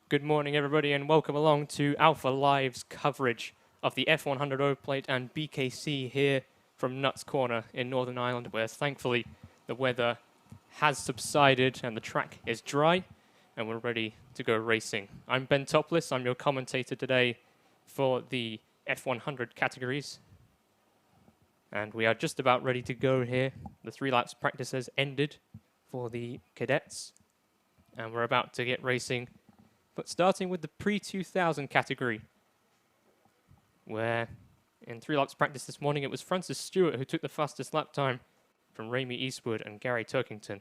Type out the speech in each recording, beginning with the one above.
Good morning, everybody, and welcome along to Alpha Live's coverage of the F100 overplate and BKC here from Nuts Corner in Northern Ireland, where thankfully the weather has subsided and the track is dry, and we're ready to go racing. I'm Ben Topless. I'm your commentator today for the F100 categories, and we are just about ready to go here. The 3 laps practice has ended for the cadets, and we're about to get racing. But starting with the pre-2000 category, where in 3 laps practice this morning, it was Francis Stewart who took the fastest lap time from Ramey Eastwood and Gary Turkington.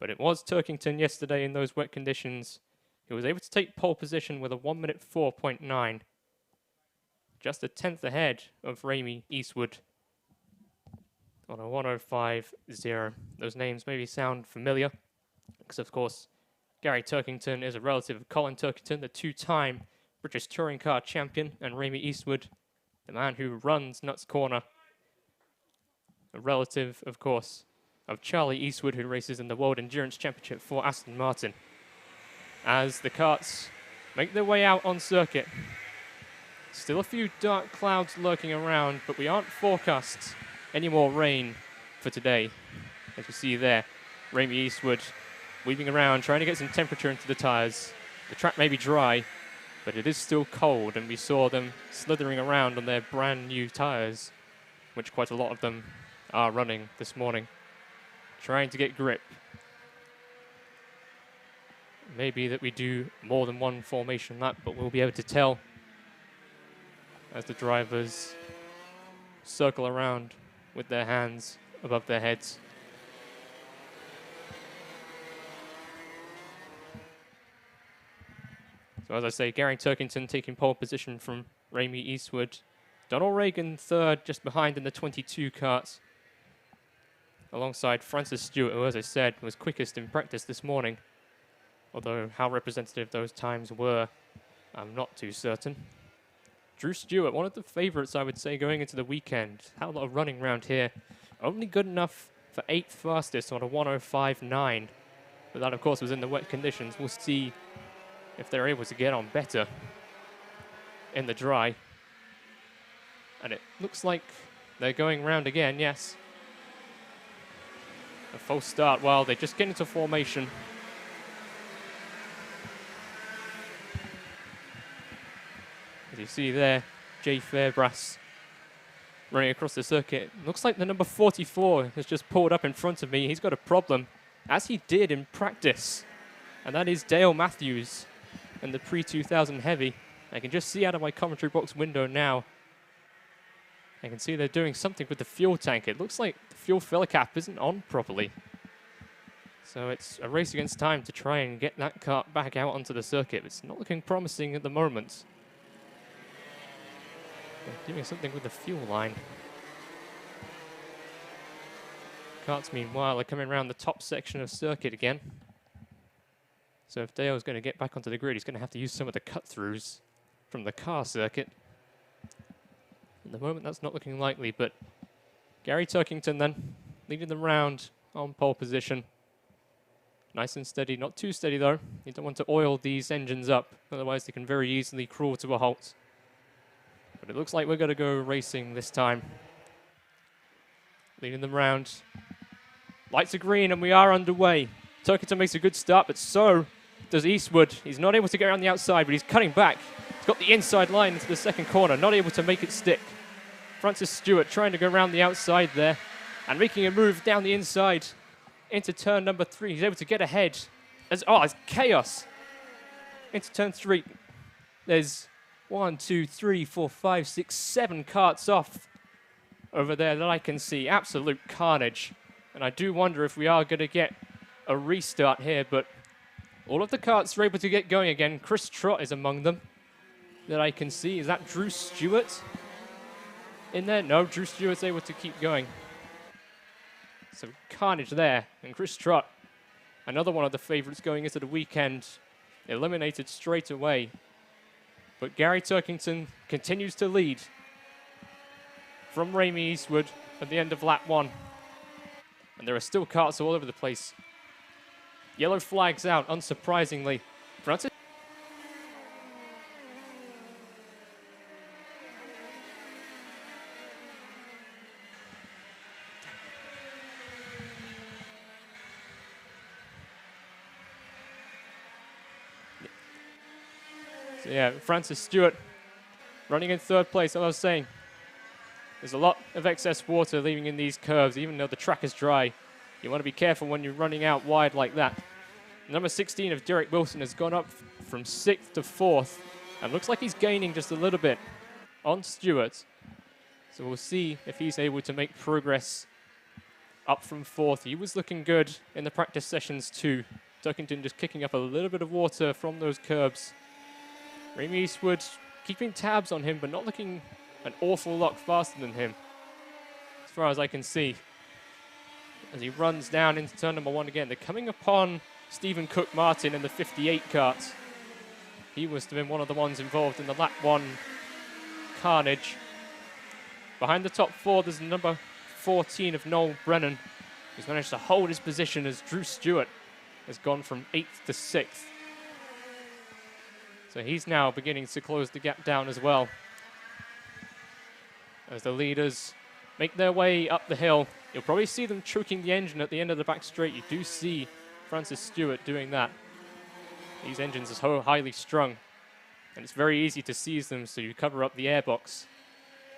But it was Turkington yesterday in those wet conditions who was able to take pole position with a 1 minute 4.9, just a tenth ahead of Ramey Eastwood on a 105.0. Those names maybe sound familiar, because of course Gary Turkington is a relative of Colin Turkington, the 2-time British Touring Car champion, and Ramey Eastwood, the man who runs Nuts Corner, a relative, of course, of Charlie Eastwood, who races in the World Endurance Championship for Aston Martin. As the karts make their way out on circuit, still a few dark clouds lurking around, but we aren't forecast any more rain for today. As you see there, Ramey Eastwood weaving around, trying to get some temperature into the tyres. The track may be dry, but it is still cold, and we saw them slithering around on their brand new tyres, which quite a lot of them are running this morning, trying to get grip. Maybe that we do more than one formation lap, but we'll be able to tell as the drivers circle around with their hands above their heads. So as I say, Gary Turkington taking pole position from Ramey Eastwood. Donald Reagan third, just behind in the 22 karts, alongside Francis Stewart, who, as I said, was quickest in practice this morning. Although how representative those times were, I'm not too certain. Drew Stewart, one of the favourites, I would say, going into the weekend. Had a lot of running around here. Only good enough for 8th fastest on a 105.9. But that, of course, was in the wet conditions. We'll see if they're able to get on better in the dry. And it looks like they're going round again, yes. A false start while they just get into formation. As you see there, Jay Fairbrass running across the circuit. Looks like the number 44 has just pulled up in front of me. He's got a problem, as he did in practice. And that is Dale Matthews and the pre-2000 heavy. I can just see out of my commentary box window now. I can see they're doing something with the fuel tank. It looks like the fuel filler cap isn't on properly. So it's a race against time to try and get that kart back out onto the circuit. It's not looking promising at the moment. They're doing something with the fuel line. Karts, meanwhile, are coming around the top section of circuit again. So if Dale's going to get back onto the grid, he's going to have to use some of the cut-throughs from the car circuit. At the moment, that's not looking likely, but Gary Turkington then, leading them round on pole position. Nice and steady, not too steady though. You don't want to oil these engines up, otherwise they can very easily crawl to a halt. But it looks like we're going to go racing this time. Leading them round. Lights are green and we are underway. Turkington makes a good start, but so does Eastwood. He's not able to get around the outside, but he's cutting back. He's got the inside line into the second corner, not able to make it stick. Francis Stewart trying to go around the outside there and making a move down the inside into turn number 3. He's able to get ahead. It's chaos. Into turn 3. There's 1, 2, 3, 4, 5, 6, 7 karts off over there that I can see. Absolute carnage. And I do wonder if we are going to get a restart here, but all of the karts are able to get going again. Chris Trott is among them that I can see. Is that Drew Stewart in there? No, Drew Stewart's able to keep going. So carnage there. And Chris Trott, another one of the favorites going into the weekend, eliminated straight away. But Gary Turkington continues to lead from Ramey Eastwood at the end of lap 1. And there are still karts all over the place. Yellow flags out, unsurprisingly. Francis So yeah, Francis Stewart running in third place. As I was saying, there's a lot of excess water leaving in these curves, even though the track is dry. You want to be careful when you're running out wide like that. Number 16 of Derek Wilson has gone up from 6th to 4th, and looks like he's gaining just a little bit on Stewart. So we'll see if he's able to make progress up from 4th. He was looking good in the practice sessions too. Turkington just kicking up a little bit of water from those curbs. Ramey Eastwood keeping tabs on him, but not looking an awful lot faster than him, as far as I can see. As he runs down into turn number 1 again, they're coming upon Stephen Cook Martin in the 58 kart. He must have been one of the ones involved in the lap 1 carnage. Behind the top 4, there's number 14 of Noel Brennan, who's managed to hold his position as Drew Stewart has gone from 8th to 6th. So he's now beginning to close the gap down as well. As the leaders make their way up the hill, you'll probably see them choking the engine at the end of the back straight. You do see Francis Stewart doing that. These engines are so highly strung, and it's very easy to seize them, so you cover up the airbox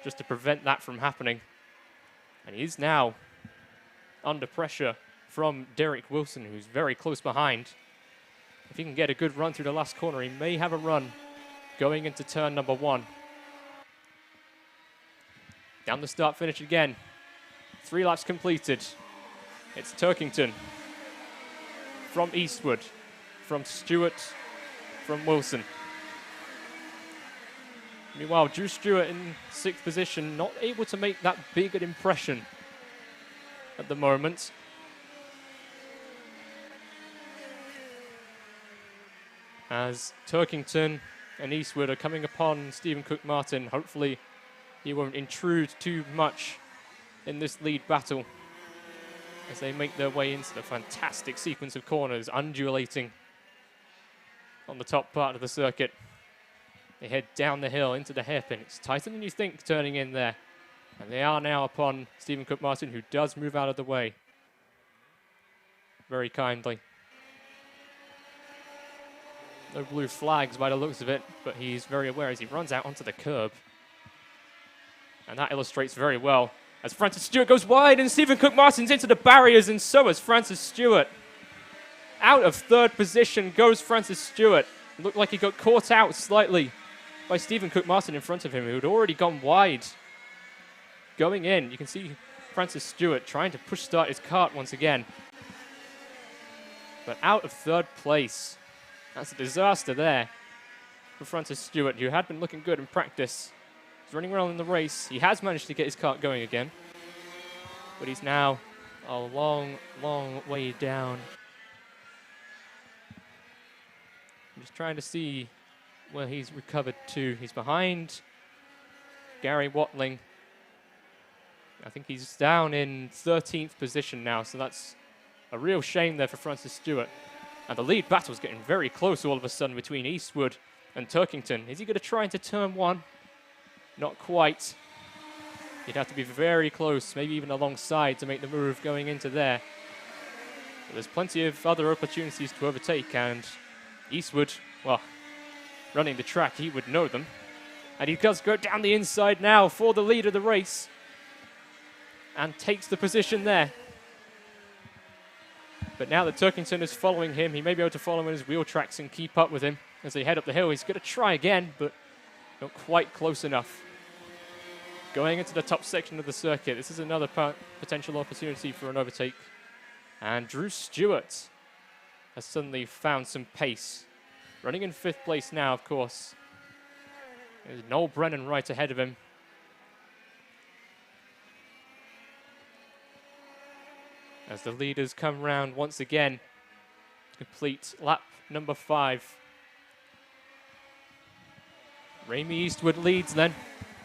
just to prevent that from happening. And he is now under pressure from Derek Wilson, who's very close behind. If he can get a good run through the last corner, he may have a run going into turn number 1. Down the start finish again. 3 laps completed. It's Turkington from Eastwood, from Stewart, from Wilson. Meanwhile, Drew Stewart in 6th position, not able to make that big an impression at the moment. As Turkington and Eastwood are coming upon Stephen Cook Martin. Hopefully he won't intrude too much in this lead battle as they make their way into the fantastic sequence of corners, undulating on the top part of the circuit. They head down the hill into the hairpin. It's tighter than you think turning in there. And they are now upon Stephen Cook Martin, who does move out of the way very kindly. No blue flags by the looks of it, but he's very aware as he runs out onto the curb. And that illustrates very well as Francis Stewart goes wide and Stephen Cook Martin's into the barriers, and so is Francis Stewart. Out of 3rd position goes Francis Stewart. It looked like he got caught out slightly by Stephen Cook Martin in front of him, who had already gone wide. Going in, you can see Francis Stewart trying to push start his kart once again. But out of 3rd place. That's a disaster there for Francis Stewart, who had been looking good in practice. He's running well in the race. He has managed to get his kart going again, but he's now a long, long way down. I'm just trying to see where he's recovered to. He's behind Gary Watling. I think he's down in 13th position now, so that's a real shame there for Francis Stewart. And the lead battle's getting very close all of a sudden between Eastwood and Turkington. Is he going to try into turn 1? Not quite. He'd have to be very close, maybe even alongside to make the move going into there. But there's plenty of other opportunities to overtake, and Eastwood, well, running the track, he would know them. And he does go down the inside now for the lead of the race and takes the position there. But now that Turkington is following him, he may be able to follow him in his wheel tracks and keep up with him as they head up the hill. He's going to try again, but not quite close enough. Going into the top section of the circuit, this is another potential opportunity for an overtake. And Drew Stewart has suddenly found some pace. Running in 5th place now, of course. There's Noel Brennan right ahead of him. As the leaders come round once again to complete lap number 5. Ramey Eastwood leads then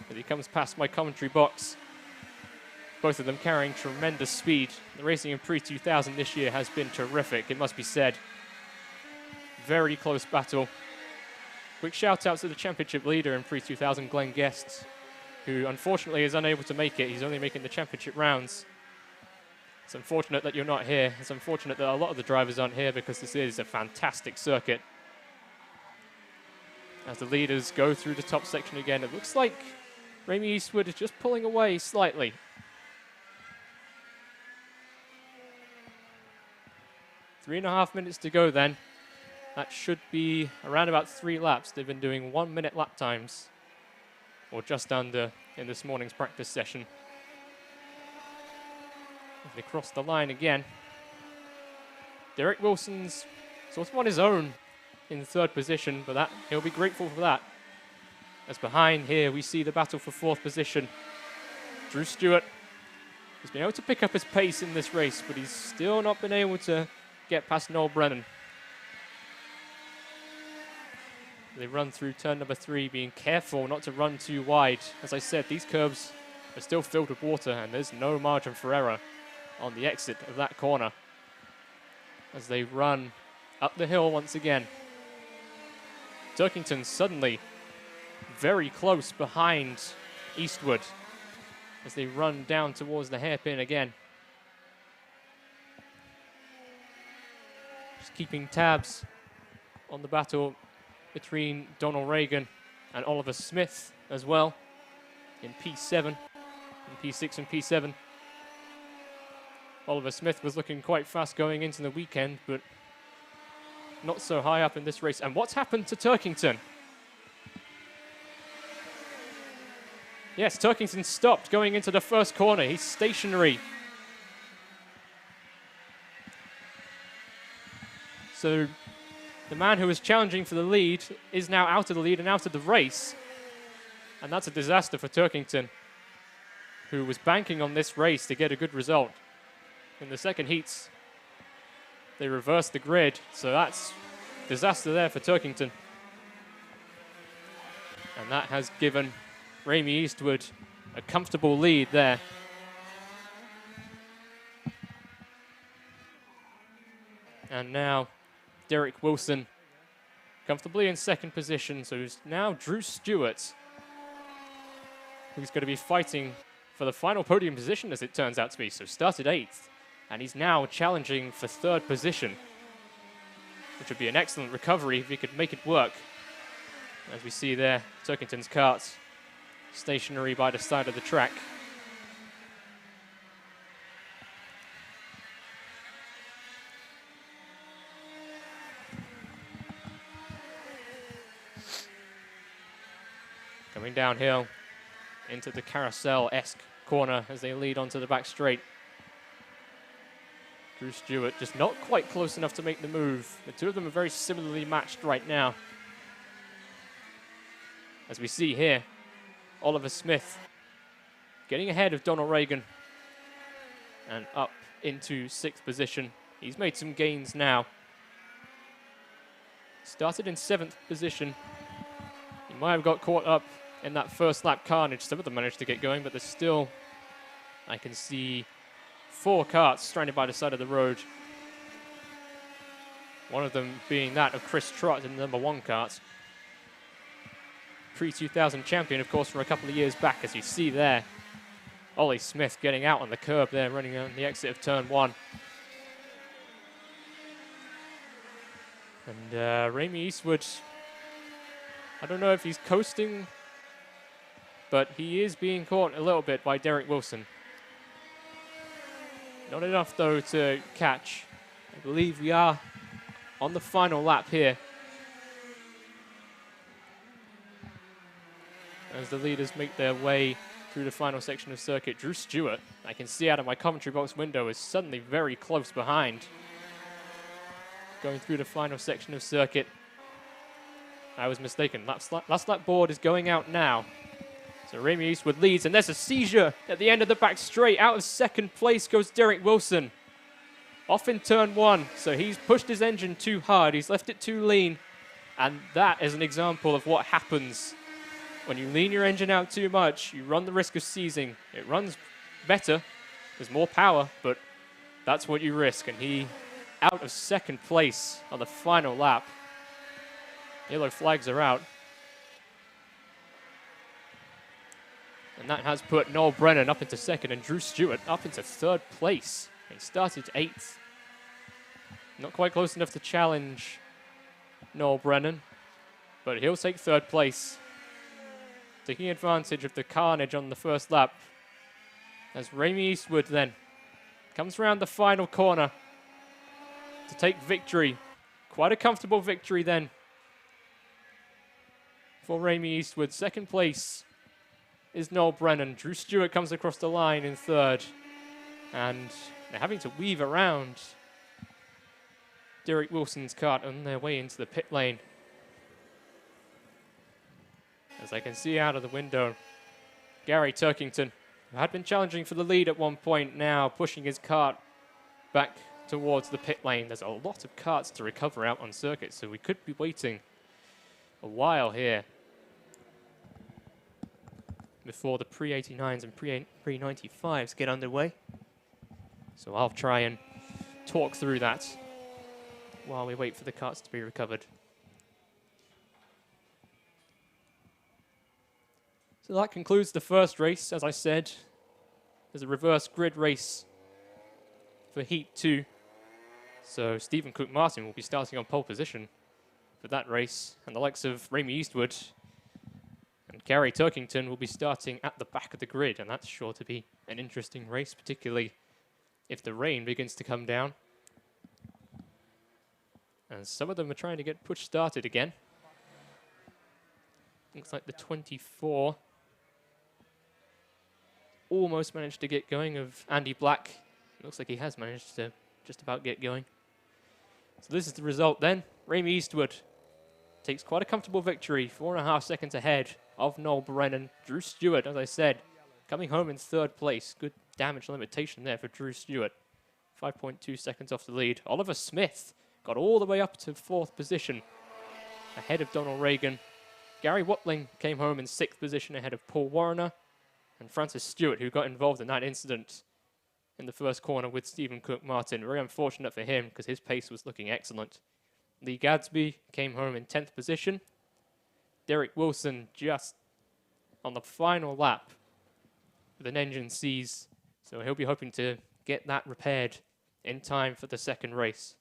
as he comes past my commentary box. Both of them carrying tremendous speed. The racing in pre-2000 this year has been terrific, it must be said. Very close battle. Quick shout out to the championship leader in pre-2000, Glenn Guest, who unfortunately is unable to make it. He's only making the championship rounds. It's unfortunate that you're not here. It's unfortunate that a lot of the drivers aren't here because this is a fantastic circuit. As the leaders go through the top section again, it looks like Ramey Eastwood is just pulling away slightly. Three and a half minutes to go then. That should be around about 3 laps. They've been doing 1 minute lap times, or just under in this morning's practice session. As they cross the line again, Derek Wilson's sort of on his own in 3rd position, but that he'll be grateful for that. As behind here we see the battle for 4th position. Drew Stewart has been able to pick up his pace in this race, but he's still not been able to get past Noel Brennan. They run through turn number 3, being careful not to run too wide. As I said, these curbs are still filled with water and there's no margin for error on the exit of that corner. As they run up the hill once again. Turkington suddenly very close behind Eastwood as they run down towards the hairpin again. Just keeping tabs on the battle between Donald Reagan and Oliver Smith as well in P7, in P6 and P7. Oliver Smith was looking quite fast going into the weekend, but not so high up in this race. And what's happened to Turkington? Yes, Turkington stopped going into the first corner. He's stationary. So the man who was challenging for the lead is now out of the lead and out of the race. And that's a disaster for Turkington, who was banking on this race to get a good result. In the second heats, they reversed the grid, so that's disaster there for Turkington. And that has given Ramey Eastwood a comfortable lead there. And now Derek Wilson comfortably in 2nd position, so it's now Drew Stewart who's going to be fighting for the final podium position, as it turns out to be. So started 8th, and he's now challenging for 3rd position, which would be an excellent recovery if he could make it work. As we see there, Turkington's kart stationary by the side of the track. Coming downhill into the carousel-esque corner as they lead onto the back straight. Drew Stewart just not quite close enough to make the move. The two of them are very similarly matched right now. As we see here, Oliver Smith getting ahead of Donald Reagan and up into 6th position. He's made some gains now. Started in 7th position. He might have got caught up in that first lap carnage. Some of them managed to get going, but there's still, I can see 4 karts stranded by the side of the road. One of them being that of Chris Trott in the number 1 kart. Pre-2000 champion, of course, from a couple of years back, as you see there. Ollie Smith getting out on the curb there, running on the exit of turn 1. And Ramey Eastwood, I don't know if he's coasting, but he is being caught a little bit by Derek Wilson. Not enough, though, to catch. I believe we are on the final lap here, as the leaders make their way through the final section of circuit. Drew Stewart, I can see out of my commentary box window, is suddenly very close behind, going through the final section of circuit. I was mistaken. Last lap board is going out now. So Ramey Eastwood leads, and there's a seizure at the end of the back straight. Out of 2nd place goes Derek Wilson. Off in turn 1, so he's pushed his engine too hard. He's left it too lean, and that is an example of what happens when you lean your engine out too much. You run the risk of seizing. It runs better, there's more power, but that's what you risk. And he out of 2nd place on the final lap. Yellow flags are out. And that has put Noel Brennan up into 2nd and Drew Stewart up into 3rd place. He started 8th. Not quite close enough to challenge Noel Brennan, but he'll take third place, taking advantage of the carnage on the first lap, as Ramey Eastwood then comes around the final corner to take victory. Quite a comfortable victory then for Ramey Eastwood. Second place is Noel Brennan. Drew Stewart comes across the line in third, and they're having to weave around Derek Wilson's kart on their way into the pit lane. As I can see out of the window, Gary Turkington, who had been challenging for the lead at one point, now pushing his kart back towards the pit lane. There's a lot of karts to recover out on circuit, so we could be waiting a while here before the pre-89s and pre-95s get underway. So I'll try and talk through that while we wait for the karts to be recovered. So that concludes the first race. As I said, there's a reverse grid race for Heat 2. So Stephen Cook-Martin will be starting on pole position for that race, and the likes of Ramey Eastwood and Gary Turkington will be starting at the back of the grid, and that's sure to be an interesting race, particularly if the rain begins to come down. And some of them are trying to get push started again. Looks like the 24 almost managed to get going of Andy Black. Looks like he has managed to just about get going. So this is the result then. Ramey Eastwood takes quite a comfortable victory, 4.5 seconds ahead of Noel Brennan. Drew Stewart, as I said, coming home in third place. Good damage limitation there for Drew Stewart. 5.2 seconds off the lead. Oliver Smith got all the way up to fourth position ahead of Donald Reagan. Gary Watling came home in sixth position ahead of Paul Warner. And Francis Stewart, who got involved in that incident in the first corner with Stephen Cook-Martin. Very unfortunate for him because his pace was looking excellent. Lee Gadsby came home in 10th position. Derek Wilson just on the final lap with an engine seize. So he'll be hoping to get that repaired in time for the second race.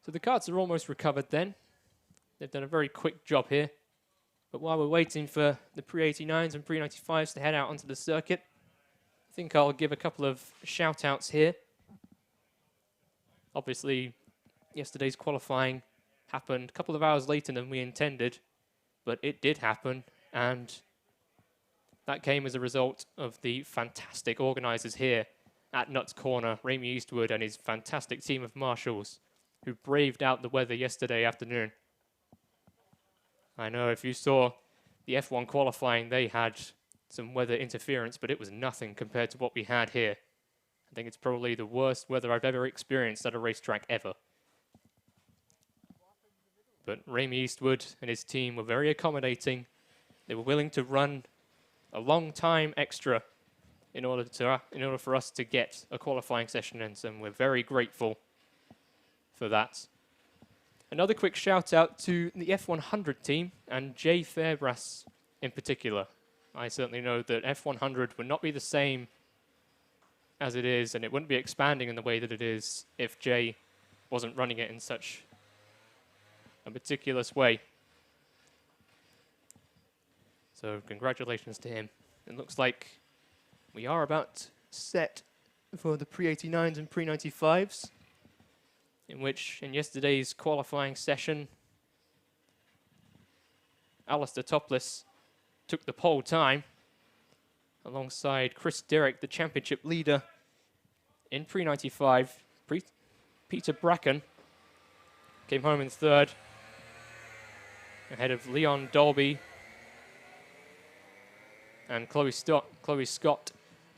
So the karts are almost recovered then. They've done a very quick job here. But while we're waiting for the pre-89s and pre-95s to head out onto the circuit, I think I'll give a couple of shout-outs here. Obviously, yesterday's qualifying happened a couple of hours later than we intended, but it did happen, and that came as a result of the fantastic organisers here at Nuts Corner, Ramey Eastwood and his fantastic team of marshals who braved out the weather yesterday afternoon. I know if you saw the F1 qualifying, they had some weather interference, but it was nothing compared to what we had here. I think it's probably the worst weather I've ever experienced at a racetrack ever. But Ramey Eastwood and his team were very accommodating. They were willing to run a long time extra in order for us to get a qualifying session in, and we're very grateful for that. Another quick shout out to the F100 team and Jay Fairbrass in particular. I certainly know that F100 would not be the same as it is, and it wouldn't be expanding in the way that it is if Jay wasn't running it in such a meticulous way. So congratulations to him. It looks like we are about set for the pre-89s and pre-95s, in which, in yesterday's qualifying session, Alistair Topless took the pole time alongside Chris Derrick, the championship leader in pre-95. Peter Bracken came home in third ahead of Leon Dolby and Chloe Scott,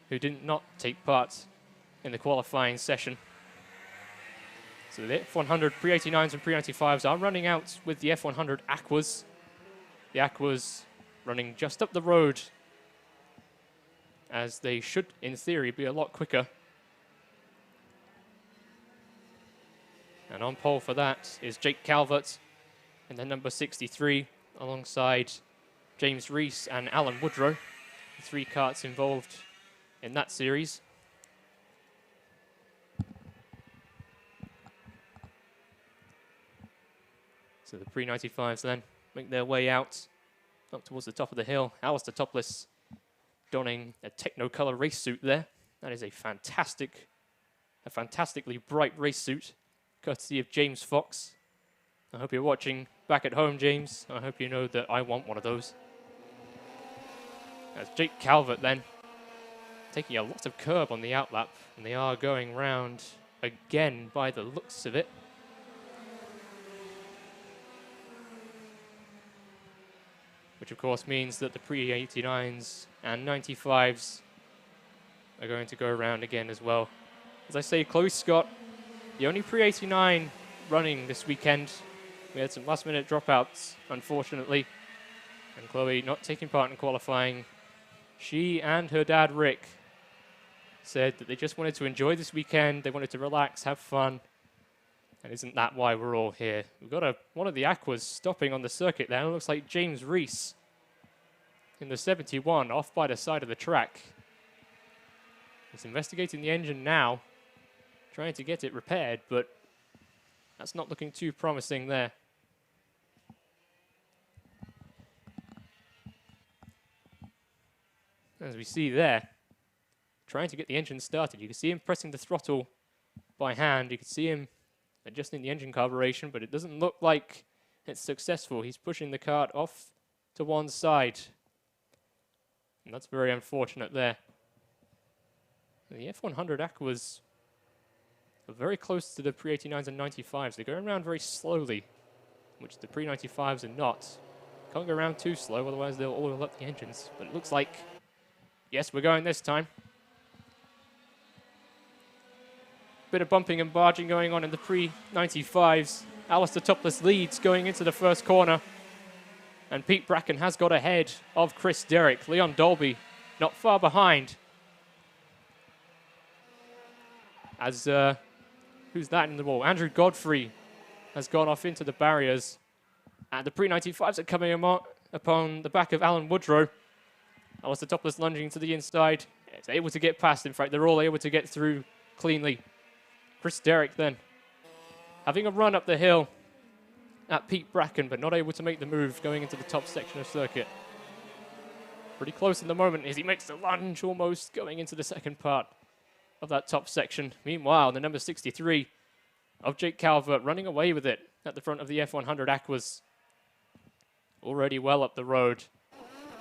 who did not take part in the qualifying session. So the F100 pre-89s and pre-95s are running out with the F100 Aquas. The Aquas running just up the road, as they should, in theory, be a lot quicker. And on pole for that is Jake Calvert in the number 63, alongside James Reese and Alan Woodrow. The three karts involved in that series. So the pre-95s then make their way out up towards the top of the hill. Alistair topless, donning a techno-color race suit there. That is a fantastically bright race suit, courtesy of James Fox. I hope you're watching back at home, James. I hope you know that I want one of those. As Jake Calvert then, taking a lot of curb on the outlap, and they are going round again by the looks of it. Which of course means that the pre-89s and 95s are going to go around again as well. As I say, Chloe Scott, the only pre-89 running this weekend. We had some last-minute dropouts, unfortunately, and Chloe not taking part in qualifying. She and her dad, Rick, said that they just wanted to enjoy this weekend. They wanted to relax, have fun, and isn't that why we're all here? We've got one of the Aquas stopping on the circuit there. It looks like James Reese in the 71 off by the side of the track. He's investigating the engine now, trying to get it repaired, but that's not looking too promising there. As we see there, trying to get the engine started. You can see him pressing the throttle by hand. You can see him adjusting the engine carburation, but it doesn't look like it's successful. He's pushing the kart off to one side. And that's very unfortunate there. The F100 Aquas are very close to the pre-89s and 95s. They're going around very slowly, which the pre-95s are not. Can't go around too slow, otherwise they'll oil up the engines. But it looks like, yes, we're going this time. Bit of bumping and barging going on in the pre-95s. Alistair topless leads going into the first corner. And Pete Bracken has got ahead of Chris Derrick. Leon Dolby not far behind. As, who's that in the wall? Andrew Godfrey has gone off into the barriers. And the pre-95s are coming upon the back of Alan Woodrow. Alistair topless lunging to the inside. It's able to get past. In fact, they're all able to get through cleanly. Chris Derrick then having a run up the hill at Pete Bracken, but not able to make the move going into the top section of circuit. Pretty close in the moment as he makes the lunge almost going into the second part of that top section. Meanwhile, the number 63 of Jake Calvert running away with it at the front of the F100 Aquas. Already well up the road.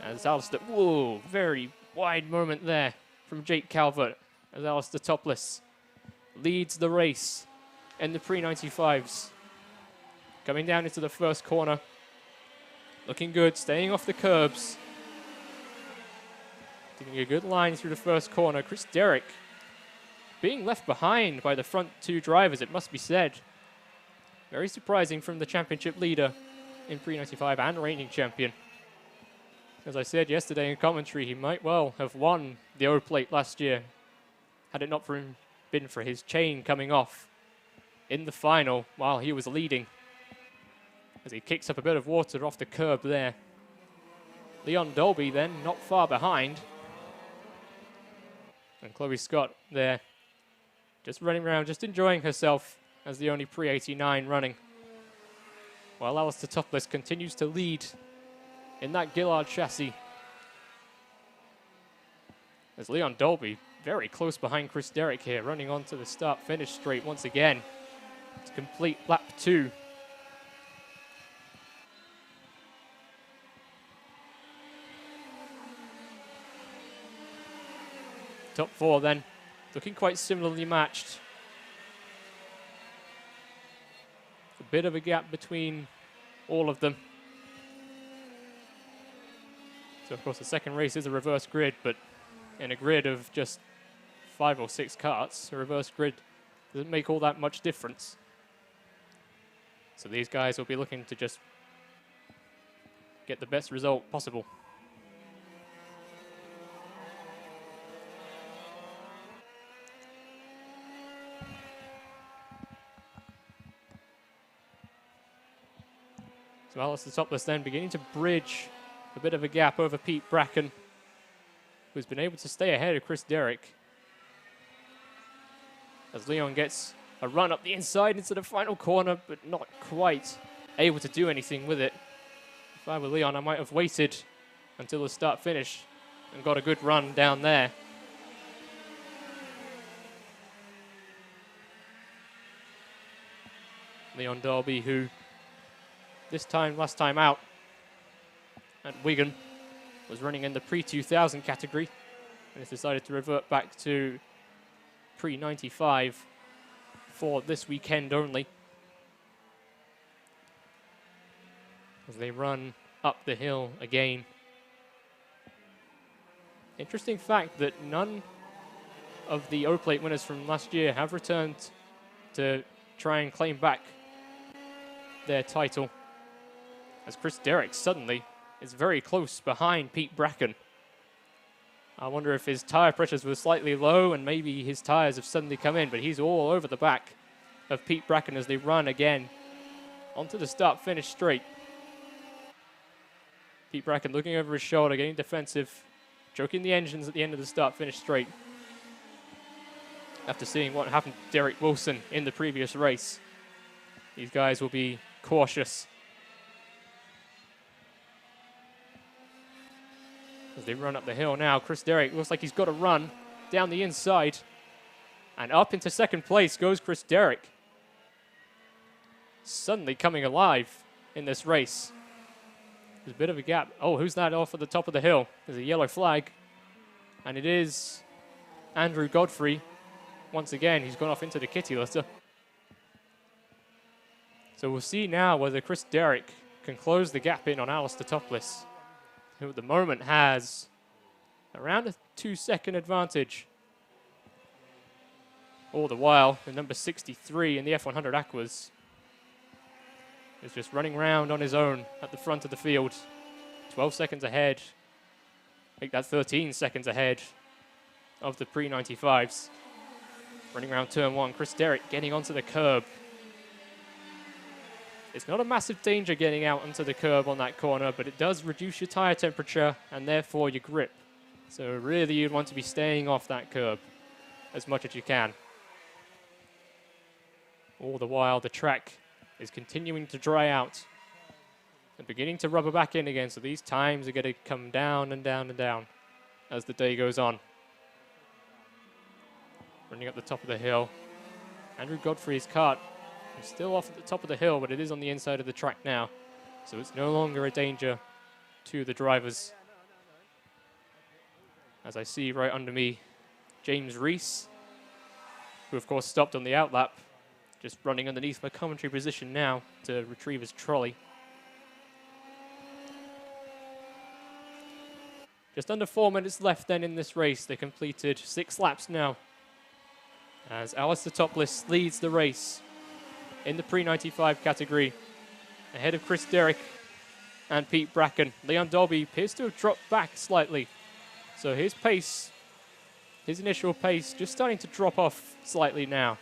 As Alistair, whoa, very wide moment there from Jake Calvert as Alistair topless leads the race in the pre-95s. Coming down into the first corner. Looking good, staying off the curbs. Taking a good line through the first corner. Chris Derrick being left behind by the front two drivers, it must be said. Very surprising from the championship leader in pre-95 and reigning champion. As I said yesterday in commentary, he might well have won the O-Plate last year had it not been for his chain coming off in the final while he was leading. As he kicks up a bit of water off the curb there. Leon Dolby then not far behind. And Chloe Scott there just running around, just enjoying herself as the only pre-89 running. While Alistair topless continues to lead in that Gillard chassis. As Leon Dolby very close behind Chris Derrick here, running onto the start-finish straight once again to complete lap 2. Top 4 then, looking quite similarly matched. A bit of a gap between all of them. So of course the second race is a reverse grid, but in a grid of just 5 or 6 karts, a reverse grid doesn't make all that much difference. So these guys will be looking to just get the best result possible. So Alistair topless then beginning to bridge a bit of a gap over Pete Bracken, who's been able to stay ahead of Chris Derrick. As Leon gets a run up the inside into the final corner, but not quite able to do anything with it. If I were Leon, I might have waited until the start-finish and got a good run down there. Leon Darby, who last time out at Wigan, was running in the pre-2000 category and has decided to revert back to pre-95 for this weekend only, as they run up the hill again. Interesting fact that none of the O-Plate winners from last year have returned to try and claim back their title, as Chris Derrick suddenly is very close behind Pete Bracken. I wonder if his tyre pressures were slightly low and maybe his tyres have suddenly come in, but he's all over the back of Pete Bracken as they run again onto the start-finish straight. Pete Bracken looking over his shoulder, getting defensive, choking the engines at the end of the start-finish straight, after seeing what happened to Derek Wilson in the previous race. These guys will be cautious as they run up the hill now. Chris Derrick looks like he's got a run down the inside, and up into second place goes Chris Derrick. Suddenly coming alive in this race. There's a bit of a gap. Oh, who's that off at the top of the hill? There's a yellow flag, and it is Andrew Godfrey. Once again, he's gone off into the kitty litter. So we'll see now whether Chris Derrick can close the gap in on Alistair Topless, who at the moment has around a 2-second advantage. All the while, the number 63 in the F100 Aquas is just running around on his own at the front of the field. 12 seconds ahead. Make that 13 seconds ahead of the pre-95s. Running around turn one, Chris Derrick getting onto the curb. It's not a massive danger getting out onto the curb on that corner, but it does reduce your tire temperature and therefore your grip. So really you'd want to be staying off that curb as much as you can. All the while the track is continuing to dry out and beginning to rubber back in again, so these times are going to come down and down and down as the day goes on. Running up the top of the hill, Andrew Godfrey's kart is still off at the top of the hill, but it is on the inside of the track now, so it's no longer a danger to the drivers. As I see right under me, James Rees, who of course stopped on the outlap, just running underneath my commentary position now to retrieve his trolley. Just under 4 minutes left then in this race. They completed 6 laps now, as Alistair Topless leads the race in the pre-95 category, ahead of Chris Derrick and Pete Bracken. Leon Dolby appears to have dropped back slightly, so his pace, his initial pace, just starting to drop off slightly now.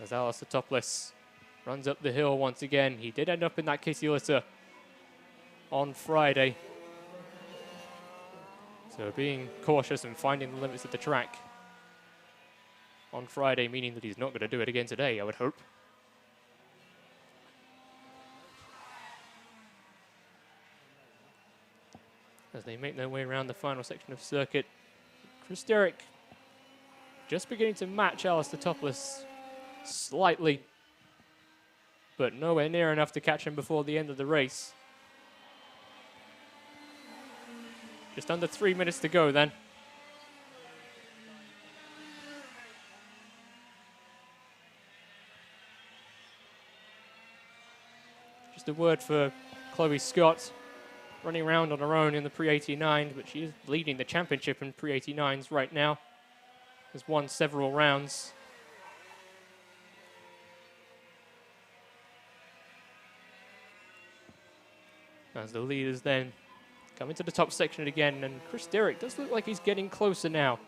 As Alistair Topless runs up the hill once again. He did end up in that kitty litter on Friday, so being cautious and finding the limits of the track on Friday, meaning that he's not going to do it again today, I would hope. As they make their way around the final section of circuit, Chris Derrick just beginning to match Alistair Topless slightly, but nowhere near enough to catch him before the end of the race. Just under 3 minutes to go then. Just a word for Chloe Scott, running around on her own in the pre-89, but she is leading the championship in pre-89s right now. Has won several rounds. As the leaders then come into the top section again, and Chris Derrick does look like he's getting closer now.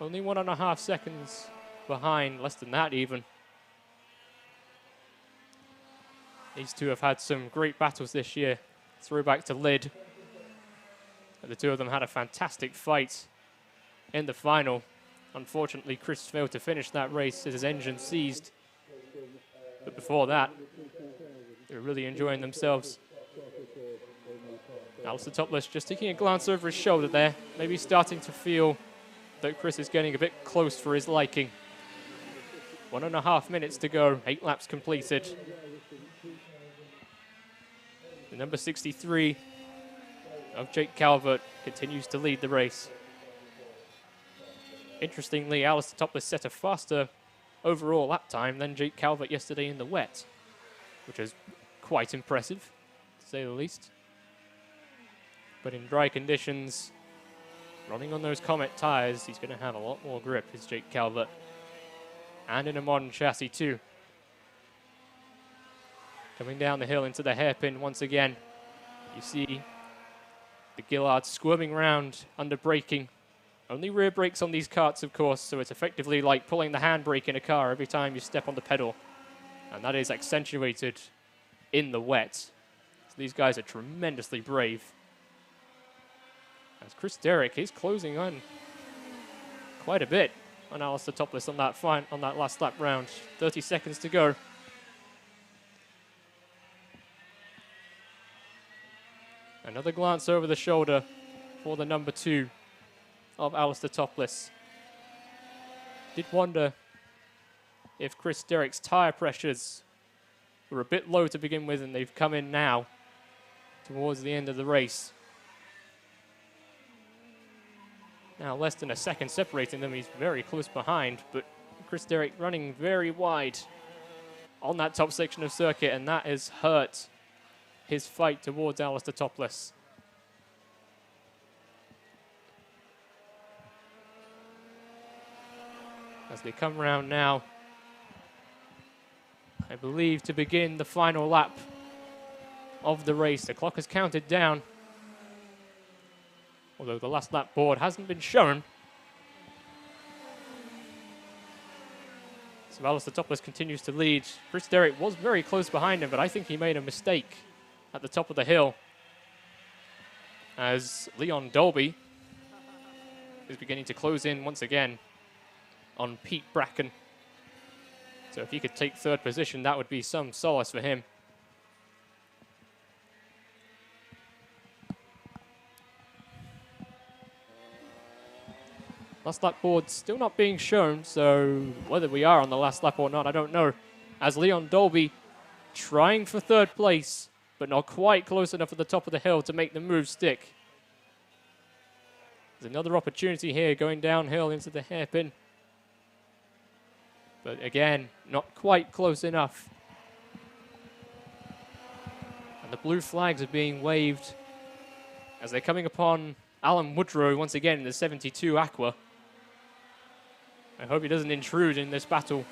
Only 1.5 seconds behind, less than that even. These two have had some great battles this year. Throwback to Lyd. The two of them had a fantastic fight in the final. Unfortunately, Chris failed to finish that race as his engine seized. But before that, they were really enjoying themselves. Alistair Topless just taking a glance over his shoulder there, maybe starting to feel that Chris is getting a bit close for his liking. 1.5 minutes to go, 8 laps completed. The number 63 of Jake Calvert continues to lead the race. Interestingly, Alistair Topless set a faster overall lap time than Jake Calvert yesterday in the wet, which is quite impressive, to say the least. But in dry conditions, running on those Comet tires, he's going to have a lot more grip, is Jake Calvert. And in a modern chassis too. Coming down the hill into the hairpin once again. You see the Gillard squirming around under braking. Only rear brakes on these karts, of course, so it's effectively like pulling the handbrake in a car every time you step on the pedal. And that is accentuated in the wet. So these guys are tremendously brave. As Chris Derrick is closing on quite a bit on Alistair Topless on that last lap round. 30 seconds to go. Another glance over the shoulder for the number 2 of Alistair Topless. Did wonder if Chris Derrick's tyre pressures were a bit low to begin with, and they've come in now towards the end of the race. Now less than a second separating them. He's very close behind, but Chris Derrick running very wide on that top section of circuit, and that has hurt his fight towards Alistair Topless. As they come round now, I believe, to begin the final lap of the race. The clock has counted down, although the last lap board hasn't been shown. So Alistair Topless continues to lead. Chris Derrick was very close behind him, but I think he made a mistake at the top of the hill, as Leon Dolby is beginning to close in once again on Pete Bracken. So if he could take 3rd position, that would be some solace for him. Last lap board still not being shown, so whether we are on the last lap or not, I don't know. As Leon Dolby trying for 3rd place, but not quite close enough at the top of the hill to make the move stick. There's another opportunity here going downhill into the hairpin. But again, not quite close enough. And the blue flags are being waved as they're coming upon Alan Woodrow once again in the 72 Aqua. I hope he doesn't intrude in this battle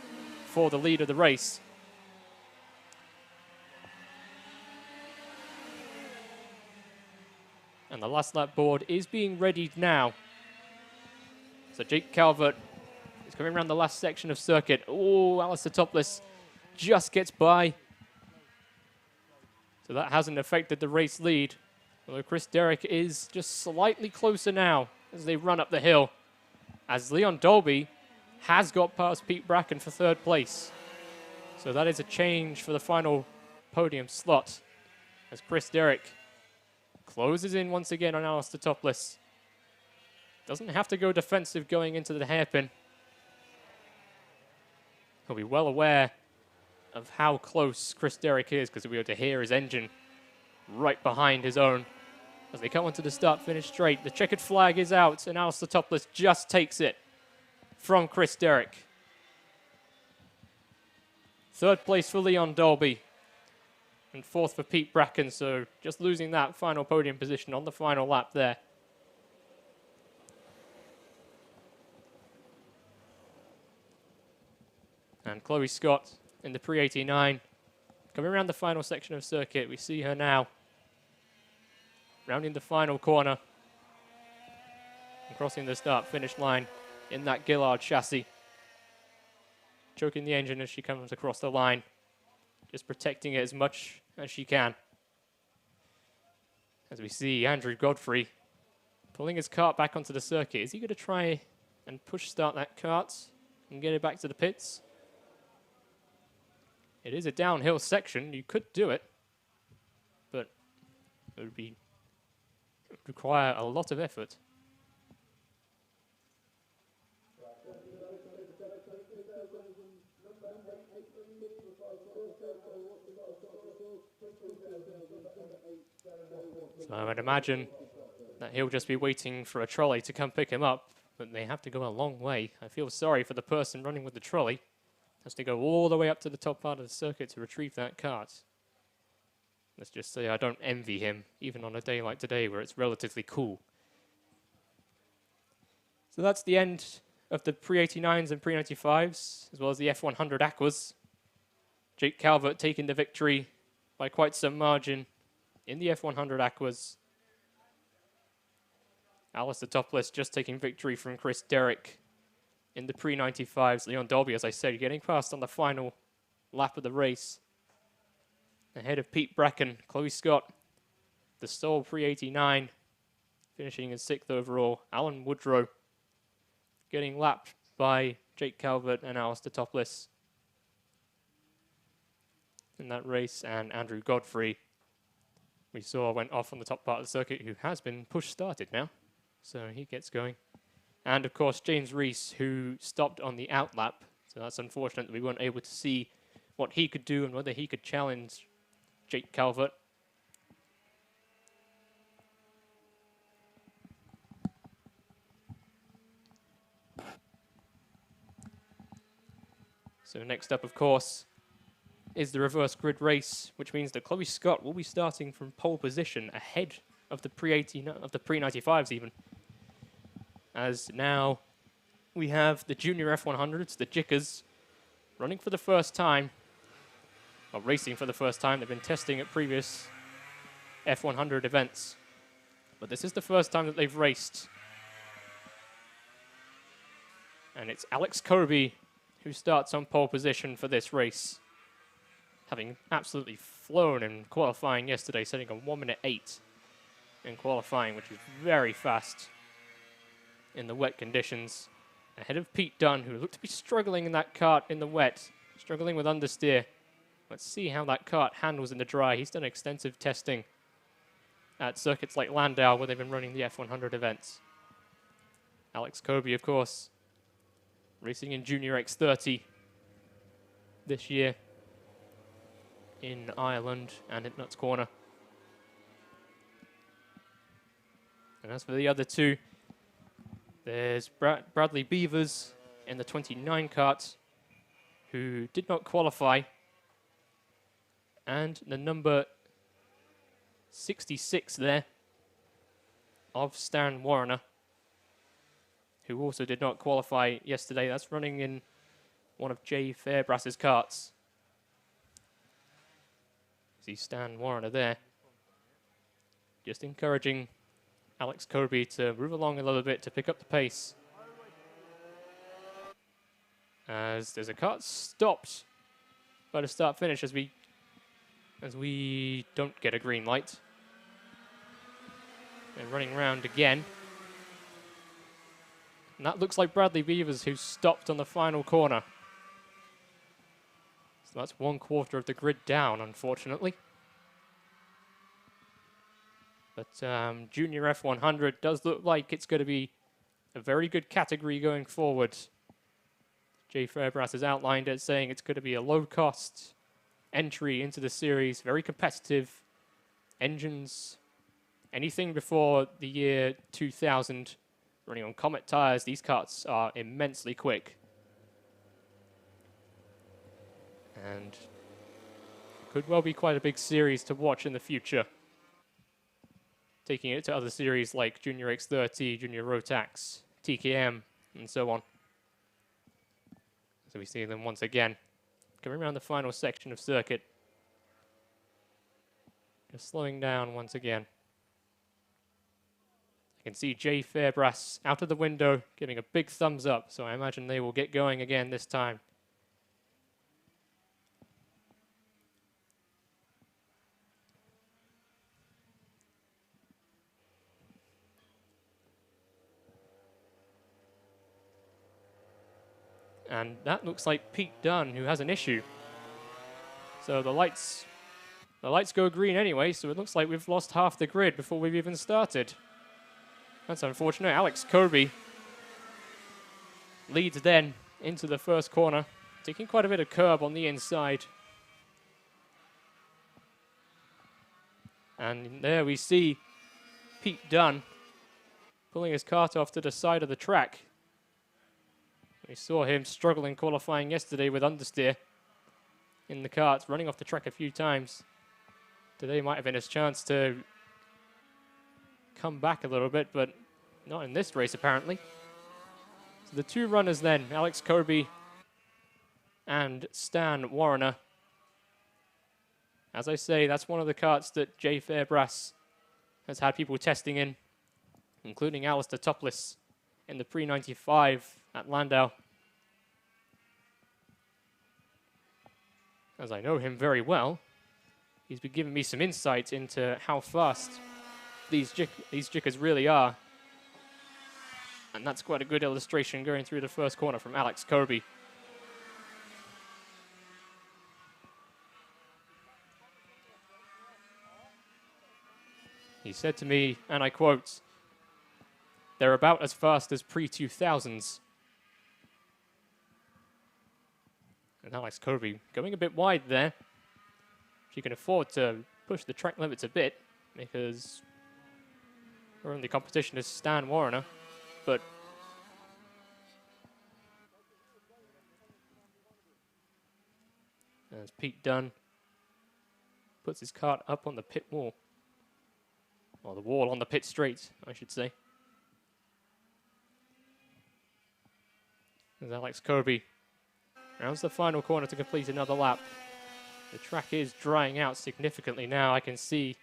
for the lead of the race. And the last lap board is being readied now. So Jake Calvert is coming around the last section of circuit. Oh, Alistair Topless just gets by. So that hasn't affected the race lead. Although Chris Derrick is just slightly closer now as they run up the hill. As Leon Dolby has got past Pete Bracken for 3rd place. So that is a change for the final podium slot. As Chris Derrick closes in once again on Alistair Topless. Doesn't have to go defensive going into the hairpin. He'll be well aware of how close Chris Derrick is, because he'll be able to hear his engine right behind his own. As they come onto the start-finish straight, the checkered flag is out, and Alistair Topless just takes it from Chris Derrick. 3rd place for Leon Dolby, and 4th for Pete Bracken, so just losing that final podium position on the final lap there. And Chloe Scott in the pre-89. Coming around the final section of circuit, we see her now rounding the final corner and crossing the start-finish line in that Gillard chassis. Choking the engine as she comes across the line, just protecting it as much as she can. As we see Andrew Godfrey Pulling his kart back onto the circuit. Is he going to try and push start that kart and get it back to the pits? It is a downhill section. You could do it, but it would require a lot of effort. So I would imagine that he'll just be waiting for a trolley to come pick him up, but they have to go a long way. I feel sorry for the person running with the trolley. Has to go all the way up to the top part of the circuit to retrieve that kart. Let's just say I don't envy him, even on a day like today where it's relatively cool. So that's the end of the pre-89s and pre-95s, as well as the F100 Aquas. Jake Calvert taking the victory by quite some margin in the F100 Aquas. Alistair Topless just taking victory from Chris Derrick in the pre-95s. Leon Dolby, as I said, getting past on the final lap of the race. Ahead of Pete Bracken, Chloe Scott, the sole pre-89, finishing in 6th overall. Alan Woodrow getting lapped by Jake Calvert and Alistair Topless in that race. And Andrew Godfrey, we saw, went off on the top part of the circuit, who has been push-started now. So he gets going. And, of course, James Reese, who stopped on the outlap. So that's unfortunate that we weren't able to see what he could do and whether he could challenge Jake Calvert. So next up, of course, is the reverse grid race, which means that Chloe Scott will be starting from pole position ahead of the pre-95s even. As now we have the junior F100s, the Jickers, running for the first time, or racing for the first time. They've been testing at previous F100 events, but this is the first time that they've raced. And it's Alex Kobe who starts on pole position for this race, having absolutely flown in qualifying yesterday, setting a 1:08 in qualifying, which is very fast in the wet conditions. Ahead of Pete Dunn, who looked to be struggling in that kart in the wet, struggling with understeer. Let's see how that kart handles in the dry. He's done extensive testing at circuits like Landau, where they've been running the F100 events. Alex Kobe, of course, racing in Junior X30 this year in Ireland and at Nuts Corner. And as for the other two, there's Bradley Beavers in the 29 kart, who did not qualify, and the number 66 there of Stan Warrener, who also did not qualify yesterday. That's running in one of Jay Fairbrass's karts. See Stan Warrener there, just encouraging Alex Kobe to move along a little bit to pick up the pace. As there's a kart stopped by the start finish as we don't get a green light. They're running around again. And that looks like Bradley Beavers, who stopped on the final corner. So that's 1/4 of the grid down, unfortunately. But Junior F100 does look like it's going to be a very good category going forward. Jay Fairbrass has outlined it, saying it's going to be a low-cost entry into the series, very competitive. Engines, anything before the year 2000, running on Comet tires. These karts are immensely quick. And could well be quite a big series to watch in the future. Taking it to other series like Junior X30, Junior Rotax, TKM, and so on. So we see them once again coming around the final section of circuit. Just slowing down once again. I can see Jay Fairbrass out of the window giving a big thumbs up, so I imagine they will get going again this time. And that looks like Pete Dunne, who has an issue. So the lights go green anyway, so it looks like we've lost half the grid before we've even started. That's unfortunate. Alex Kirby leads then into the first corner, taking quite a bit of curb on the inside. And there we see Pete Dunne pulling his kart off to the side of the track. We saw him struggling qualifying yesterday with understeer in the kart, running off the track a few times. Today might have been his chance to come back a little bit, but not in this race apparently. So the two runners then, Alex Kirby and Stan Warriner. As I say, that's one of the karts that Jay Fairbrass has had people testing in, including Alistair Topless in the pre-95 at Landau. As I know him very well, he's been giving me some insight into how fast these jickers really are. And that's quite a good illustration going through the first corner from Alex Kirby. He said to me, and I quote, "They're about as fast as pre-2000s. And Alex Kirby going a bit wide there. She can afford to push the track limits a bit because her only competition is Stan Warriner. But as Pete Dunne puts his kart up on the pit wall, or the wall on the pit straight, I should say. As Alex Kirby rounds the final corner to complete another lap. The track is drying out significantly now. I can see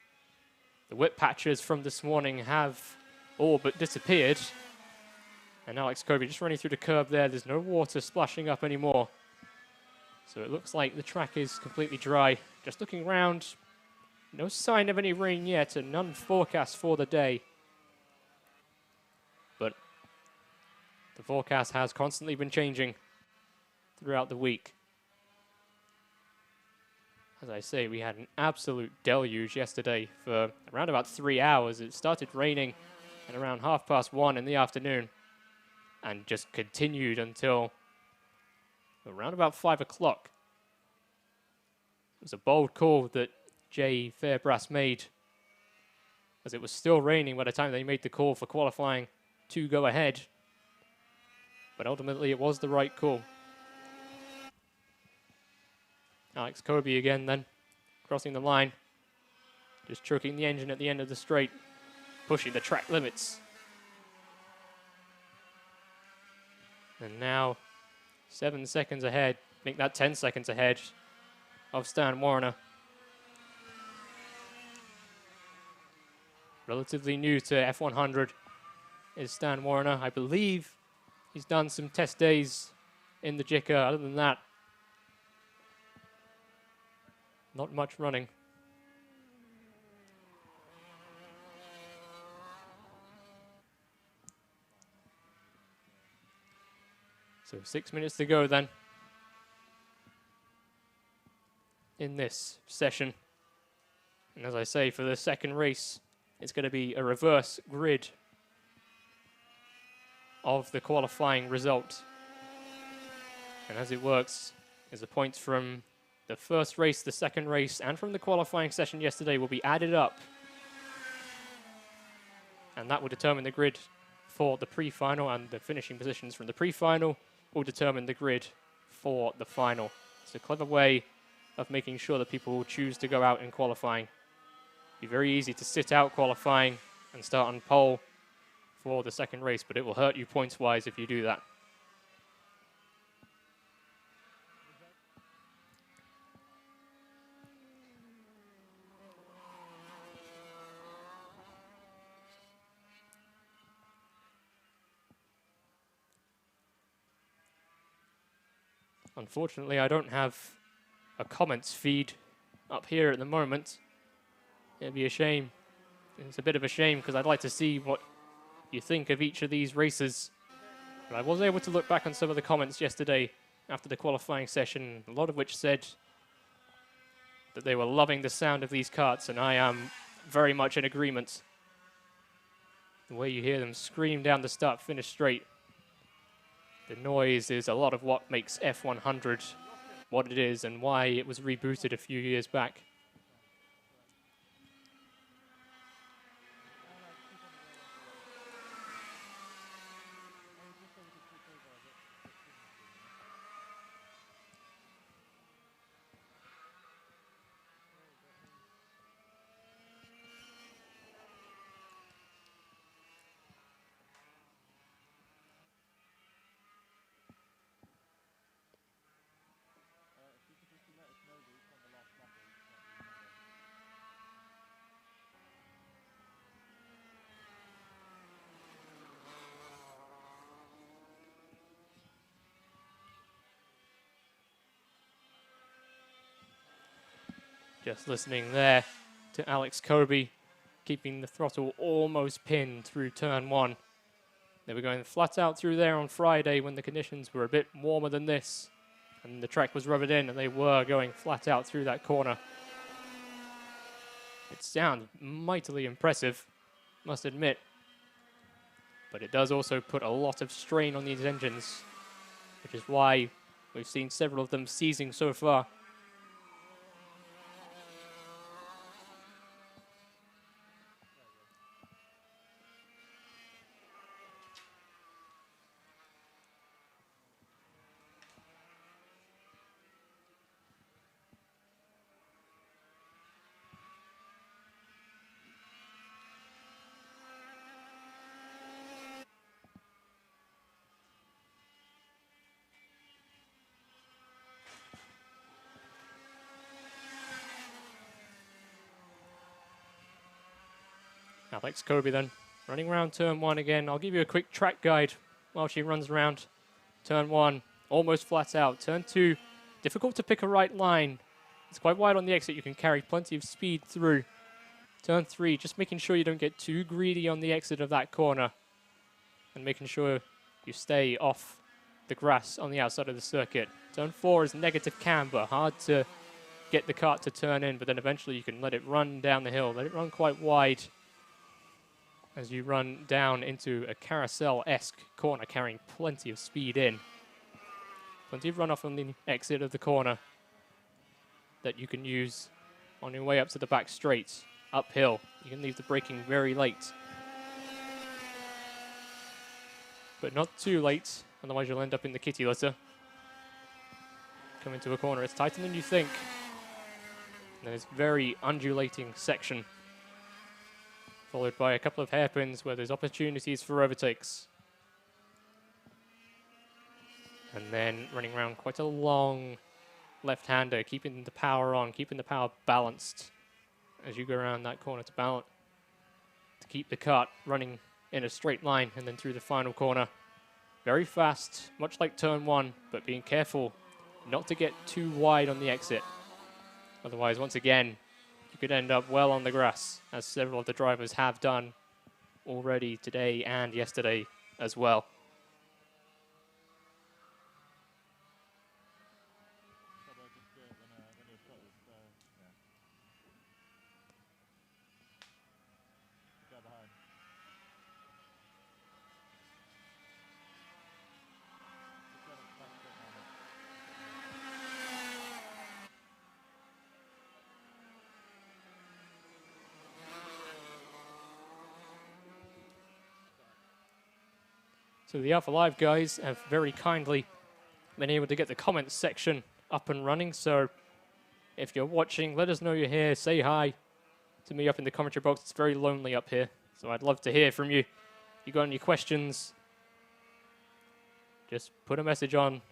the whip patches from this morning have all but disappeared. And Alex Kirby just running through the curb there. There's no water splashing up anymore. So it looks like the track is completely dry. Just looking around, no sign of any rain yet and none forecast for the day. But the forecast has constantly been changing throughout the week. As I say, we had an absolute deluge yesterday for around about 3 hours. It started raining at around 1:30 in the afternoon and just continued until around about 5 o'clock. It was a bold call that Jay Fairbrass made, as it was still raining by the time they made the call for qualifying to go ahead. But ultimately it was the right call. Alex Kirby again then, crossing the line, just choking the engine at the end of the straight, pushing the track limits. And now 7 seconds ahead, make that 10 seconds ahead of Stan Warriner. Relatively new to F100 is Stan Warriner. I believe he's done some test days in the Jicker. Other than that, not much running. So 6 minutes to go then in this session. And as I say, for the second race, it's going to be a reverse grid of the qualifying result. And as it works, is the points from the first race, the second race, and from the qualifying session yesterday will be added up. And that will determine the grid for the pre-final, and the finishing positions from the pre-final will determine the grid for the final. It's a clever way of making sure that people will choose to go out in qualifying. It'll be very easy to sit out qualifying and start on pole for the second race, but it will hurt you points-wise if you do that. Unfortunately, I don't have a comments feed up here at the moment. It'd be a shame. It's a bit of a shame because I'd like to see what you think of each of these races But I was able to look back on some of the comments yesterday after the qualifying session, a lot of which said that they were loving the sound of these karts, and I am very much in agreement. The way you hear them scream down the start-finish straight, the noise is a lot of what makes F100 what it is and why it was rebooted a few years back. Just listening there to Alex Kobe, keeping the throttle almost pinned through turn one. They were going flat out through there on Friday when the conditions were a bit warmer than this, and the track was rubbered in, and they were going flat out through that corner. It sounds mightily impressive, must admit, but it does also put a lot of strain on these engines, which is why we've seen several of them seizing so far. Alex Kobe then, running around turn one again. I'll give you a quick track guide while she runs around. Turn one, almost flat out. Turn two, difficult to pick a right line. It's quite wide on the exit. You can carry plenty of speed through. Turn three, just making sure you don't get too greedy on the exit of that corner, and making sure you stay off the grass on the outside of the circuit. Turn four is negative camber, hard to get the kart to turn in, but then eventually you can let it run down the hill, let it run quite wide as you run down into a carousel-esque corner, carrying plenty of speed in. Plenty of runoff on the exit of the corner that you can use on your way up to the back straight. Uphill, you can leave the braking very late, but not too late, otherwise you'll end up in the kitty litter. Come into a corner, it's tighter than you think. And there's very undulating section, followed by a couple of hairpins where there's opportunities for overtakes. And then running around quite a long left-hander, keeping the power on, keeping the power balanced as you go around that corner to balance, to keep the kart running in a straight line and then through the final corner. Very fast, much like turn one, but being careful not to get too wide on the exit. Otherwise, once again, you could end up well on the grass, as several of the drivers have done already today and yesterday as well. So the Alpha Live guys have very kindly been able to get the comments section up and running. So if you're watching, let us know you're here. Say hi to me up in the commentary box. It's very lonely up here, so I'd love to hear from you. If you got any questions, just put a message on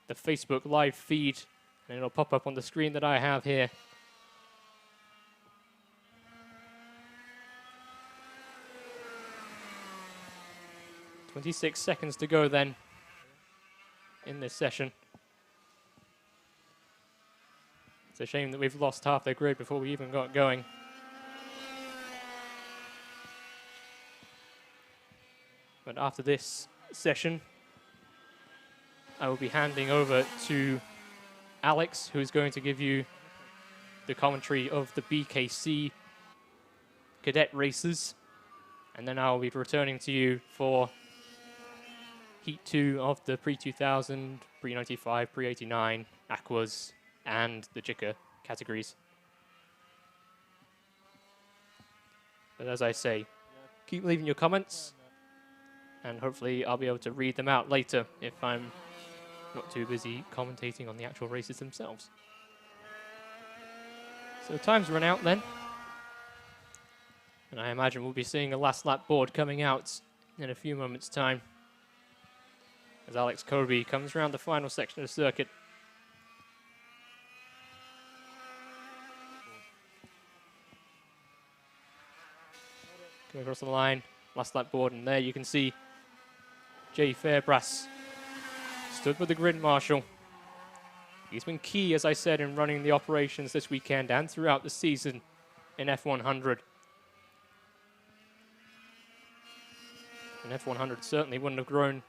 the Facebook live feed, and it'll pop up on the screen that I have here. "26 seconds to go then in this session. It's a shame that we've lost half their grid before we even got going. But after this session, I will be handing over to Alex, who is going to give you the commentary of the BKC cadet races. And then I'll be returning to you for Heat 2 of the pre-2000, pre-95, pre-89, Aquas, and the Jika categories. But as I say, keep leaving your comments, and hopefully I'll be able to read them out later if I'm not too busy commentating on the actual races themselves. So time's run out then, and I imagine we'll be seeing a last lap board coming out in a few moments' time as Alex Kobe comes around the final section of the circuit. Coming across the line, last lap board, and there you can see Jay Fairbrass stood with the grid marshal. He's been key, as I said, in running the operations this weekend and throughout the season in F100. And F100 certainly wouldn't have grown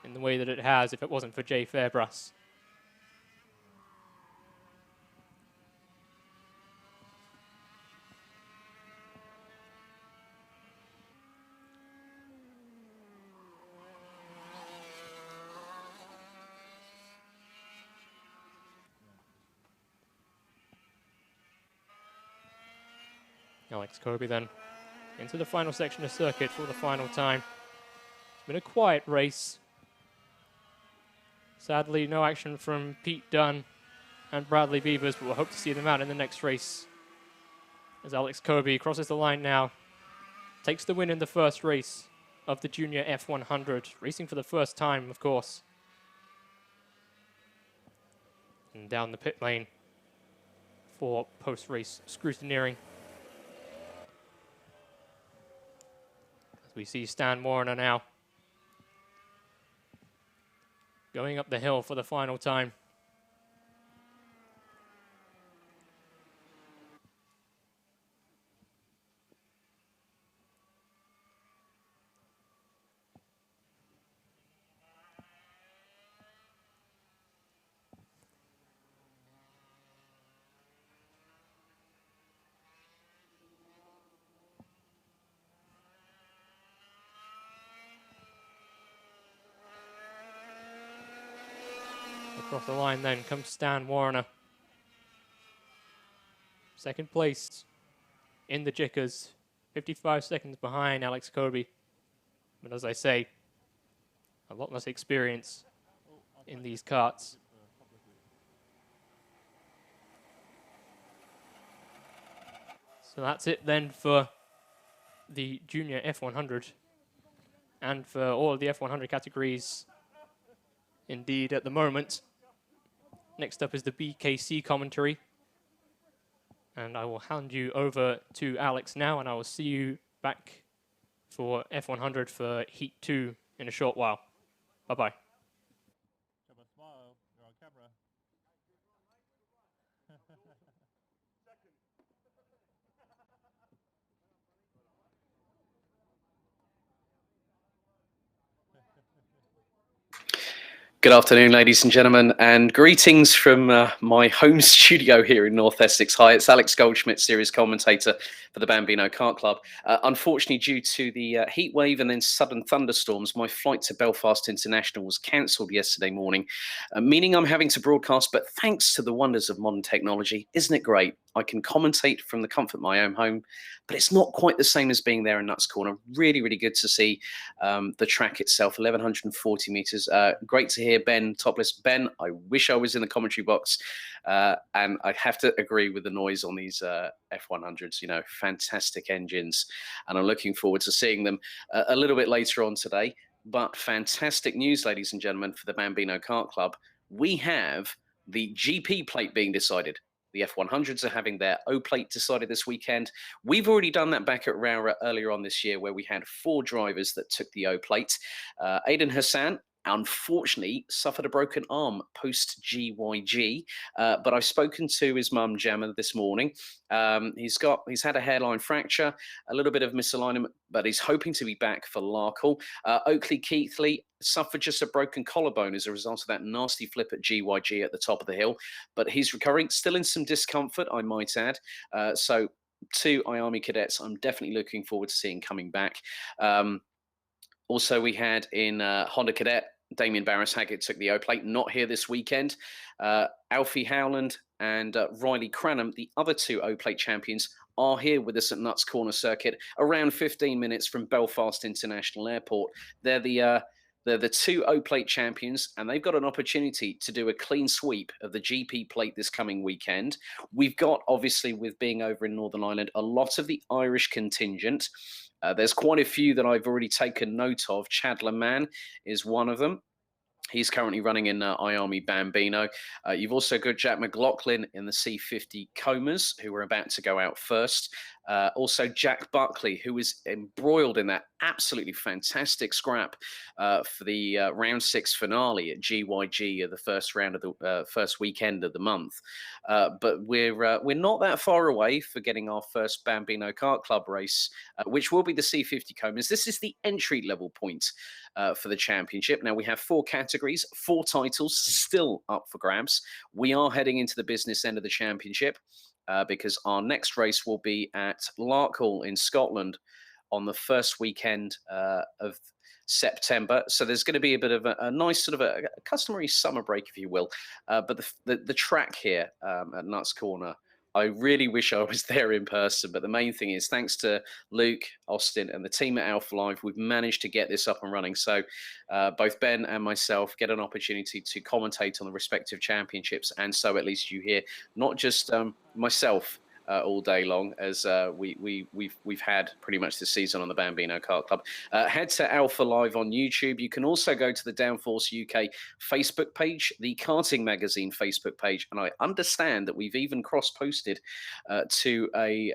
in the way that it has if it wasn't for Jay Fairbrass. Alex Kobe then into the final section of circuit for the final time. It's been a quiet race. Sadly, no action from Pete Dunn and Bradley Beavers, but we'll hope to see them out in the next race. As Alex Kobe crosses the line now, takes the win in the first race of the Junior F100, racing for the first time, of course. And down the pit lane for post-race scrutineering. We see Stan Warner now going up the hill for the final time. Across the line then comes Stan Warner. Second place in the Jikas, 55 seconds behind Alex Kobe. But as I say, a lot less experience in these karts. So that's it then for the Junior F100 and for all of the F100 categories. Indeed, at the moment. Next up is the BKC commentary. And I will hand you over to Alex now, and I will see you back for F100 for Heat 2 in a short while. Bye-bye. Smile, you're on camera. Good afternoon, ladies and gentlemen, and greetings from my home studio here in North Essex. Hi, it's Alex Goldschmidt, series commentator for the Bambino Kart Club. Unfortunately, due to the heat wave and then sudden thunderstorms, my flight to Belfast International was cancelled yesterday morning, meaning I'm having to broadcast, but thanks to the wonders of modern technology, isn't it great? I can commentate from the comfort of my own home, but it's not quite the same as being there in Nuts Corner. Really, really good to see the track itself, 1,140 meters. Great to hear Ben topless. Ben, I wish I was in the commentary box. And I have to agree with the noise on these F100s, you know, fantastic engines. And I'm looking forward to seeing them a little bit later on today. But fantastic news, ladies and gentlemen, for the Bambino Kart Club. We have the GP plate being decided. The F100s are having their O plate decided this weekend. We've already done that back at Rowra earlier on this year, where we had 4 drivers that took the O plate. Aidan Hassan unfortunately suffered a broken arm post GYG. But I've spoken to his mum, Gemma, this morning. He's had a hairline fracture, a little bit of misalignment, but he's hoping to be back for Larkhall. Oakley Keithley suffered just a broken collarbone as a result of that nasty flip at GYG at the top of the hill, but he's recovering, still in some discomfort, I might add. So 2 IAME cadets I'm definitely looking forward to seeing coming back. Also, we had in Honda Cadet, Damien Barris-Haggett took the O-plate, not here this weekend. Alfie Howland and Riley Cranham, the other 2 O-plate champions, are here with us at Nuts Corner Circuit, around 15 minutes from Belfast International Airport. They're the 2 O-plate champions, and they've got an opportunity to do a clean sweep of the GP plate this coming weekend. We've got, obviously, with being over in Northern Ireland, a lot of the Irish contingent. There's quite a few that I've already taken note of. Chadler Mann is one of them. He's currently running in IAME Bambino. You've also got Jack McLaughlin in the C50 Comas, who are about to go out first. Also, Jack Buckley, who was embroiled in that absolutely fantastic scrap for the round 6 finale at GYG, the first round of the first weekend of the month. But we're not that far away for getting our first Bambino Kart Club race, which will be the C50 Comas. This is the entry level point for the championship. Now, we have 4 categories, 4 titles still up for grabs. We are heading into the business end of the championship. Because our next race will be at Larkhall in Scotland on the first weekend of September. So there's going to be a bit of a nice sort of a customary summer break, if you will. But the track here at Nuts Corner, I really wish I was there in person. But the main thing is, thanks to Luke, Austin, and the team at Alpha Live, we've managed to get this up and running. So both Ben and myself get an opportunity to commentate on the respective championships. And so at least you hear not just myself all day long, as we've had pretty much this season on the Bambino Kart Club. Head to Alpha Live on YouTube. You can also go to the Downforce UK Facebook page, the Karting Magazine Facebook page, and I understand that we've even cross-posted to a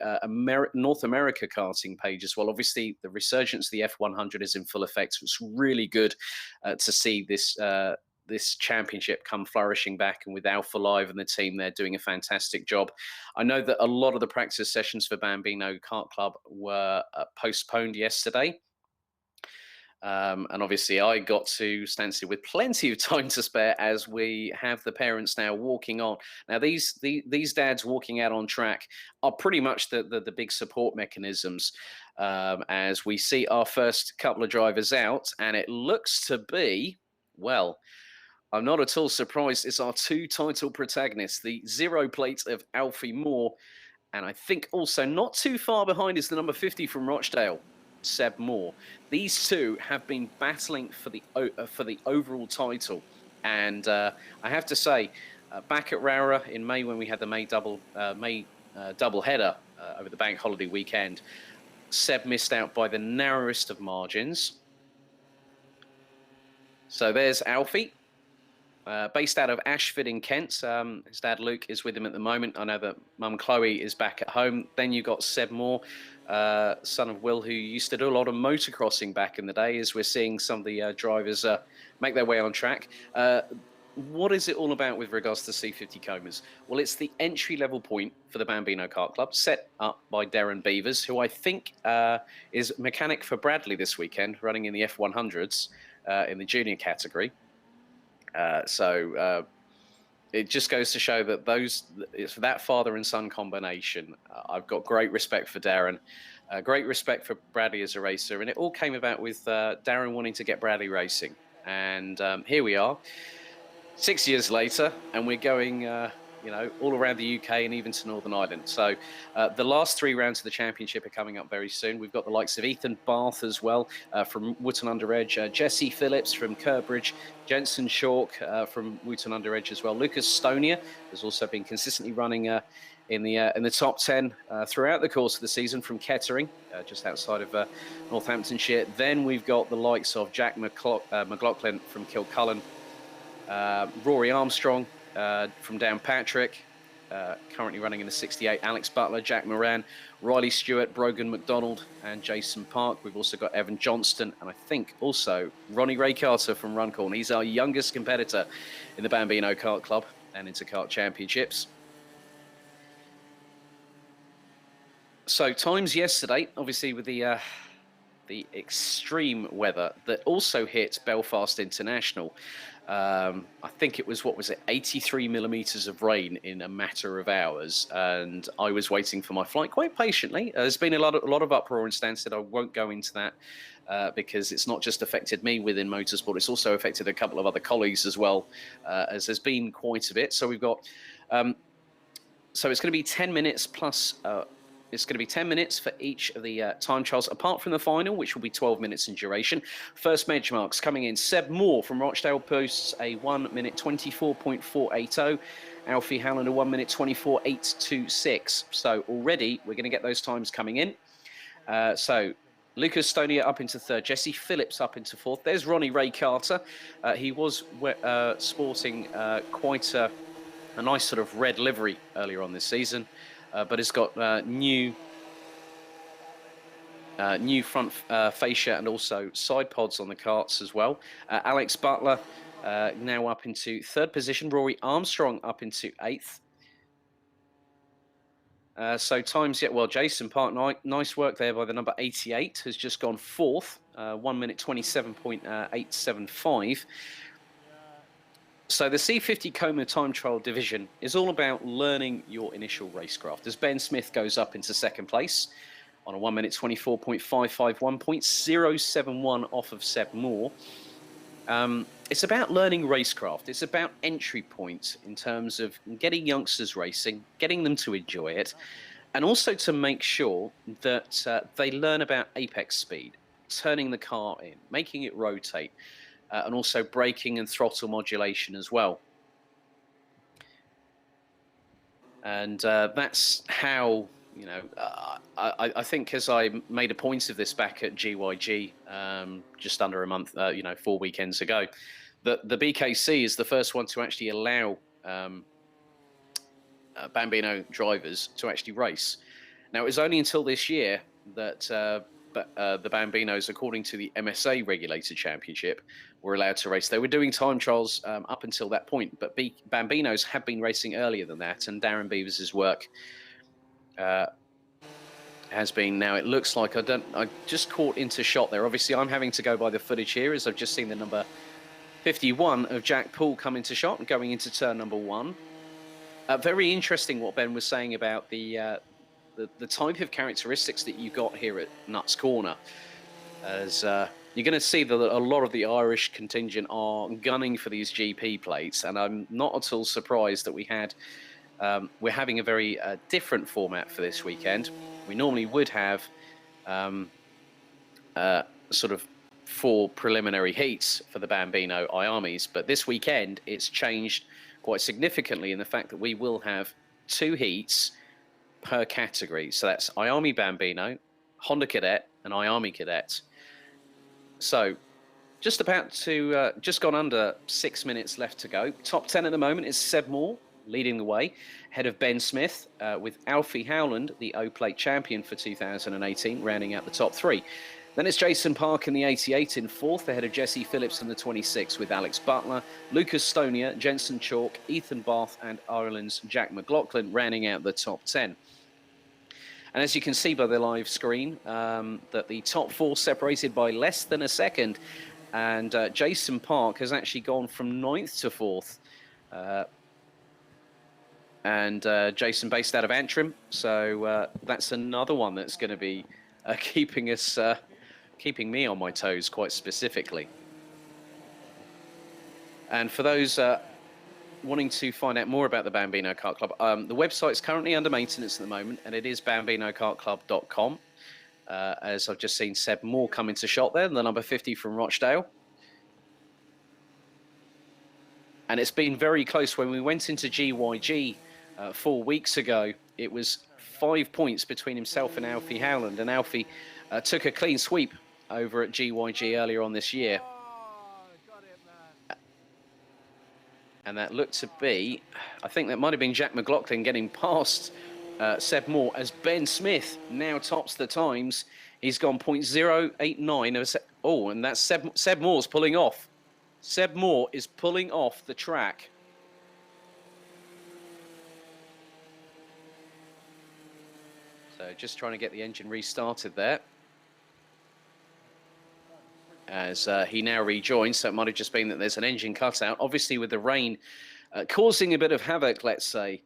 North America karting page as well. Obviously, the resurgence of the F100 is in full effect. So it's really good to see this championship come flourishing back, and with Alpha Live and the team, they're doing a fantastic job. I know that a lot of the practice sessions for Bambino Kart Club were postponed yesterday. And obviously I got to stand still with plenty of time to spare, as we have the parents now walking on. Now, these dads walking out on track are pretty much the big support mechanisms, as we see our first couple of drivers out, and it looks to be, well, I'm not at all surprised. It's our 2 title protagonists, the 0 plate of Alfie Moore, and I think also not too far behind is the number 50 from Rochdale, Seb Moore. These 2 have been battling for the overall title, and I have to say, back at Rowra in May, when we had the May double header over the bank holiday weekend, Seb missed out by the narrowest of margins. So there's Alfie. Based out of Ashford in Kent. His dad Luke is with him at the moment. I know that mum Chloe is back at home. Then you got Seb Moore, son of Will, who used to do a lot of motocrossing back in the day, as we're seeing some of the drivers make their way on track. What is it all about with regards to C50 Comas? Well, it's the entry-level point for the Bambino Kart Club, set up by Darren Beavers, who I think is mechanic for Bradley this weekend, running in the F100s in the junior category. So it just goes to show that it's that father and son combination. I've got great respect for Darren, great respect for Bradley as a racer, and it all came about with Darren wanting to get Bradley racing. And here we are, 6 years later, and we're going all around the UK and even to Northern Ireland. So the last 3 rounds of the championship are coming up very soon. We've got the likes of Ethan Bath as well from Wootton-under-Edge, Jesse Phillips from Curbridge, Jensen Chalk from Wootton-under-Edge as well. Lucas Stonia has also been consistently running in the top 10 throughout the course of the season from Kettering, just outside of Northamptonshire. Then we've got the likes of Jack McLaughlin from Kilcullen, Rory Armstrong from Downpatrick, currently running in the 68. Alex Butler, Jack Moran, Riley Stewart, Brogan McDonald, and Jason Park. We've also got Evan Johnston, and I think also Ronnie Ray Carter from Runcorn. He's our youngest competitor in the Bambino Kart Club and Interkart Championships. So times yesterday, obviously with the extreme weather that also hit Belfast International. I think it was, 83 millimeters of rain in a matter of hours, and I was waiting for my flight quite patiently. There's been a lot of uproar in Stansted. I won't go into that because it's not just affected me within motorsport, it's also affected a couple of other colleagues as well, as there's been quite a bit. So we've got, so it's going to be 10 minutes plus. It's going to be 10 minutes for each of the time trials, apart from the final, which will be 12 minutes in duration. First benchmarks coming in. Seb Moore from Rochdale posts a 1 minute 24.480. Alfie Howland a 1 minute 24.826. So already we're going to get those times coming in. So Lucas Stonia up into third. Jesse Phillips up into fourth. There's Ronnie Ray Carter. He was sporting quite a nice sort of red livery earlier on this season. But it's got new front fascia and also side pods on the karts as well. Alex Butler now up into third position. Rory Armstrong up into eighth. So times yet well. Jason Park, nice work there by the number 88, has just gone fourth. 1 minute 27.875. So the C50 Coma time trial division is all about learning your initial racecraft. As Ben Smith goes up into second place on a 1 minute 24.551, 0.071 off of Seb Moore. It's about learning racecraft. It's about entry points in terms of getting youngsters racing, getting them to enjoy it, and also to make sure that they learn about apex speed, turning the car in, making it rotate, and also braking and throttle modulation as well. And that's how, you know, I think, as I made a point of this back at GYG just under a month, 4 weekends ago, that the BKC is the first one to actually allow Bambino drivers to actually race. Now, it was only until this year that the Bambinos, according to the MSA regulated championship, were allowed to race. They were doing time trials up until that point, but Bambinos have been racing earlier than that, and Darren Beavers' work has been, now it looks like, I just caught into shot there. Obviously, I'm having to go by the footage here, as I've just seen the number 51 of Jack Poole come into shot and going into turn number 1. Very interesting what Ben was saying about the type of characteristics that you got here at Nuts Corner, as you're going to see that a lot of the Irish contingent are gunning for these GP plates, and I'm not at all surprised that we're having a very different format for this weekend. We normally would have sort of 4 preliminary heats for the Bambino IAMEs, but this weekend it's changed quite significantly in the fact that we will have 2 heats per category. So that's IAME Bambino, Honda Cadet, and IAME Cadet. So just about to, just gone under 6 minutes left to go. Top 10 at the moment is Seb Moore leading the way, ahead of Ben Smith, with Alfie Howland, the O-Plate champion for 2018, rounding out the top 3. Then it's Jason Park in the 88 in 4th, ahead of Jesse Phillips in the 26 with Alex Butler, Lucas Stonia, Jensen Chalk, Ethan Bath, and Ireland's Jack McLaughlin rounding out the top 10. And as you can see by the live screen, that the top 4 separated by less than a second, and Jason Park has actually gone from 9th to 4th. And Jason based out of Antrim, so that's another one that's going to be keeping me on my toes quite specifically. And for those wanting to find out more about the Bambino Kart Club, the website's currently under maintenance at the moment, and it is bambinokartclub.com. As I've just seen Seb Moore come into shot there, the number 50 from Rochdale. And it's been very close. When we went into GYG 4 weeks ago, it was 5 points between himself and Alfie Howland, and Alfie took a clean sweep over at GYG earlier on this year. And that looked to be, I think that might have been Jack McLaughlin getting past Seb Moore, as Ben Smith now tops the times. He's gone 0.089. Oh, and that's Seb Moore's pulling off. Seb Moore is pulling off the track. So just trying to get the engine restarted there. As he now rejoins, so it might have just been that there's an engine cutout. Obviously, with the rain causing a bit of havoc, let's say,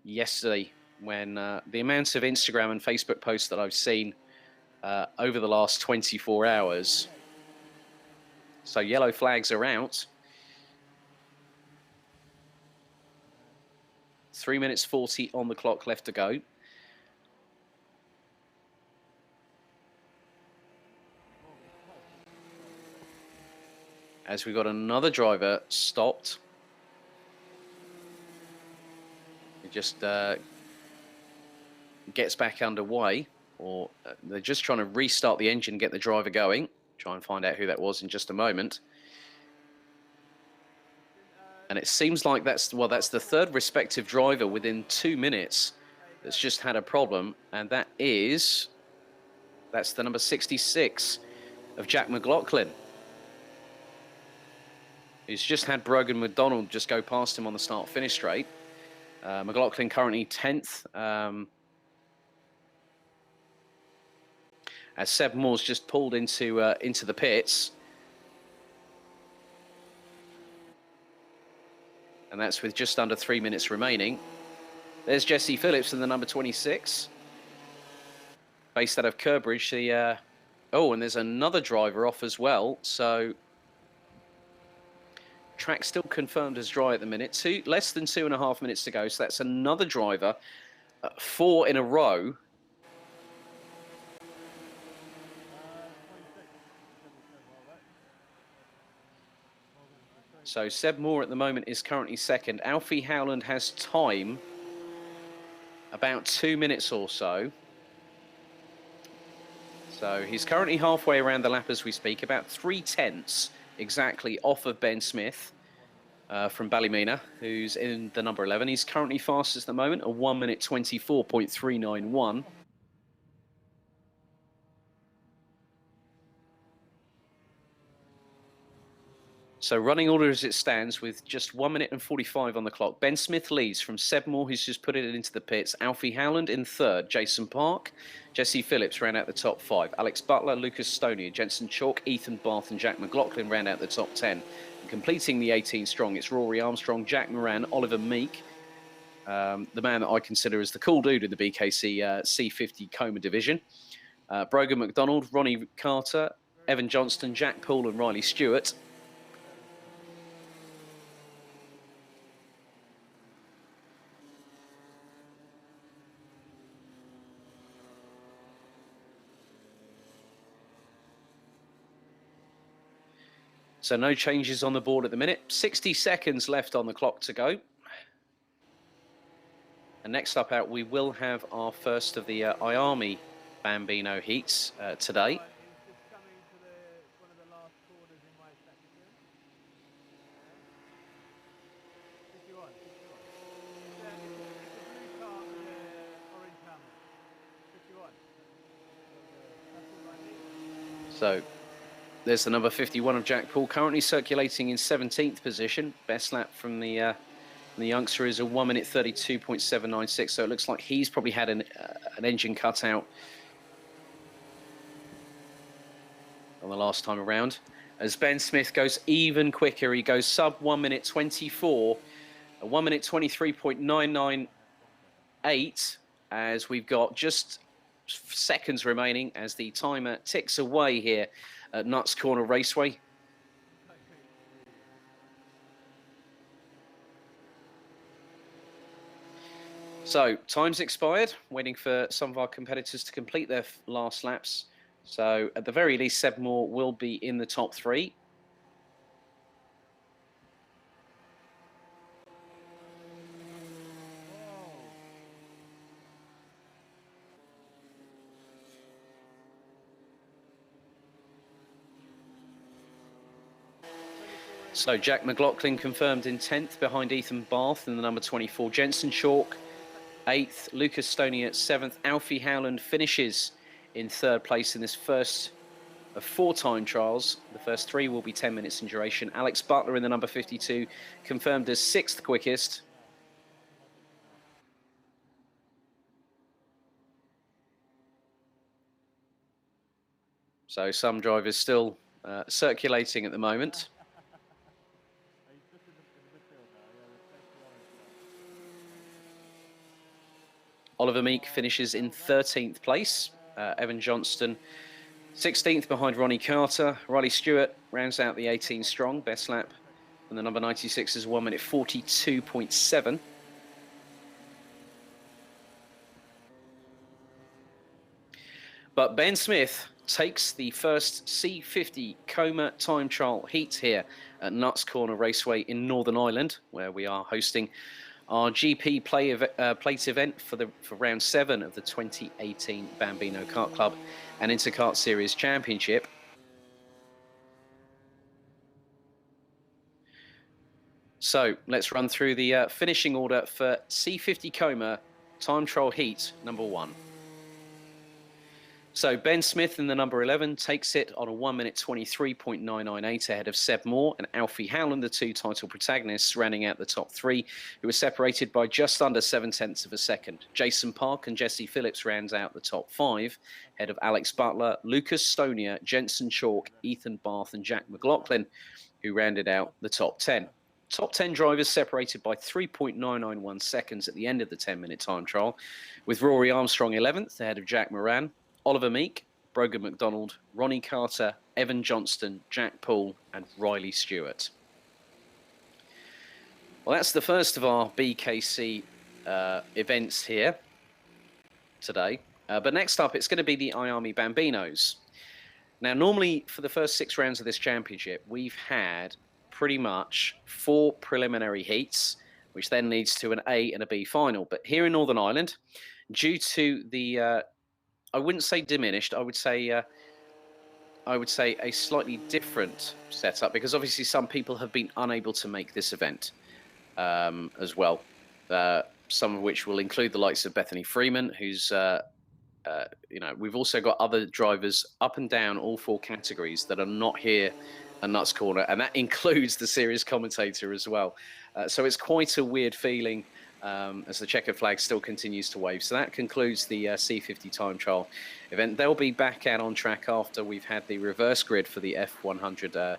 yesterday, when the amounts of Instagram and Facebook posts that I've seen over the last 24 hours. So yellow flags are out. 3 minutes 40 on the clock left to go. As we got another driver stopped. It just gets back underway, or they're just trying to restart the engine, get the driver going. Try and find out who that was in just a moment. And it seems like that's the third respective driver within 2 minutes that's just had a problem, and that's the number 66 of Jack McLaughlin, who's just had Brogan McDonald just go past him on the start-finish straight. McLaughlin currently 10th. As Seb Moore's just pulled into the pits. And that's with just under 3 minutes remaining. There's Jesse Phillips in the number 26. Based out of Curbridge. Oh, and there's another driver off as well. So track still confirmed as dry at the minute. Less than 2.5 minutes to go. So that's another driver. 4 in a row. So Seb Moore at the moment is currently second. Alfie Howland has time, about 2 minutes or so. So he's currently halfway around the lap as we speak, about 3/10 exactly off of Ben Smith from Ballymena, who's in the number 11. He's currently fastest at the moment, a 1 minute 24.391. So running order as it stands with just 1 minute and 45 on the clock. Ben Smith leads from Seb Moore, who's just put it into the pits. Alfie Howland in third. Jason Park. Jesse Phillips round out the top 5. Alex Butler, Lucas Stoney, Jensen Chalk, Ethan Barth and Jack McLaughlin round out the top 10. And completing the 18 strong, it's Rory Armstrong, Jack Moran, Oliver Meek. The man that I consider as the cool dude in the BKC C50 Coma division. Brogan McDonald, Ronnie Carter, Evan Johnston, Jack Poole and Riley Stewart. So no changes on the board at the minute. 60 seconds left on the clock to go. And next up out, we will have our first of the IAME Bambino heats today. So there's the number 51 of Jack Poole, currently circulating in 17th position. Best lap from the youngster is a 1 minute 32.796. So it looks like he's probably had an engine cutout on the last time around. As Ben Smith goes even quicker, he goes sub 1 minute 24, a 1 minute 23.998, as we've got just seconds remaining as the timer ticks away here at Nuts Corner Raceway. So time's expired, waiting for some of our competitors to complete their last laps. So at the very least, Seb Moore will be in the top 3. So Jack McLaughlin confirmed in 10th behind Ethan Barth in the number 24. Jensen Chalk 8th, Lucas Stoney at 7th. Alfie Howland finishes in 3rd place in this first of 4 time trials. The first 3 will be 10 minutes in duration. Alex Butler in the number 52 confirmed as 6th quickest. So some drivers still circulating at the moment. Oliver Meek finishes in 13th place. Evan Johnston 16th behind Ronnie Carter. Riley Stewart rounds out the 18 strong, best lap. And the number 96 is 1 minute 42.7. But Ben Smith takes the first C50 Coma time trial heat here at Nuts Corner Raceway in Northern Ireland, where we are hosting our GP plate event for round 7 of the 2018 Bambino Kart Club and Interkart Series Championship. So let's run through the finishing order for C50 Coma time trial heat number 1. So Ben Smith in the number 11 takes it on a 1 minute 23.998 ahead of Seb Moore and Alfie Howland, the 2 title protagonists, rounding out the top 3, who were separated by just under 0.7 of a second. Jason Park and Jesse Phillips rounds out the top 5, ahead of Alex Butler, Lucas Stonier, Jensen Chalk, Ethan Barth and Jack McLaughlin, who rounded out the top 10. Top 10 drivers separated by 3.991 seconds at the end of the 10-minute time trial, with Rory Armstrong 11th ahead of Jack Moran, Oliver Meek, Brogan McDonald, Ronnie Carter, Evan Johnston, Jack Poole and Riley Stewart. Well, that's the first of our BKC events here today. But next up, it's going to be the IAME Bambinos. Now, normally for the first 6 rounds of this championship, we've had pretty much 4 preliminary heats, which then leads to an A and a B final. But here in Northern Ireland, due to the I wouldn't say diminished. I would say a slightly different setup, because obviously some people have been unable to make this event as well. Some of which will include the likes of Bethany Freeman, who's we've also got other drivers up and down all 4 categories that are not here at Nuts Corner, and that includes the series commentator as well. So it's quite a weird feeling. As the checkered flag still continues to wave. So that concludes the C50 time trial event. They'll be back out on track after we've had the reverse grid for the F100,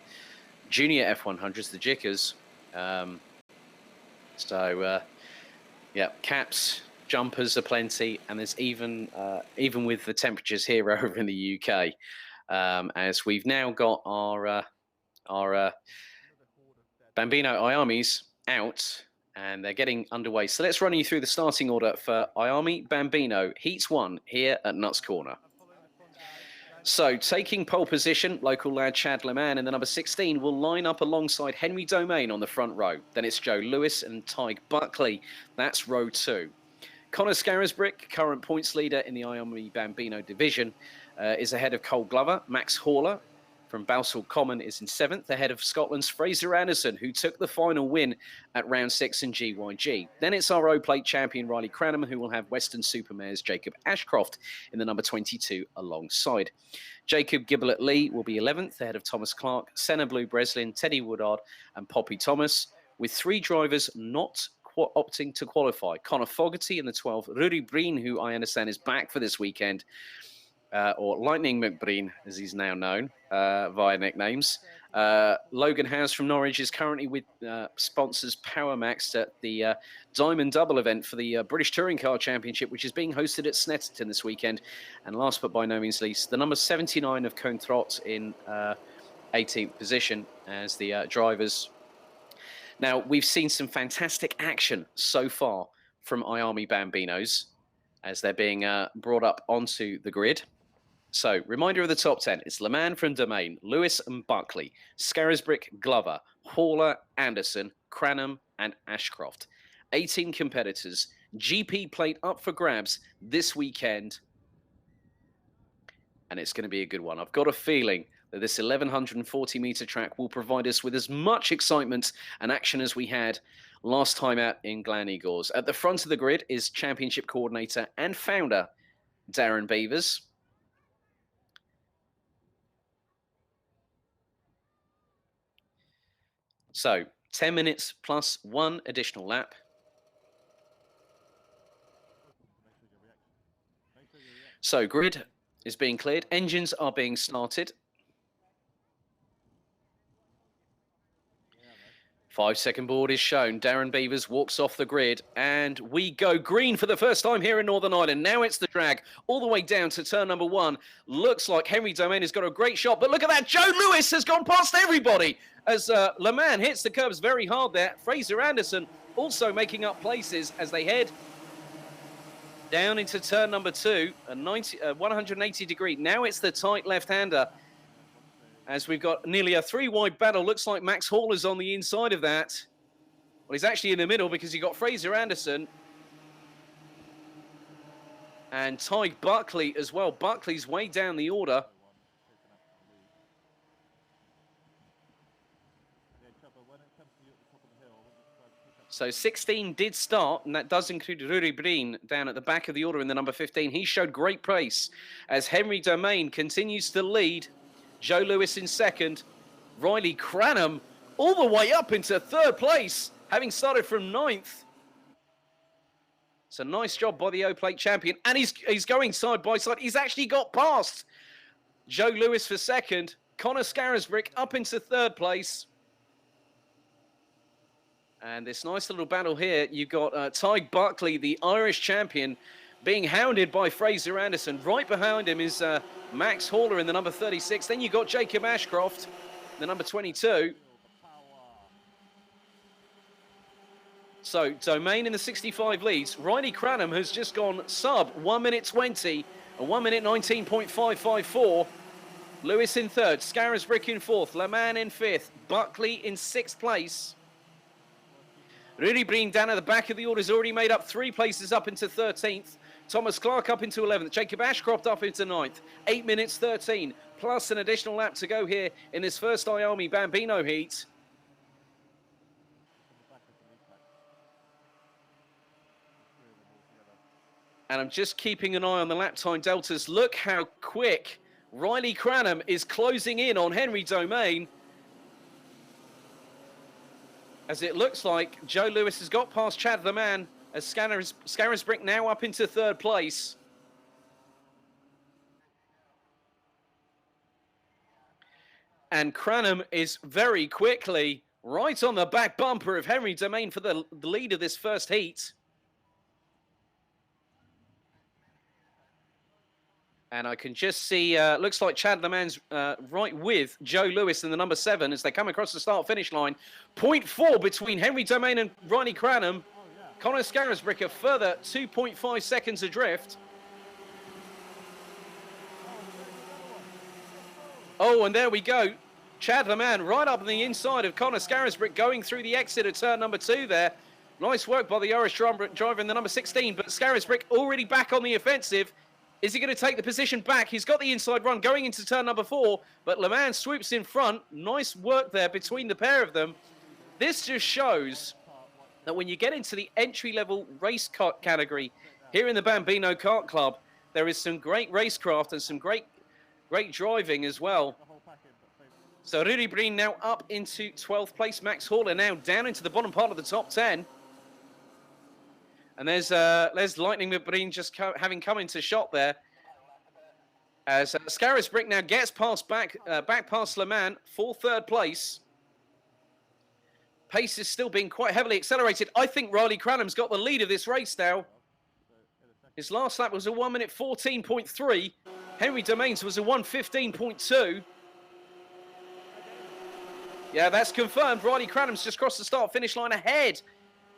junior F100s, the Jickers. Yeah, caps, jumpers are plenty, and there's even with the temperatures here over in the UK, as we've now got our Bambino IAMEs out, and they're getting underway. So let's run you through the starting order for IAME Bambino Heats 1 here at Nuts Corner. So taking pole position, local lad Chad Leman in the number 16 will line up alongside Henry Domain on the front row. Then it's Joe Lewis and Tyg Buckley. That's row 2. Connor Scarisbrick, current points leader in the IAME Bambino division, is ahead of Cole Glover. Max Horler from Balsall Common is in 7th, ahead of Scotland's Fraser Anderson, who took the final win at round 6 in GYG. Then it's our O-Plate champion Riley Cranham, who will have Western Supermare's Jacob Ashcroft in the number 22 alongside. Jacob Giblet-Lee will be 11th, ahead of Thomas Clark, Senna Blue Breslin, Teddy Woodard and Poppy Thomas, with 3 drivers not opting to qualify. Connor Fogarty in the 12th, Rudy Breen, who I understand is back for this weekend, or Lightning McBreen, as he's now known via nicknames. Logan Howes from Norwich is currently with sponsors PowerMax at the Diamond Double event for the British Touring Car Championship, which is being hosted at Snetterton this weekend. And last but by no means least, the number 79 of Cone Trot in 18th position as the drivers. Now, we've seen some fantastic action so far from IAME Bambinos as they're being brought up onto the grid. So, reminder of the top 10. It's Leman from Domain, Lewis and Buckley, Scarisbrick, Glover, Horler, Anderson, Cranham and Ashcroft. 18 competitors. GP plate up for grabs this weekend. And it's going to be a good one. I've got a feeling that this 1140-meter track will provide us with as much excitement and action as we had last time out in Gleneagles. At the front of the grid is championship coordinator and founder Darren Beavers. So 10 minutes plus 1 additional lap. So grid is being cleared. Engines are being started. 5-second board is shown. Darren Beavers walks off the grid, and we go green for the first time here in Northern Ireland. Now it's the drag all the way down to turn number 1. Looks like Henry Domain has got a great shot, but look at that. Joe Lewis has gone past everybody as Le Mans hits the curbs very hard there. Fraser Anderson also making up places as they head down into turn number 2, a 180 degree. Now it's the tight left-hander, as we've got nearly a 3-wide battle. Looks like Max Hall is on the inside of that. Well, he's actually in the middle because you've got Fraser Anderson and Tyg Buckley as well. Buckley's way down the order. So 16 did start, and that does include Rory Breen down at the back of the order in the number 15. He showed great pace as Henry Domain continues to lead. Joe Lewis in second. Riley Cranham all the way up into 3rd place, having started from 9th. So nice job by the O-Plate champion. And he's going side by side. He's actually got past Joe Lewis for 2nd. Connor Scarisbrick up into 3rd place. And this nice little battle here, you've got Tyg Buckley, the Irish champion, being hounded by Fraser Anderson. Right behind him is Max Haller in the number 36. Then you've got Jacob Ashcroft, the number 22. So Domain in the 65 leads. Riley Cranham has just gone sub 1 minute 20 and 1 minute 19.554. Lewis in 3rd, Scarisbrick in 4th, Le Mans in 5th, Buckley in 6th place. Rudy Breen down at the back of the order has already made up 3 places up into 13th. Thomas Clark up into 11th. Jacob Ashcroft up into 9th. 8 minutes 13, plus an additional lap to go here in this first IAME Bambino heat. And I'm just keeping an eye on the lap time deltas. Look how quick Riley Cranham is closing in on Henry Domain, as it looks like Joe Lewis has got past Chad the Man, as Scarisbrick now up into 3rd place. And Cranham is very quickly right on the back bumper of Henry Domain for the lead of this first heat. And I can just see, looks like Chad the Man's right with Joe Lewis in the number 7 as they come across the start-finish line. 0.4 between Henry Domain and Riley Cranham. Connor Scarisbrick a further 2.5 seconds adrift. Oh, and there we go. Chad the Man right up on the inside of Connor Scarisbrick, going through the exit of turn number 2 there. Nice work by the Irish driver in the number 16, but Scarisbrick already back on the offensive. Is he going to take the position back? He's got the inside run going into turn number 4, but Le Mans swoops in front. Nice work there between the pair of them. This just shows that when you get into the entry-level race kart category here in the Bambino Kart Club, there is some great racecraft and some great driving as well. So Rudy Breen now up into 12th place. Max Haller now down into the bottom part of the top 10. And there's Lightning McBreen just having come into shot there. As Scarisbrick now gets back past Le Mans for 3rd place. Pace is still being quite heavily accelerated. I think Riley Cranham's got the lead of this race now. His last lap was a 1 minute 14.3. Henry Domain's was a 1:15.2. Yeah, that's confirmed. Riley Cranham's just crossed the start-finish line ahead,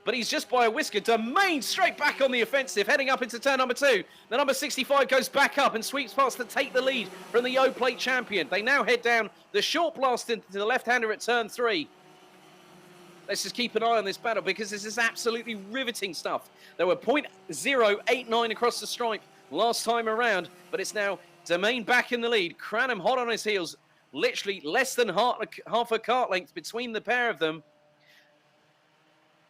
but he's just by a whisker. Domain straight back on the offensive, heading up into turn number 2. The number 65 goes back up and sweeps past to take the lead from the O-Plate champion. They now head down the short blast into the left-hander at turn 3. Let's just keep an eye on this battle because this is absolutely riveting stuff. There were 0.089 across the stripe last time around, but it's now Domain back in the lead. Cranham hot on his heels. Literally less than half a kart length between the pair of them.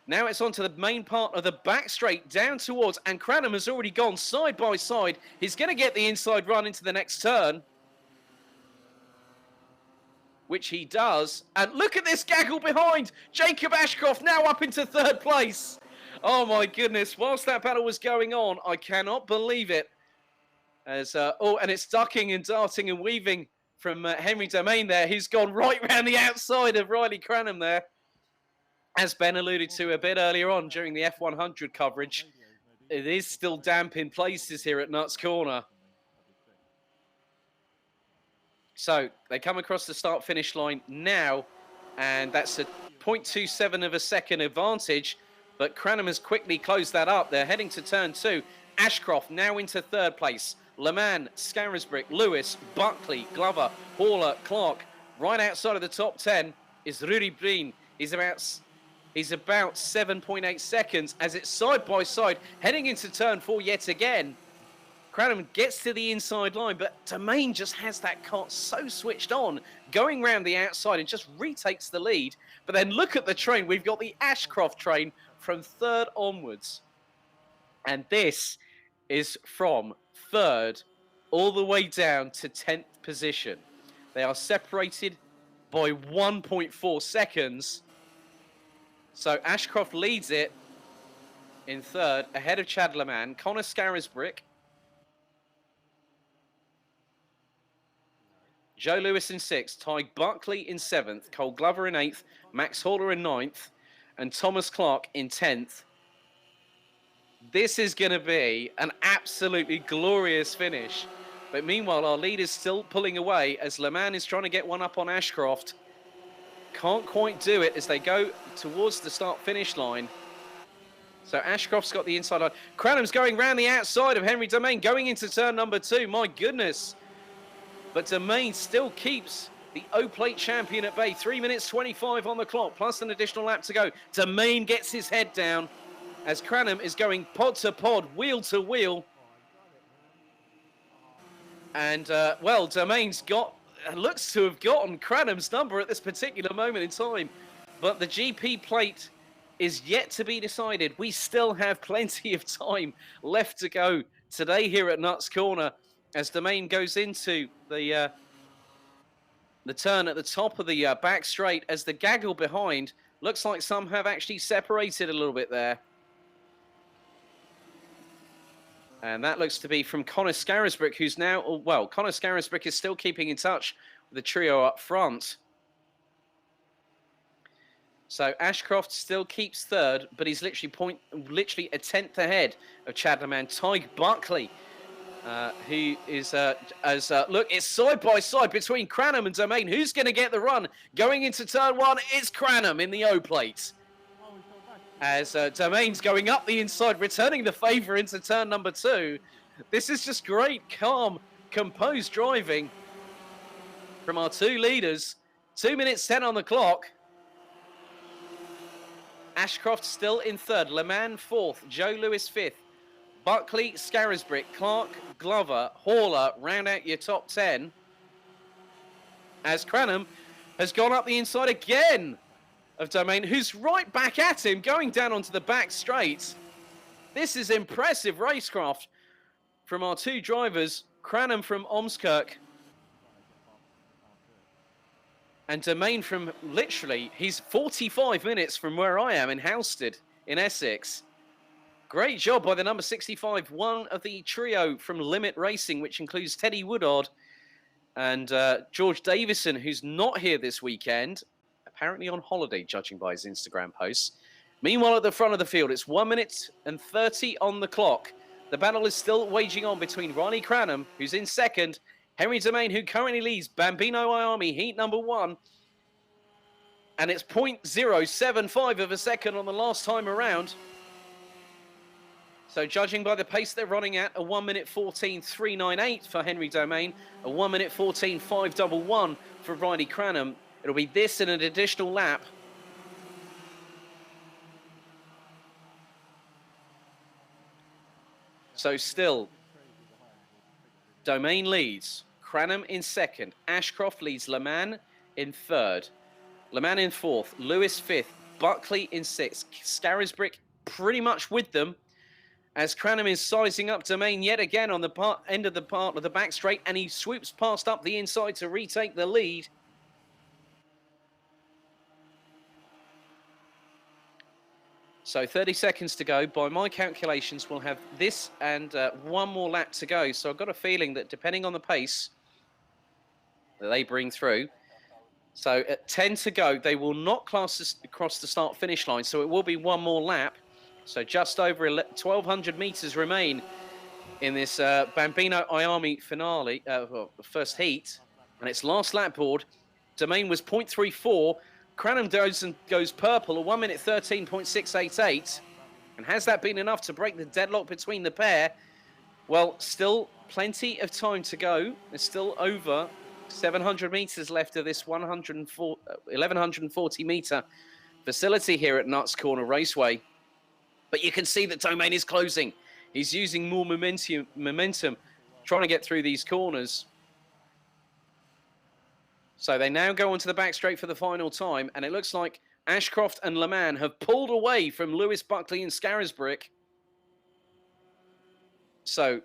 Now it's onto the main part of the back straight down towards, and Cranham has already gone side by side. He's going to get the inside run into the next turn, which he does. And look at this gaggle behind. Jacob Ashcroft now up into third place. Oh my goodness. Whilst that battle was going on, I cannot believe it. As and it's ducking and darting and weaving from Henry Domain there. He's gone right round the outside of Riley Cranham there. As Ben alluded to a bit earlier on during the F100 coverage, it is still damp in places here at Nuts Corner. So they come across the start-finish line now, and that's a 0.27 of a second advantage, but Cranham has quickly closed that up. They're heading to turn 2. Ashcroft now into third place. Le Mans, Scarisbrick, Lewis, Buckley, Glover, Horler, Clark. Right outside of the top 10 is Rudy Breen. He's about 7.8 seconds as it's side by side, heading into turn 4 yet again. Cranham gets to the inside line, but Domain just has that kart so switched on, going round the outside and just retakes the lead. But then look at the train. We've got the Ashcroft train from third onwards. And this is from third all the way down to 10th position. They are separated by 1.4 seconds. So Ashcroft leads it in third, ahead of Chad Le Mans. Connor Scarisbrick, Joe Lewis in 6th, Ty Buckley in 7th, Cole Glover in 8th, Max Horler in 9th, and Thomas Clark in 10th. This is going to be an absolutely glorious finish. But meanwhile, our lead is still pulling away as Le Mans is trying to get one up on Ashcroft. Can't quite do it as they go towards the start-finish line. So Ashcroft's got the inside line. Cranham's going round the outside of Henry Domain, going into turn number 2. My goodness. But Domain still keeps the O-Plate champion at bay. 3 minutes 25 on the clock, plus an additional lap to go. Domain gets his head down as Cranham is going pod to pod, wheel to wheel. And, well, Domain's looks to have gotten Cranham's number at this particular moment in time. But the GP plate is yet to be decided. We still have plenty of time left to go today here at Nuts Corner as Domain goes into the turn at the top of the back straight as the gaggle behind. Looks like some have actually separated a little bit there. And that looks to be from Connor Scarisbrick, who's now, well, Connor Scarisbrick is still keeping in touch with the trio up front. So Ashcroft still keeps third, but he's literally a 10th ahead of Chad Le Mans. Tyg Buckley, who is, look, it's side by side between Cranham and Domain. Who's going to get the run? Going into turn 1 is Cranham in the O-plate. As Domain's going up the inside, returning the favour into turn number 2. This is just great, calm, composed driving from our two leaders. 2 minutes 10 on the clock. Ashcroft still in third, Le Mans 4th, Joe Lewis 5th, Buckley, Scarisbrick, Clark, Glover, Horler round out your top 10. As Cranham has gone up the inside again of Domain, who's right back at him, going down onto the back straight. This is impressive racecraft from our two drivers, Cranham from Ormskirk and Domain from literally, he's 45 minutes from where I am in Halstead in Essex. Great job by the number 65, one of the trio from Limit Racing, which includes Teddy Woodard and George Davison, who's not here this weekend, apparently on holiday, judging by his Instagram posts. Meanwhile, at the front of the field, it's 1 minute and 30 on the clock. The battle is still waging on between Ronnie Cranham, who's in second, Henry Domain, who currently leads Bambino IAME, heat number 1. And it's 0.075 of a second on the last time around. So judging by the pace they're running at, a 1 minute 14.398 for Henry Domain, a 1 minute 14.511 for Riley Cranham. It'll be this and an additional lap. So still, Domain leads. Cranham in second. Ashcroft leads Le Mans in third. Le Mans in fourth. Lewis fifth. Buckley in sixth. Scarisbrick pretty much with them, as Cranham is sizing up Domain yet again on the end of the back straight, and he swoops past up the inside to retake the lead. So 30 seconds to go. By my calculations, we'll have this and one more lap to go. So I've got a feeling that depending on the pace that they bring through, so at 10 to go, they will not cross the start-finish line. So it will be one more lap. So just over 1,200 meters remain in this Bambino IAME finale, first heat. And its last lap board, Domain was 0.34. Cranham goes purple, a 1 minute 13.688. And has that been enough to break the deadlock between the pair? Well, still plenty of time to go. There's still over 700 meters left of this 1,140 meter facility here at Nuts Corner Raceway. But you can see that Domain is closing. He's using more momentum, trying to get through these corners. So they now go onto the back straight for the final time, and it looks like Ashcroft and Le Mans have pulled away from Lewis, Buckley and Scarisbrick. So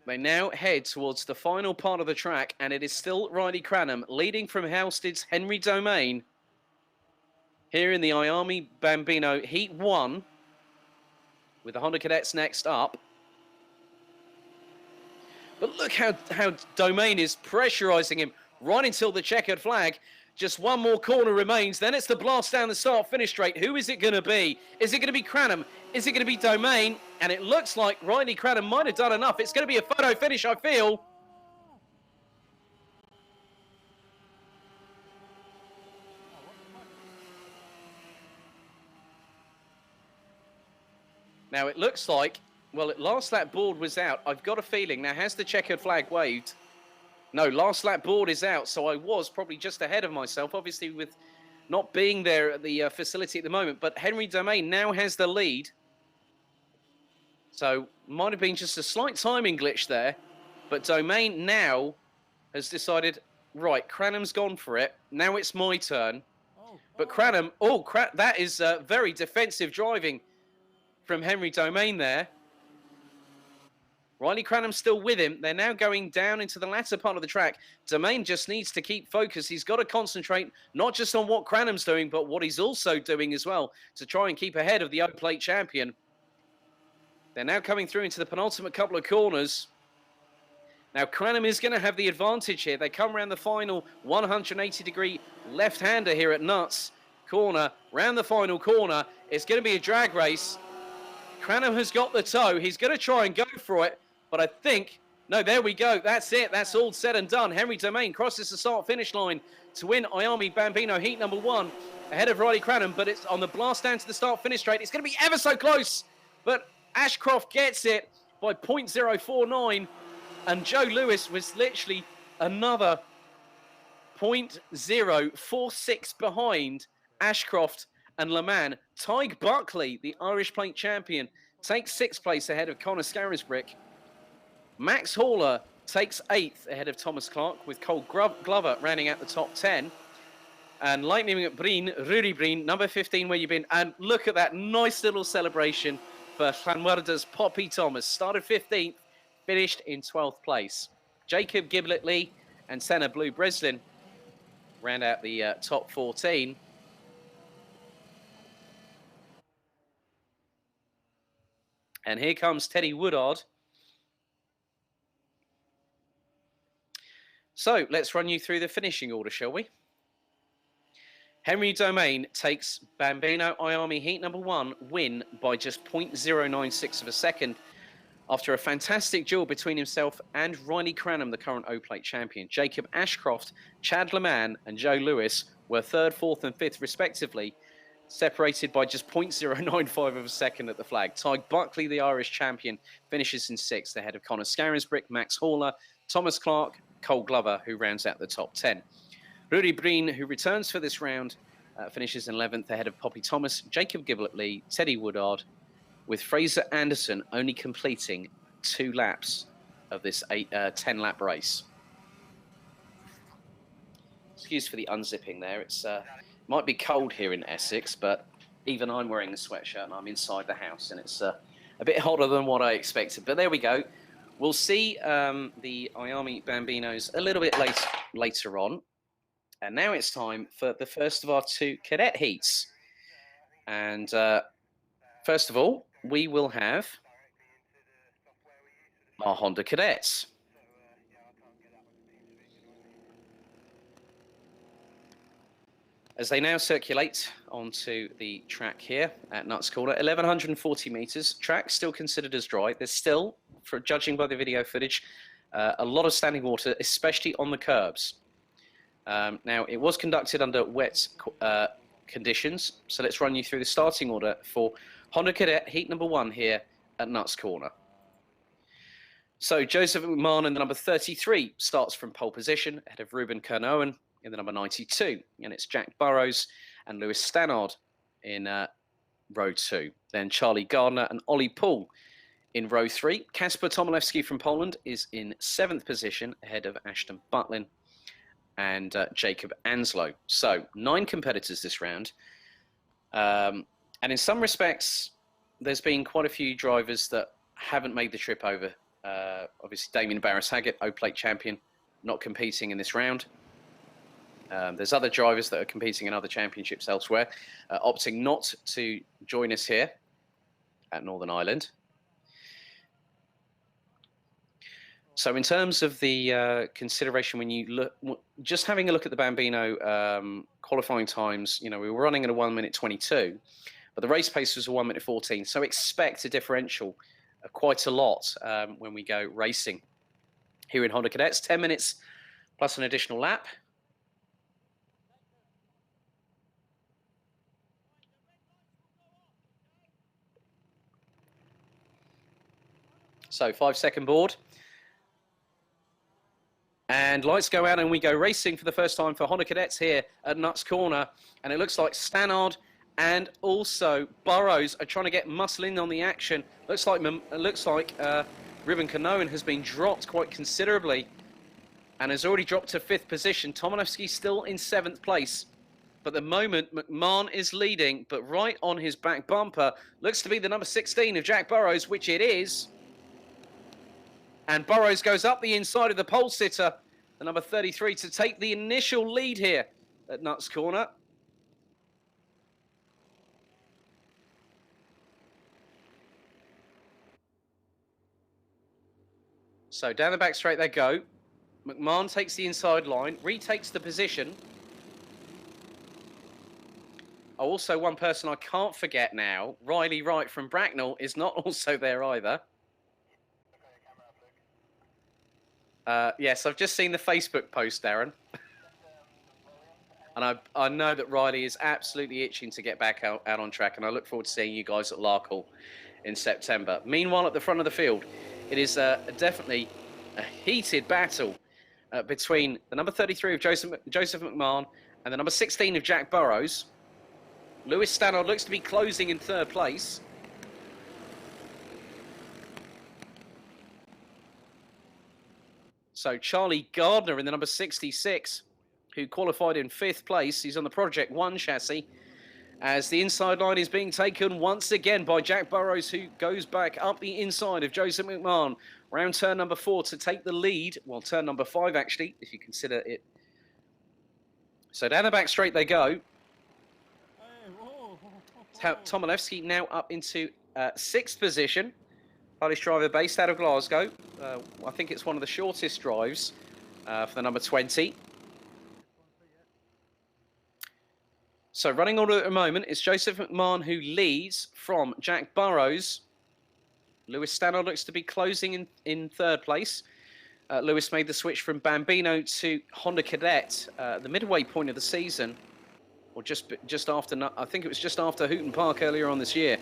they now head towards the final part of the track, and it is still Riley Cranham leading from Halstead's Henry Domain here in the IAME Bambino Heat 1, with the Honda Cadets next up. But look how Domain is pressurising him right until the checkered flag. Just one more corner remains. Then it's the blast down the start-finish straight. Who is it going to be? Is it going to be Cranham? Is it going to be Domain? And it looks like Riley Cranham might have done enough. It's going to be a photo finish, I feel. Now it looks like, well, at last lap board was out. I've got a feeling. Now, has the checkered flag waved? No, last lap board is out, so I was probably just ahead of myself, obviously with not being there at the facility at the moment. But Henry Domain now has the lead. So might have been just a slight timing glitch there. But Domain now has decided, right, Cranham's gone for it. Now it's my turn. But Cranham, that is very defensive driving from Henry Domain there. Riley Cranham's still with him. They're now going down into the latter part of the track. Domain just needs to keep focused. He's got to concentrate not just on what Cranham's doing, but what he's also doing as well to try and keep ahead of the O-Plate champion. They're now coming through into the penultimate couple of corners. Now, Cranham is going to have the advantage here. They come around the final 180-degree left-hander here at Nuts Corner. Round the final corner. It's going to be a drag race. Cranham has got the toe. He's going to try and go for it. But I think, no, there we go. That's it. That's all said and done. Henry Domain crosses the start-finish line to win IAME Bambino Heat number 1 ahead of Riley Cranham. But it's on the blast down to the start-finish straight. It's going to be ever so close. But Ashcroft gets it by 0.049. And Joe Lewis was literally another 0.046 behind Ashcroft and Le Mans. Tig Buckley, the Irish Plate champion, takes 6th place ahead of Conor Scarisbrick. Max Haller takes 8th ahead of Thomas Clark, with Cole Glover rounding out the top 10. And Lightning Breen, Rudy Breen, number 15, where you've been. And look at that nice little celebration for Llanwarda's Poppy Thomas. Started 15th, finished in 12th place. Jacob Giblett-Lee and Senna Blue Breslin round out the top 14. And here comes Teddy Woodard. So let's run you through the finishing order, shall we? Henry Domain takes Bambino IAME Heat number 1 win by just 0.096 of a second after a fantastic duel between himself and Riley Cranham, the current O-Plate champion. Jacob Ashcroft, Chad Le Mans and Joe Lewis were 3rd, 4th and 5th respectively, separated by just 0.095 of a second at the flag. Tig Buckley, the Irish champion, finishes in 6th ahead of Conor Scarisbrick, Max Haller, Thomas Clark, Cole Glover, who rounds out the top 10. Rudy Breen, who returns for this round, finishes in 11th ahead of Poppy Thomas, Jacob Giblett-Lee, Teddy Woodard, with Fraser Anderson only completing 2 laps of this 10-lap race. Excuse for the unzipping there. It's might be cold here in Essex, but even I'm wearing a sweatshirt and I'm inside the house, and it's a bit hotter than what I expected. But there we go. We'll see the IAME Bambinos a little bit later on. And now it's time for the first of our 2 cadet heats. And first of all, we will have our Honda cadets. As they now circulate onto the track here at Nuts Corner, 1,140 metres. Track still considered as dry. There's still, for judging by the video footage, a lot of standing water, especially on the curbs. Now, it was conducted under wet conditions, so let's run you through the starting order for Honda Cadet Heat number 1 here at Nuts Corner. So, Joseph McMahon in the number 33 starts from pole position ahead of Ruben Kernowen in the number 92, and it's Jack Burrows and Lewis Stannard in row 2. Then Charlie Gardner and Ollie Poole in row 3. Kasper Tomilewski from Poland is in 7th position ahead of Ashton Butlin and Jacob Anslow. So 9 competitors this round, and in some respects there's been quite a few drivers that haven't made the trip over. Obviously Damien Barris-Haggett, O-Plate champion, not competing in this round. There's other drivers that are competing in other championships elsewhere, opting not to join us here at Northern Ireland. So in terms of the consideration, when you look, just having a look at the Bambino qualifying times, you know, we were running at a 1:22, but the race pace was a 1:14. So expect a differential quite a lot when we go racing here in Honda Cadets. 10 minutes plus an additional lap. So 5-second board. And lights go out and we go racing for the first time for Honda Cadets here at Nuts Corner. And it looks like Stannard and also Burrows are trying to get muscle in on the action. Looks like Ruben Kernowen has been dropped quite considerably and has already dropped to 5th position. Tomilewski still in 7th place. But at the moment, McMahon is leading, but right on his back bumper looks to be the number 16 of Jack Burrows, which it is. And Burrows goes up the inside of the pole sitter, the number 33, to take the initial lead here at Nuts Corner. So down the back straight they go. McMahon takes the inside line, retakes the position. Also, one person I can't forget now, Riley Wright from Bracknell, is not also there either. Yes, I've just seen the Facebook post, Darren. And I know that Riley is absolutely itching to get back out on track, and I look forward to seeing you guys at Larkhall in September. Meanwhile, at the front of the field, it is definitely a heated battle between the number 33 of Joseph McMahon and the number 16 of Jack Burrows. Lewis Stannard looks to be closing in 3rd place. So Charlie Gardner in the number 66, who qualified in 5th place. He's on the Project 1 chassis, as the inside line is being taken once again by Jack Burrows, who goes back up the inside of Joseph McMahon. Round turn number 4 to take the lead. Well, turn number 5, actually, if you consider it. So down the back straight they go. Tomilewski now up into 6th position. Polish driver based out of Glasgow. I think it's one of the shortest drives for the number 20. So running order at the moment is Joseph McMahon, who leads from Jack Burrows. Lewis Stannard looks to be closing in 3rd place. Lewis made the switch from Bambino to Honda Cadet the midway point of the season, or just after, I think it was just after Hooton Park earlier on this year.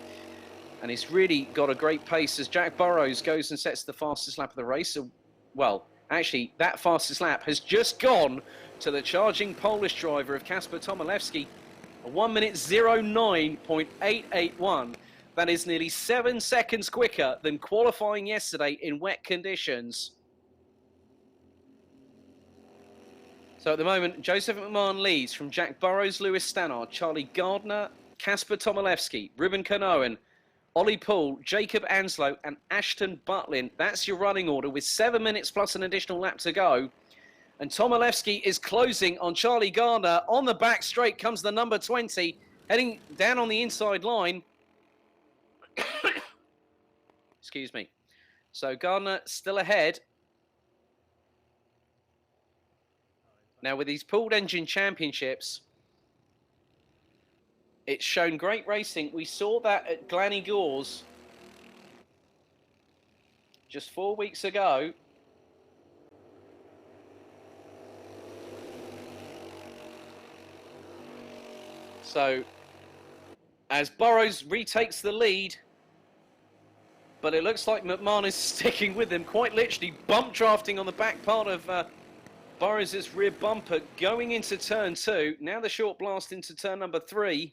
And he's really got a great pace as Jack Burrows goes and sets the fastest lap of the race. So, well, actually, that fastest lap has just gone to the charging Polish driver of Kasper Tomilewski. A 1:09.881. That is nearly 7 seconds quicker than qualifying yesterday in wet conditions. So at the moment, Joseph McMahon leads from Jack Burrows, Lewis Stannard, Charlie Gardner, Kasper Tomilewski, Ruben Kanoen, Ollie Poole, Jacob Anslow and Ashton Butlin. That's your running order with 7 minutes plus an additional lap to go. And Tomilewski is closing on Charlie Gardner. On the back straight comes the number 20, heading down on the inside line. Excuse me. So Gardner still ahead. Now with these pooled engine championships, it's shown great racing. We saw that at Glanny Gores just 4 weeks ago. So as Burrows retakes the lead, but it looks like McMahon is sticking with him, quite literally bump drafting on the back part of Burrows' rear bumper going into turn 2. Now the short blast into turn number 3.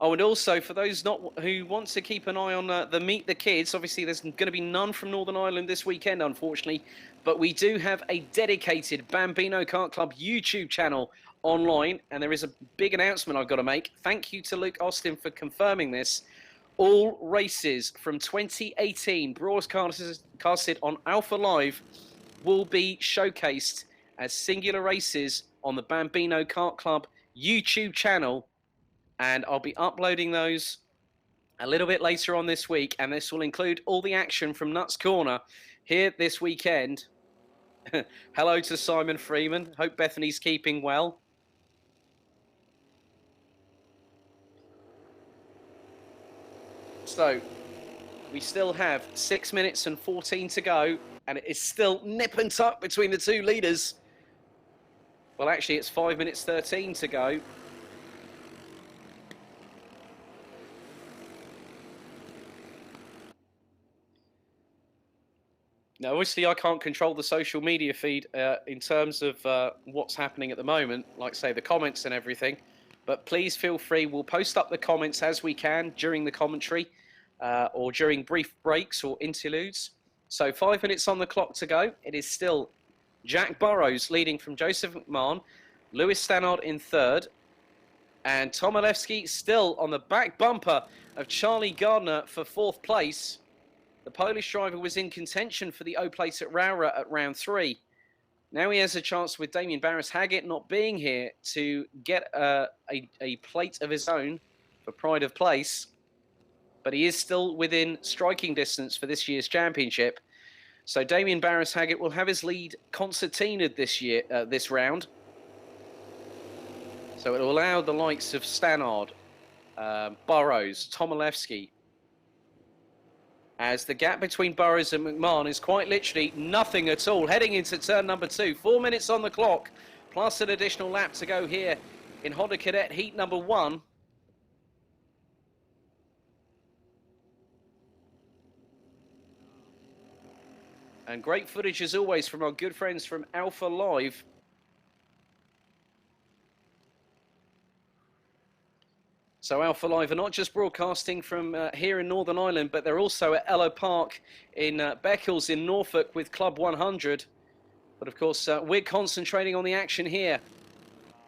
Oh, and also for those who want to keep an eye on the Meet the Kids, obviously there's going to be none from Northern Ireland this weekend, unfortunately, but we do have a dedicated Bambino Kart Club YouTube channel online, and there is a big announcement I've got to make. Thank you to Luke Austin for confirming this. All races from 2018 broadcasted on Alpha Live will be showcased as singular races on the Bambino Kart Club YouTube channel. And I'll be uploading those a little bit later on this week. And this will include all the action from Nuts Corner here this weekend. Hello to Simon Freeman. Hope Bethany's keeping well. So we still have 6 minutes and 14 to go. And it is still nip and tuck between the two leaders. Well, actually, it's 5 minutes 13 to go. Now, obviously, I can't control the social media feed in terms of what's happening at the moment, like, say, the comments and everything. But please feel free. We'll post up the comments as we can during the commentary or during brief breaks or interludes. So 5 minutes on the clock to go. It is still Jack Burrows leading from Joseph McMahon, Lewis Stannard in third, and Tomilewski still on the back bumper of Charlie Gardner for fourth place. The Polish driver was in contention for the O place at Raura at round 3. Now he has a chance with Damien Barris-Haggett not being here to get a plate of his own for pride of place. But he is still within striking distance for this year's championship. So Damien Barris-Haggett will have his lead concertinaed this round. So it will allow the likes of Stannard, Burrows, Tomilewski, as the gap between Burrows and McMahon is quite literally nothing at all. Heading into turn number 2, 4 minutes on the clock, plus an additional lap to go here in Honda Cadet heat number 1. And great footage as always from our good friends from Alpha Live. So Alpha Live are not just broadcasting from here in Northern Ireland, but they're also at Ello Park in Beccles in Norfolk with Club 100. But of course, we're concentrating on the action here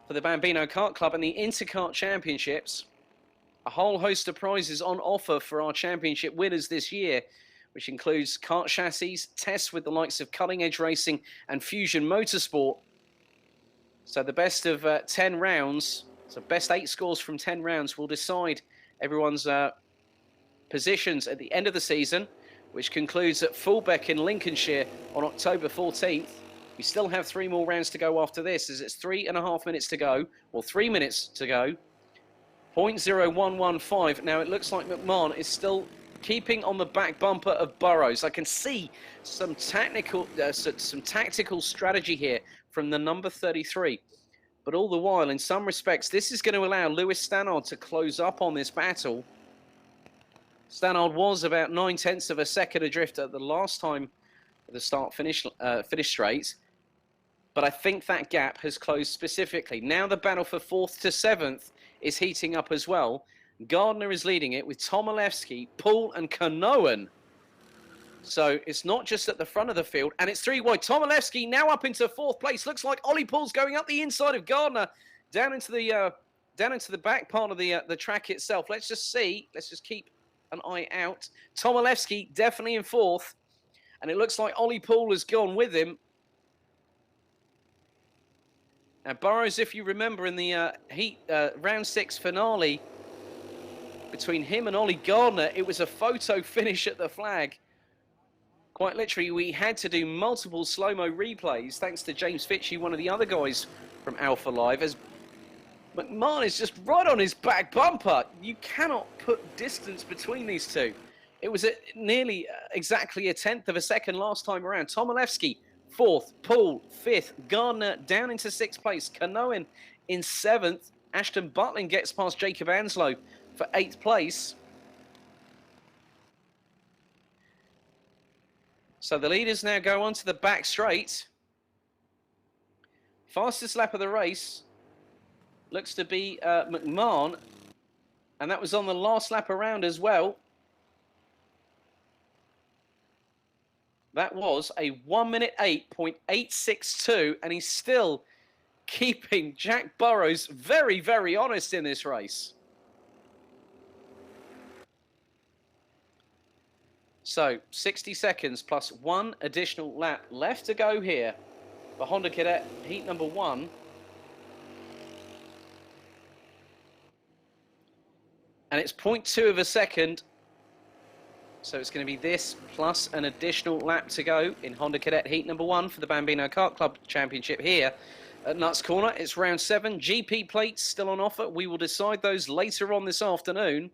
for the Bambino Kart Club and the Interkart Championships. A whole host of prizes on offer for our championship winners this year, which includes kart chassis, tests with the likes of Cutting Edge Racing and Fusion Motorsport. So the best of 10 rounds, so best 8 scores from 10 rounds will decide everyone's positions at the end of the season, which concludes at Fulbeck in Lincolnshire on October 14th. We still have 3 more rounds to go after this, as it's 3.5 minutes to go, or 3 minutes to go. 0.0115. Now it looks like McMahon is still keeping on the back bumper of Burrows. I can see some tactical strategy here from the number 33. But all the while, in some respects, this is going to allow Lewis Stannard to close up on this battle. Stannard was about 9/10 of a second adrift at the last time the start-finish straight. But I think that gap has closed specifically. Now the battle for 4th to 7th is heating up as well. Gardner is leading it with Tomaszewski, Poole and Kanoan. So it's not just at the front of the field, and it's 3 wide. Tomaszewski now up into 4th place. Looks like Ollie Poole's going up the inside of Gardner, down into the back part of the track itself. Let's just see. Let's just keep an eye out. Tomaszewski definitely in 4th, and it looks like Ollie Poole has gone with him. Now Burrows, if you remember in the round 6 finale between him and Ollie Gardner, it was a photo finish at the flag. Quite literally, we had to do multiple slow-mo replays, thanks to James Fitchie, one of the other guys from Alpha Live, as McMahon is just right on his back bumper. You cannot put distance between these two. It was at nearly exactly a 1/10 of a second last time around. Tomaszewski, 4th, Poole, 5th, Gardner down into 6th place, Kanoan in 7th, Ashton Butlin gets past Jacob Anslow for 8th place. So the leaders now go onto the back straight. Fastest lap of the race looks to be McMahon, and that was on the last lap around as well. That was a 1:08.862, and he's still keeping Jack Burrows very, very honest in this race. So 60 seconds plus 1 additional lap left to go here for Honda Cadet heat number 1. And it's 0.2 of a second. So it's going to be this plus an additional lap to go in Honda Cadet heat number 1 for the Bambino Kart Club Championship here at Nuts Corner. It's round 7. GP plates still on offer. We will decide those later on this afternoon.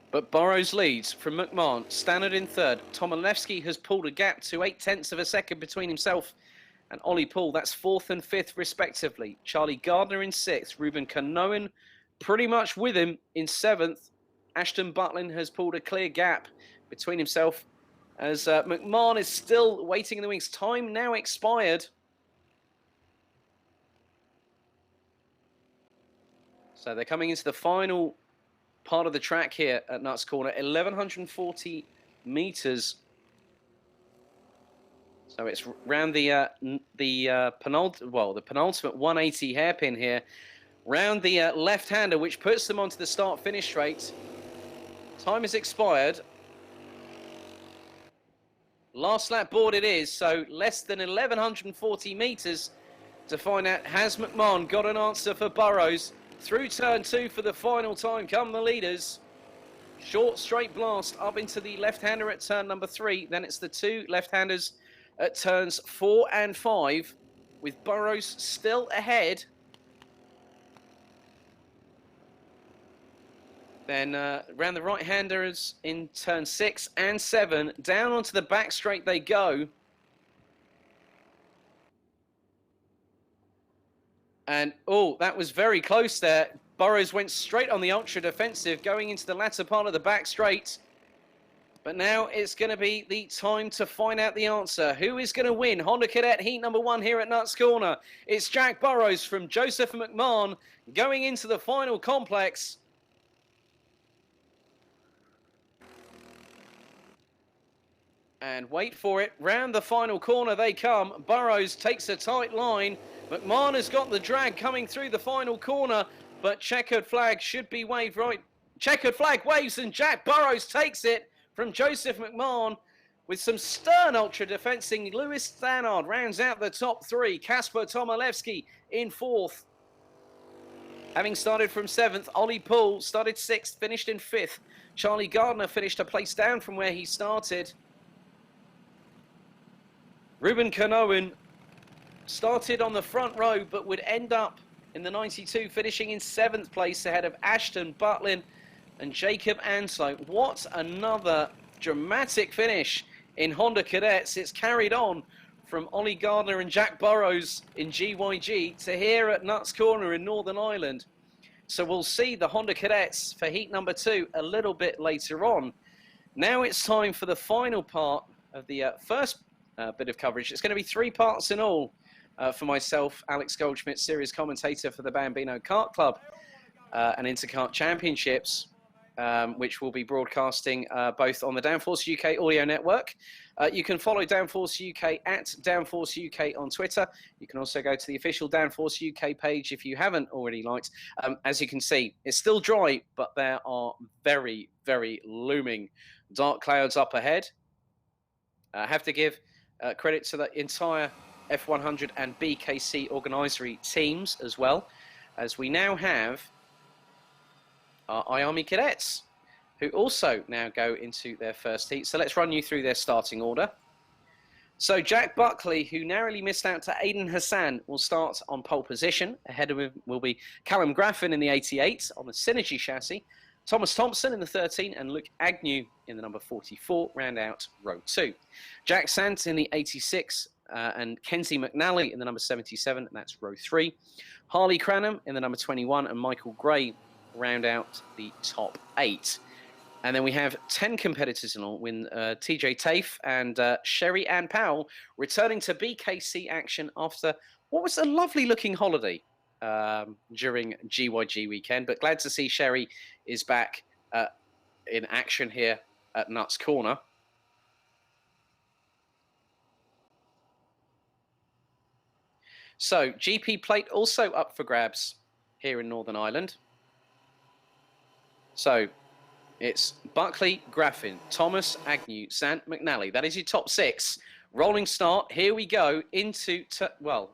But Burrows leads from McMahon, Stannard in 3rd. Tomaszewski has pulled a gap to 0.8 of a second between himself and Ollie Poole. That's 4th and 5th respectively. Charlie Gardner in 6th. Ruben Kanoan pretty much with him in 7th. Ashton Butlin has pulled a clear gap between himself as McMahon is still waiting in the wings. Time now expired. So they're coming into the final part of the track here at Nuts Corner, 1,140 meters. So it's round the penultimate 180 hairpin here, round the left-hander, which puts them onto the start-finish straight. Time has expired. Last lap board it is, so less than 1,140 meters to find out, has McMahon got an answer for Burrows? Through turn 2 for the final time come the leaders. Short straight blast up into the left-hander at turn number 3. Then it's the 2 left-handers at turns 4 and 5, with Burrows still ahead. Then round the right-handers in turn 6 and 7. Down onto the back straight they go. And, oh, that was very close there. Burrows went straight on the ultra-defensive, going into the latter part of the back straight. But now it's going to be the time to find out the answer. Who is going to win Honda Cadet heat number 1 here at Nuts Corner? It's Jack Burrows from Joseph McMahon going into the final complex. And wait for it, round the final corner they come. Burrows takes a tight line. McMahon has got the drag coming through the final corner, but checkered flag should be waved right. Checkered flag waves and Jack Burrows takes it from Joseph McMahon with some stern ultra defensing. Lewis Stannard rounds out the top 3. Kasper Tomaszewski in 4th. Having started from 7th, Ollie Poole started 6th, finished in 5th. Charlie Gardner finished a place down from where he started. Ruben Kanoan started on the front row, but would end up in the 92, finishing in 7th place ahead of Ashton Butlin and Jacob Anslow. What another dramatic finish in Honda Cadets. It's carried on from Ollie Gardner and Jack Burrows in GYG to here at Nuts Corner in Northern Ireland. So we'll see the Honda Cadets for heat number 2 a little bit later on. Now it's time for the final part of the first bit of coverage. It's going to be 3 parts in all. for myself, Alex Goldschmidt, series commentator for the Bambino Kart Club and Interkart Championships, which will be broadcasting both on the Downforce UK audio network. You can follow Downforce UK at Downforce UK on Twitter. You can also go to the official Downforce UK page if you haven't already liked. As you can see, it's still dry, but there are very, very looming dark clouds up ahead. I have to give credit to the entire F100 and BKC organisory teams as well, as we now have our IAME cadets, who also now go into their first heat. So let's run you through their starting order. So Jack Buckley, who narrowly missed out to Aidan Hassan, will start on pole position. Ahead of him will be Callum Graffin in the 88 on the Synergy chassis, Thomas Thompson in the 13 and Luke Agnew in the number 44 round out row 2. Jack Sant in the 86 and Kenzie McNally in the number 77, and that's row 3. Harley Cranham in the number 21 and Michael Gray round out the top 8. And then we have 10 competitors in all, with TJ Tafe and Sherry Ann Powell returning to BKC action after what was a lovely looking holiday during GYG weekend. But glad to see Sherry is back in action here at Nuts Corner. So GP plate also up for grabs here in Northern Ireland. So it's Buckley, Graffin, Thomas, Agnew, Sant, McNally. That is your top 6. Rolling start. Here we go into, well,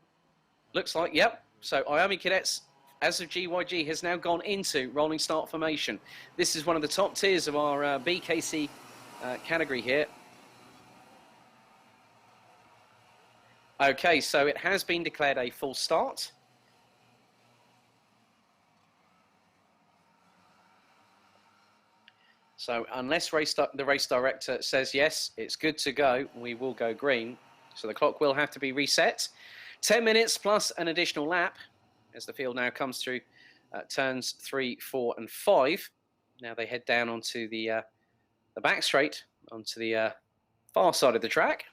looks like, yep. So IAME Cadets, as of GYG, has now gone into rolling start formation. This is one of the top tiers of our BKC category here. Okay, so it has been declared a full start. So unless the race director says, yes, it's good to go, we will go green. So the clock will have to be reset. 10 minutes plus an additional lap as the field now comes through turns 3, 4 and 5. Now they head down onto the back straight, onto the far side of the track.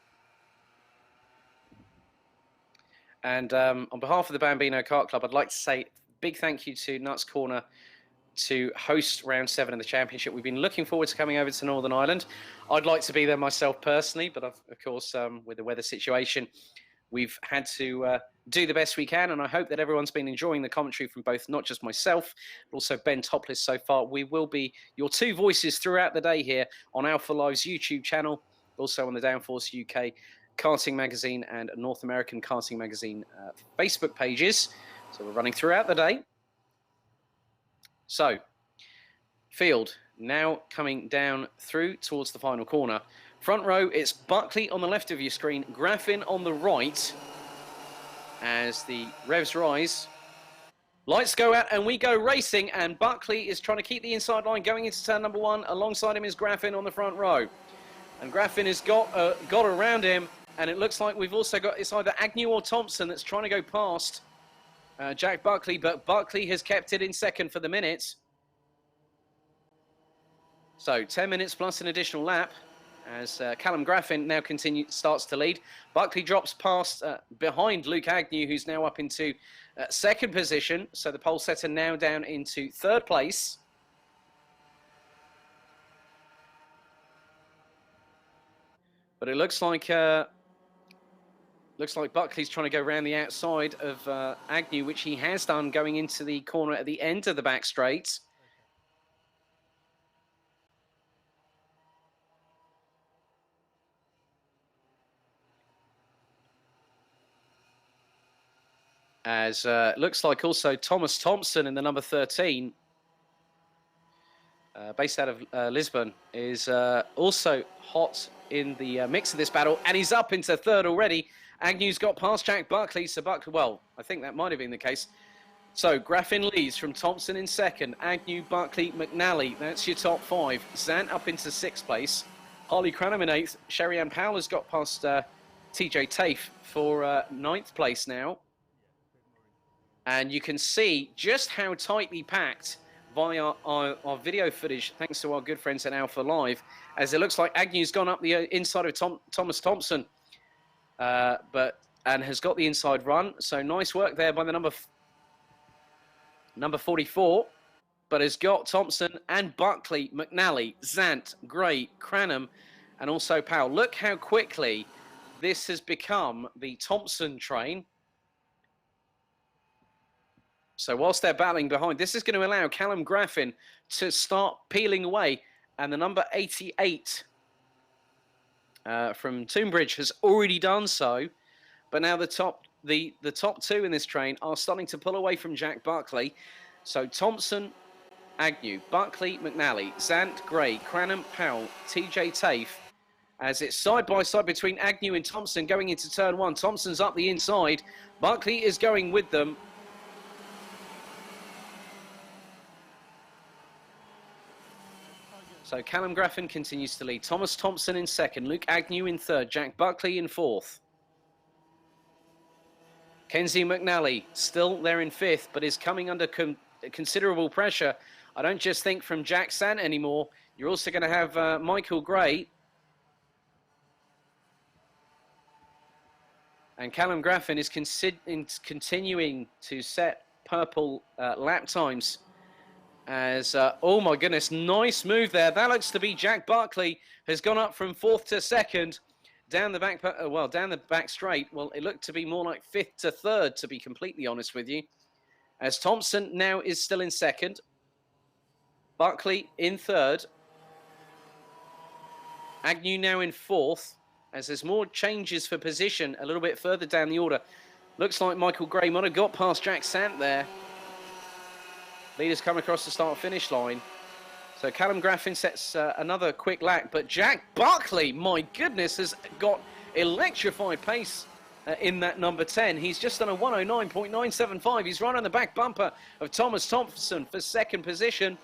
And on behalf of the Bambino Kart Club, I'd like to say big thank you to Nuts Corner to host round 7 of the championship. We've been looking forward to coming over to Northern Ireland. I'd like to be there myself personally, but of course, with the weather situation, we've had to do the best we can, and I hope that everyone's been enjoying the commentary from both, not just myself, but also Ben Topless so far. We will be your 2 voices throughout the day here on Alpha Live's YouTube channel, also on the Downforce UK Karting Magazine and North American Karting Magazine Facebook pages. So we're running throughout the day. So, field now coming down through towards the final corner. Front row, it's Buckley on the left of your screen, Graffin on the right. As the revs rise, lights go out and we go racing, and Buckley is trying to keep the inside line going into turn number 1. Alongside him is Graffin on the front row. And Graffin has got around him, and it looks like we've also got, it's either Agnew or Thompson that's trying to go past Jack Buckley, but Buckley has kept it in second for the minute. So 10 minutes plus an additional lap as Callum Graffin now starts to lead. Buckley drops past behind Luke Agnew, who's now up into second position. So the pole setter now down into 3rd place. But it looks like Buckley's trying to go around the outside of Agnew, which he has done going into the corner at the end of the back straight. As it looks like also Thomas Thompson in the number 13, based out of Lisbon, is also hot in the mix of this battle, and he's up into 3rd already. Agnew's got past Jack Buckley, so Buckley, well, I think that might have been the case. So Graffin leads from Thompson in 2nd, Agnew, Buckley, McNally, that's your top 5. Zant up into 6th place, Harley Cranham in 8th, Sherry Ann Powell has got past TJ Tafe for 9th place now. And you can see just how tightly packed via our video footage, thanks to our good friends at Alpha Live, as it looks like Agnew's gone up the inside of Thomas Thompson. But and has got the inside run. So nice work there by the number 44, but has got Thompson and Buckley, McNally, Zant, Gray, Cranham, and also Powell. Look how quickly this has become the Thompson train. So whilst they're battling behind, this is going to allow Callum Graffin to start peeling away. And the number 88 from Tombridge has already done so. But now the top two in this train are starting to pull away from Jack Buckley. So Thompson, Agnew, Buckley, McNally, Zant, Gray, Cranham, Powell, TJ Tafe. As it's side by side between Agnew and Thompson going into turn one. Thompson's up the inside. Buckley is going with them. So Callum Graffin continues to lead. Thomas Thompson in second. Luke Agnew in third. Jack Buckley in fourth. Kenzie McNally still there in fifth, but is coming under considerable pressure. I don't just think from Jack Sant anymore. You're also going to have Michael Gray. And Callum Graffin is continuing to set purple lap times. As, oh my goodness, nice move there. That looks to be Jack Buckley has gone up from fourth to second. Down the back, down the back straight. Well, it looked to be more like fifth to third, to be completely honest with you. As Thompson now is still in second. Buckley in third. Agnew now in fourth. As there's more changes for position a little bit further down the order. Looks like Michael Gray might have got past Jack Sant there. Leaders come across the start-finish line. So Callum Graffin sets another quick lap, but Jack Buckley, my goodness, has got electrified pace in that number 10. He's just done a 109.975. He's right on the back bumper of Thomas Thompson for second position.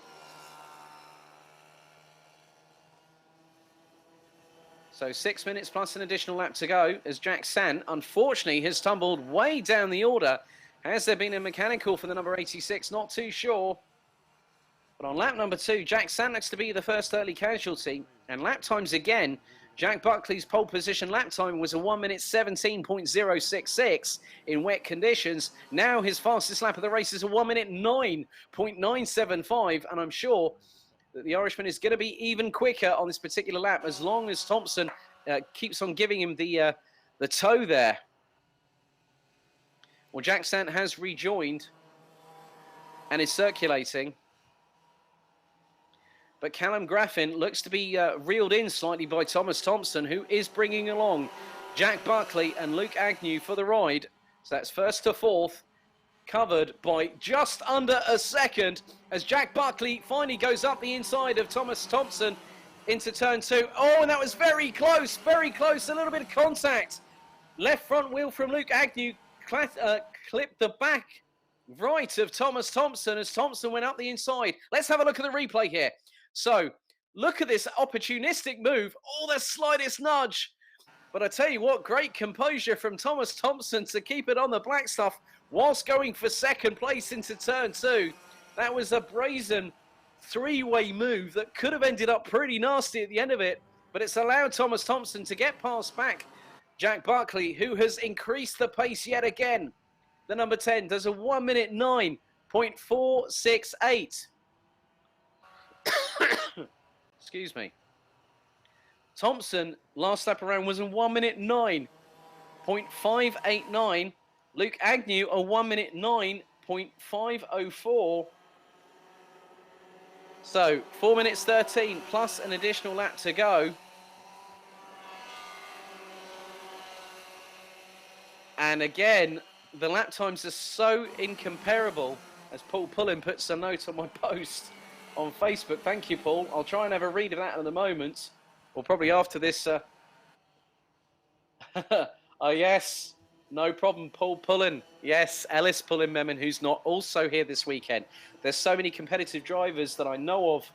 So 6 minutes plus an additional lap to go as Jack Sant, unfortunately, has tumbled way down the order. Has there been a mechanical for the number 86? Not too sure. But on lap number 2, Jack Sant looks to be the first early casualty. And lap times again, Jack Buckley's pole position lap time was a 1 minute 17.066 in wet conditions. Now his fastest lap of the race is a 1 minute 9.975. And I'm sure that the Irishman is going to be even quicker on this particular lap as long as Thompson keeps on giving him the tow there. Well, Jack Sant has rejoined and is circulating. But Callum Graffin looks to be reeled in slightly by Thomas Thompson, who is bringing along Jack Buckley and Luke Agnew for the ride. So that's first to fourth, covered by just under a second as Jack Buckley finally goes up the inside of Thomas Thompson into turn 2. Oh, and that was very close, a little bit of contact. Left front wheel from Luke Agnew clipped the back right of Thomas Thompson as Thompson went up the inside. Let's have a look at the replay here. So, look at this opportunistic move. Oh, the slightest nudge. But I tell you what, great composure from Thomas Thompson to keep it on the black stuff whilst going for second place into turn 2. That was a brazen three-way move that could have ended up pretty nasty at the end of it. But it's allowed Thomas Thompson to get past back Jack Buckley, who has increased the pace yet again. The number 10 does a 1 minute 9.468. Excuse me. Thompson, last lap around, was a 1 minute 9.589. Luke Agnew, a 1 minute 9.504. So, 4 minutes 13 plus an additional lap to go. And again, the lap times are so incomparable, as Paul Pullen puts a note on my post on Facebook. Thank you, Paul. I'll try and have a read of that in a moment, or probably after this. Oh, yes. No problem, Paul Pullen. Yes, Ellis Pullen-Memon, who's not also here this weekend. There's so many competitive drivers that I know of.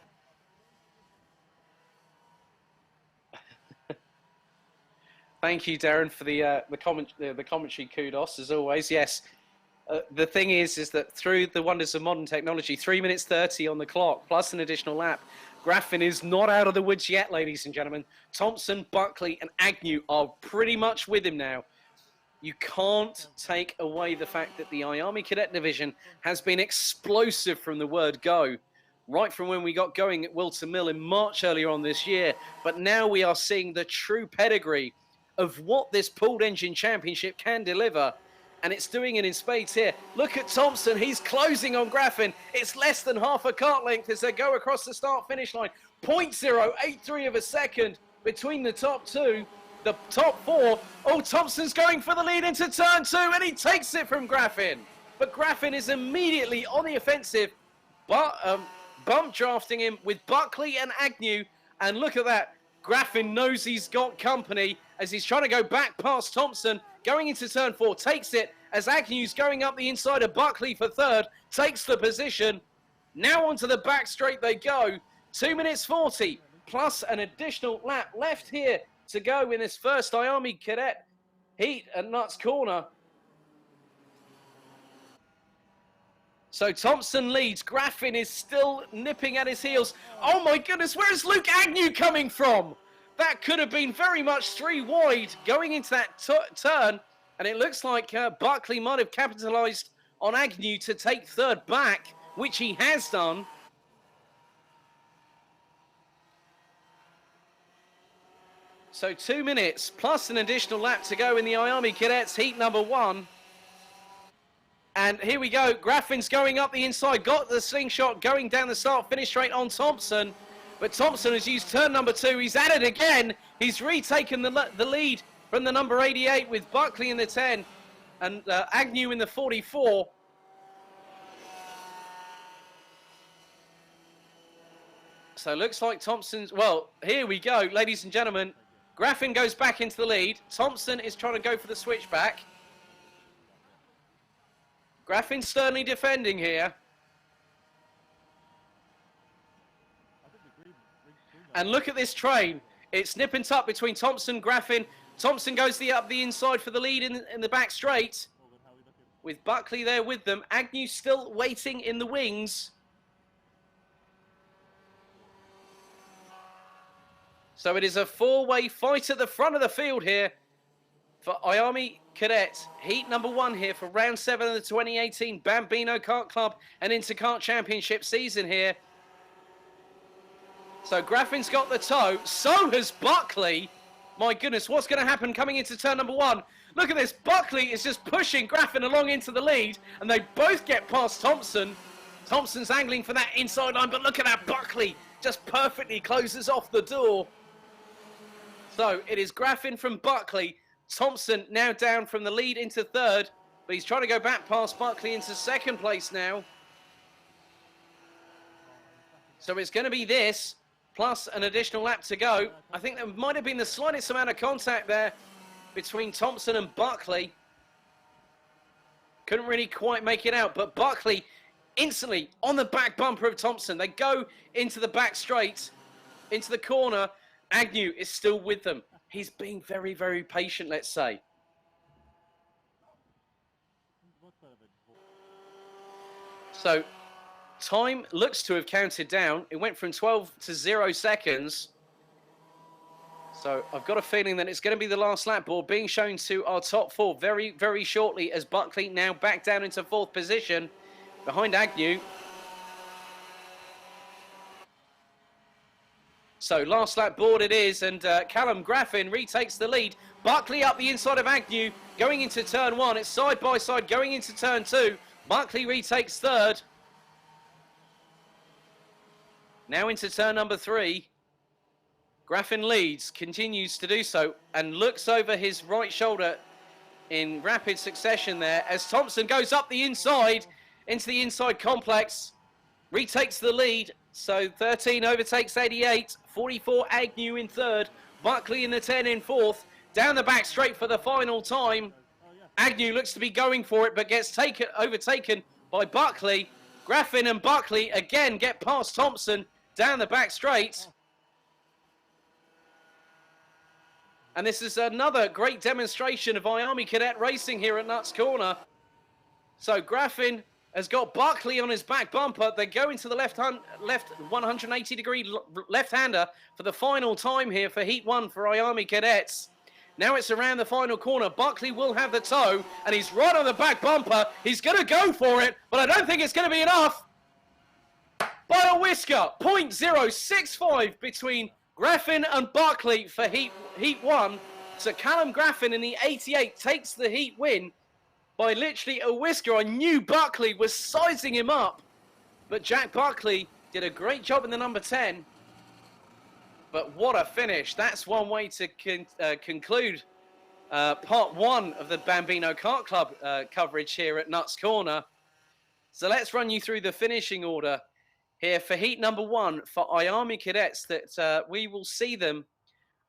Thank you, Darren, for the commentary kudos, as always. Yes, the thing is that through the wonders of modern technology, 3 minutes 30 on the clock, plus an additional lap, Graffin is not out of the woods yet, ladies and gentlemen. Thompson, Buckley, and Agnew are pretty much with him now. you can't take away the fact that the IAME Cadet Division has been explosive from the word go, right from when we got going at Wilton Mill in March earlier on this year. But now we are seeing the true pedigree of what this pooled engine championship can deliver. And it's doing it in spades here. Look at Thompson. He's closing on Graffin. It's less than half a kart length as they go across the start-finish line. 0.083 of a second between the top two. The top four. Oh, Thompson's going for the lead into turn two, and he takes it from Graffin. But Graffin is immediately on the offensive, but bump drafting him with Buckley and Agnew. And look at that. Graffin knows he's got company as he's trying to go back past Thompson. Going into turn four, takes it as Agnew's going up the inside of Buckley for third, takes the position. Now onto the back straight they go. 2 minutes 40 plus an additional lap left here to go in this first IAME Cadet heat at Nuts Corner. So Thompson leads. Graffin is still nipping at his heels. Oh my goodness, where is Luke Agnew coming from? That could have been very much 3 wide going into that turn. And it looks like Buckley might have capitalised on Agnew to take third back, which he has done. So 2 minutes plus an additional lap to go in the IAME Cadets heat number 1. And here we go. Graffin's going up the inside. Got the slingshot going down the start finish straight on Thompson. But Thompson has used turn number 2. He's at it again. He's retaken the lead from the number 88 with Buckley in the 10 and Agnew in the 44. So looks like Thompson's... Well, here we go, ladies and gentlemen. Graffin goes back into the lead. Thompson is trying to go for the switchback. Graffin sternly defending here. And look at this train. It's nip and tuck between Thompson and Graffin. Thompson goes up the inside for the lead in the back straight. With Buckley there with them. Agnew still waiting in the wings. So it is a 4-way fight at the front of the field here for IAME Cadets. Heat number 1 here for round 7 of the 2018 Bambino Kart Club and Interkart Championship season here. So Graffin's got the toe. So has Buckley. My goodness, what's going to happen coming into turn number 1? Look at this. Buckley is just pushing Graffin along into the lead, and they both get past Thompson. Thompson's angling for that inside line, but look at that. Buckley just perfectly closes off the door. So it is Graffin from Buckley. Thompson now down from the lead into third, but he's trying to go back past Buckley into second place now. So it's going to be this, plus an additional lap to go. I think there might have been the slightest amount of contact there between Thompson and Buckley. Couldn't really quite make it out, but Buckley instantly on the back bumper of Thompson. They go into the back straight, into the corner. Agnew is still with them. He's being very, very patient, let's say. So, time looks to have counted down. It went from 12 to 0 seconds. So, I've got a feeling that it's going to be the last lap board being shown to our top 4 very, very shortly as Buckley now back down into 4th position behind Agnew. So last lap board it is, and Callum Graffin retakes the lead. Buckley up the inside of Agnew, going into turn 1. It's side by side going into turn 2. Buckley retakes third. Now into turn number 3. Graffin leads, continues to do so, and looks over his right shoulder in rapid succession there as Thompson goes up the inside into the inside complex. Retakes the lead. So 13 overtakes 88, 44 Agnew in third, Buckley in the 10 in fourth, down the back straight for the final time. Agnew looks to be going for it, but gets overtaken by Buckley. Graffin and Buckley again get past Thompson down the back straight. And this is another great demonstration of IAME Cadet racing here at Nuts Corner. So Graffin has got Buckley on his back bumper. They go into the left 180-degree left-hander for the final time here for Heat 1 for IAME Cadets. Now it's around the final corner. Buckley will have the toe, and he's right on the back bumper. He's going to go for it, but I don't think it's going to be enough. By a whisker, 0.065 between Graffin and Buckley for heat 1. So Callum Graffin in the 88 takes the heat win by literally a whisker. I knew Buckley was sizing him up, but Jack Buckley did a great job in the number 10. But what a finish. That's one way to conclude part 1 of the Bambino Kart Club coverage here at Nuts Corner. So let's run you through the finishing order here for heat number 1 for IAME cadets that we will see them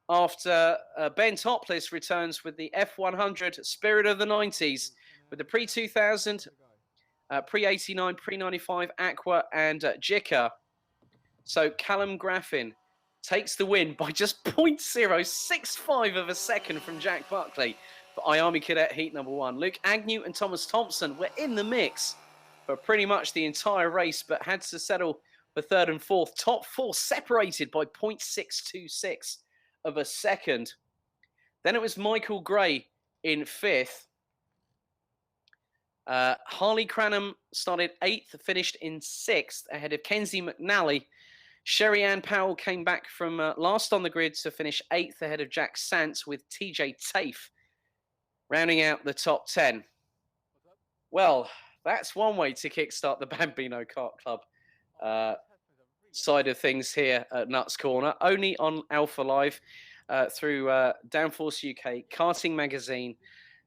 after Ben Topless returns with the F100 Spirit of the 90s with the pre-2000, pre-89, pre-95 Aqua and Jika. So Callum Graffin takes the win by just 0.065 of a second from Jack Buckley for IAME Cadet Heat number 1. Luke Agnew and Thomas Thompson were in the mix for pretty much the entire race, but had to settle for 3rd and 4th. Top 4 separated by 0.626 of a second. Then it was Michael Gray in 5th. Harley Cranham started 8th, finished in 6th, ahead of Kenzie McNally. Sherry Ann Powell came back from last on the grid to finish 8th, ahead of Jack Sant, with TJ Tafe rounding out the top 10. Well, that's one way to kickstart the Bambino Kart Club side of things here at Nuts Corner, only on Alpha Live through Downforce UK, Karting Magazine,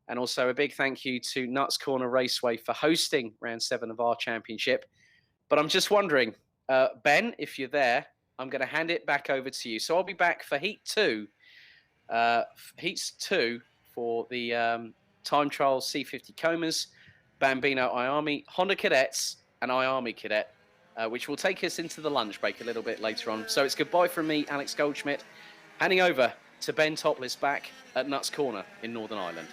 and also a big thank you to Nuts Corner Raceway for hosting round 7 of our championship. But I'm just wondering, Ben, if you're there, I'm going to hand it back over to you. So I'll be back for Heat 2, Heats 2 for the time trial C50 Comas, Bambino IAME, Honda Cadets, and IAME Cadet, which will take us into the lunch break a little bit later on. So it's goodbye from me, Alex Goldschmidt, handing over to Ben Topless back at Nuts Corner in Northern Ireland.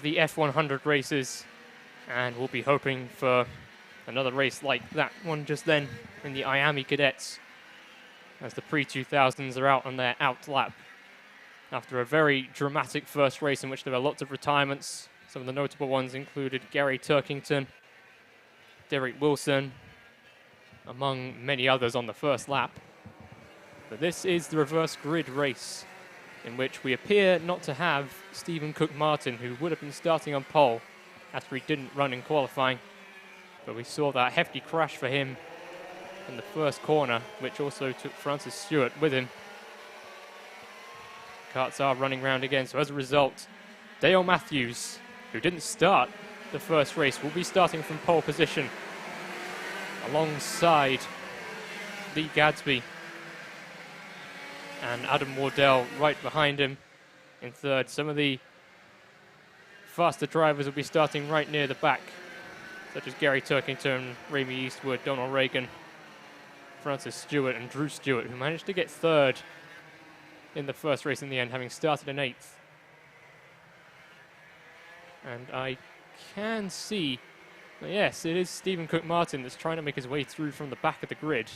The F100 races, and we'll be hoping for another race like that one just then in the IAME Cadets, as the pre-2000s are out on their out lap after a very dramatic first race in which there were lots of retirements. Some of the notable ones included Gary Turkington, Derek Wilson, among many others on the first lap. But this is the reverse grid race, in which we appear not to have Stephen Cook-Martin, who would have been starting on pole after he didn't run in qualifying. But we saw that hefty crash for him in the first corner, which also took Francis Stewart with him. Karts are running round again, so as a result, Dale Matthews, who didn't start the first race, will be starting from pole position alongside Lee Gadsby, and Adam Wardell right behind him in 3rd. Some of the faster drivers will be starting right near the back, such as Gary Turkington, Ramey Eastwood, Donald Reagan, Francis Stewart, and Drew Stewart, who managed to get 3rd in the first race in the end, having started in 8th. And I can see, yes, it is Stephen Cook-Martin that's trying to make his way through from the back of the grid.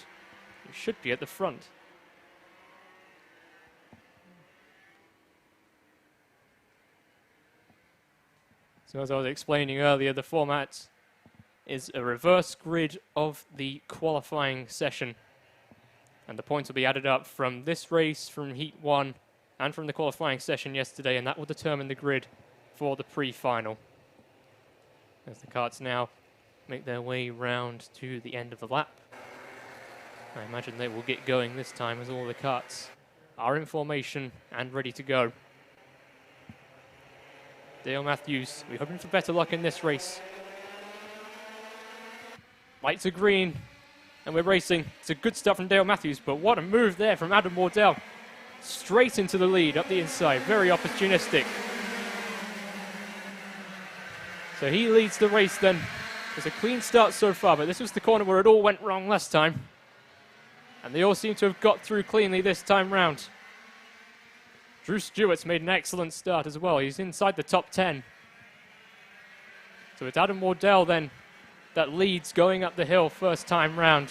He should be at the front. So as I was explaining earlier, the format is a reverse grid of the qualifying session. And the points will be added up from this race, from Heat 1, and from the qualifying session yesterday, and that will determine the grid for the pre-final. As the karts now make their way round to the end of the lap. I imagine they will get going this time, as all the karts are in formation and ready to go. Dale Matthews, we're hoping for better luck in this race. Lights are green, and we're racing. It's a good start from Dale Matthews, but what a move there from Adam Wardell. Straight into the lead, up the inside, very opportunistic. So he leads the race then. It's a clean start so far, but this was the corner where it all went wrong last time. And they all seem to have got through cleanly this time round. Drew Stewart's made an excellent start as well. He's inside the top 10. So it's Adam Wardell then that leads going up the hill first time round.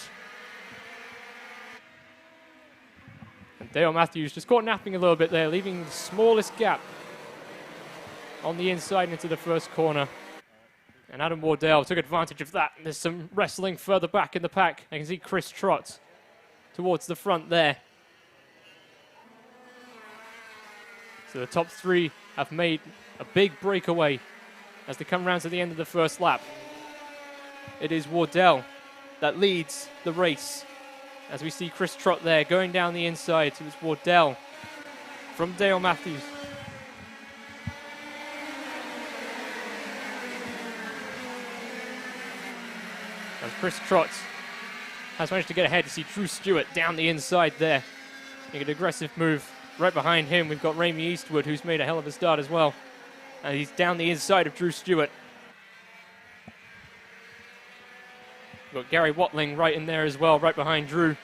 And Dale Matthews just caught napping a little bit there, leaving the smallest gap on the inside into the first corner. And Adam Wardell took advantage of that. There's some wrestling further back in the pack. I can see Chris Trott towards the front there. So the top three have made a big breakaway as they come round to the end of the first lap. It is Wardell that leads the race. As we see Chris Trott there going down the inside. So it's Wardell from Dale Matthews. As Chris Trott has managed to get ahead to see Drew Stewart down the inside there. Making an aggressive move. Right behind him, we've got Ramey Eastwood, who's made a hell of a start as well. And he's down the inside of Drew Stewart. We've got Gary Watling right in there as well, right behind Drew.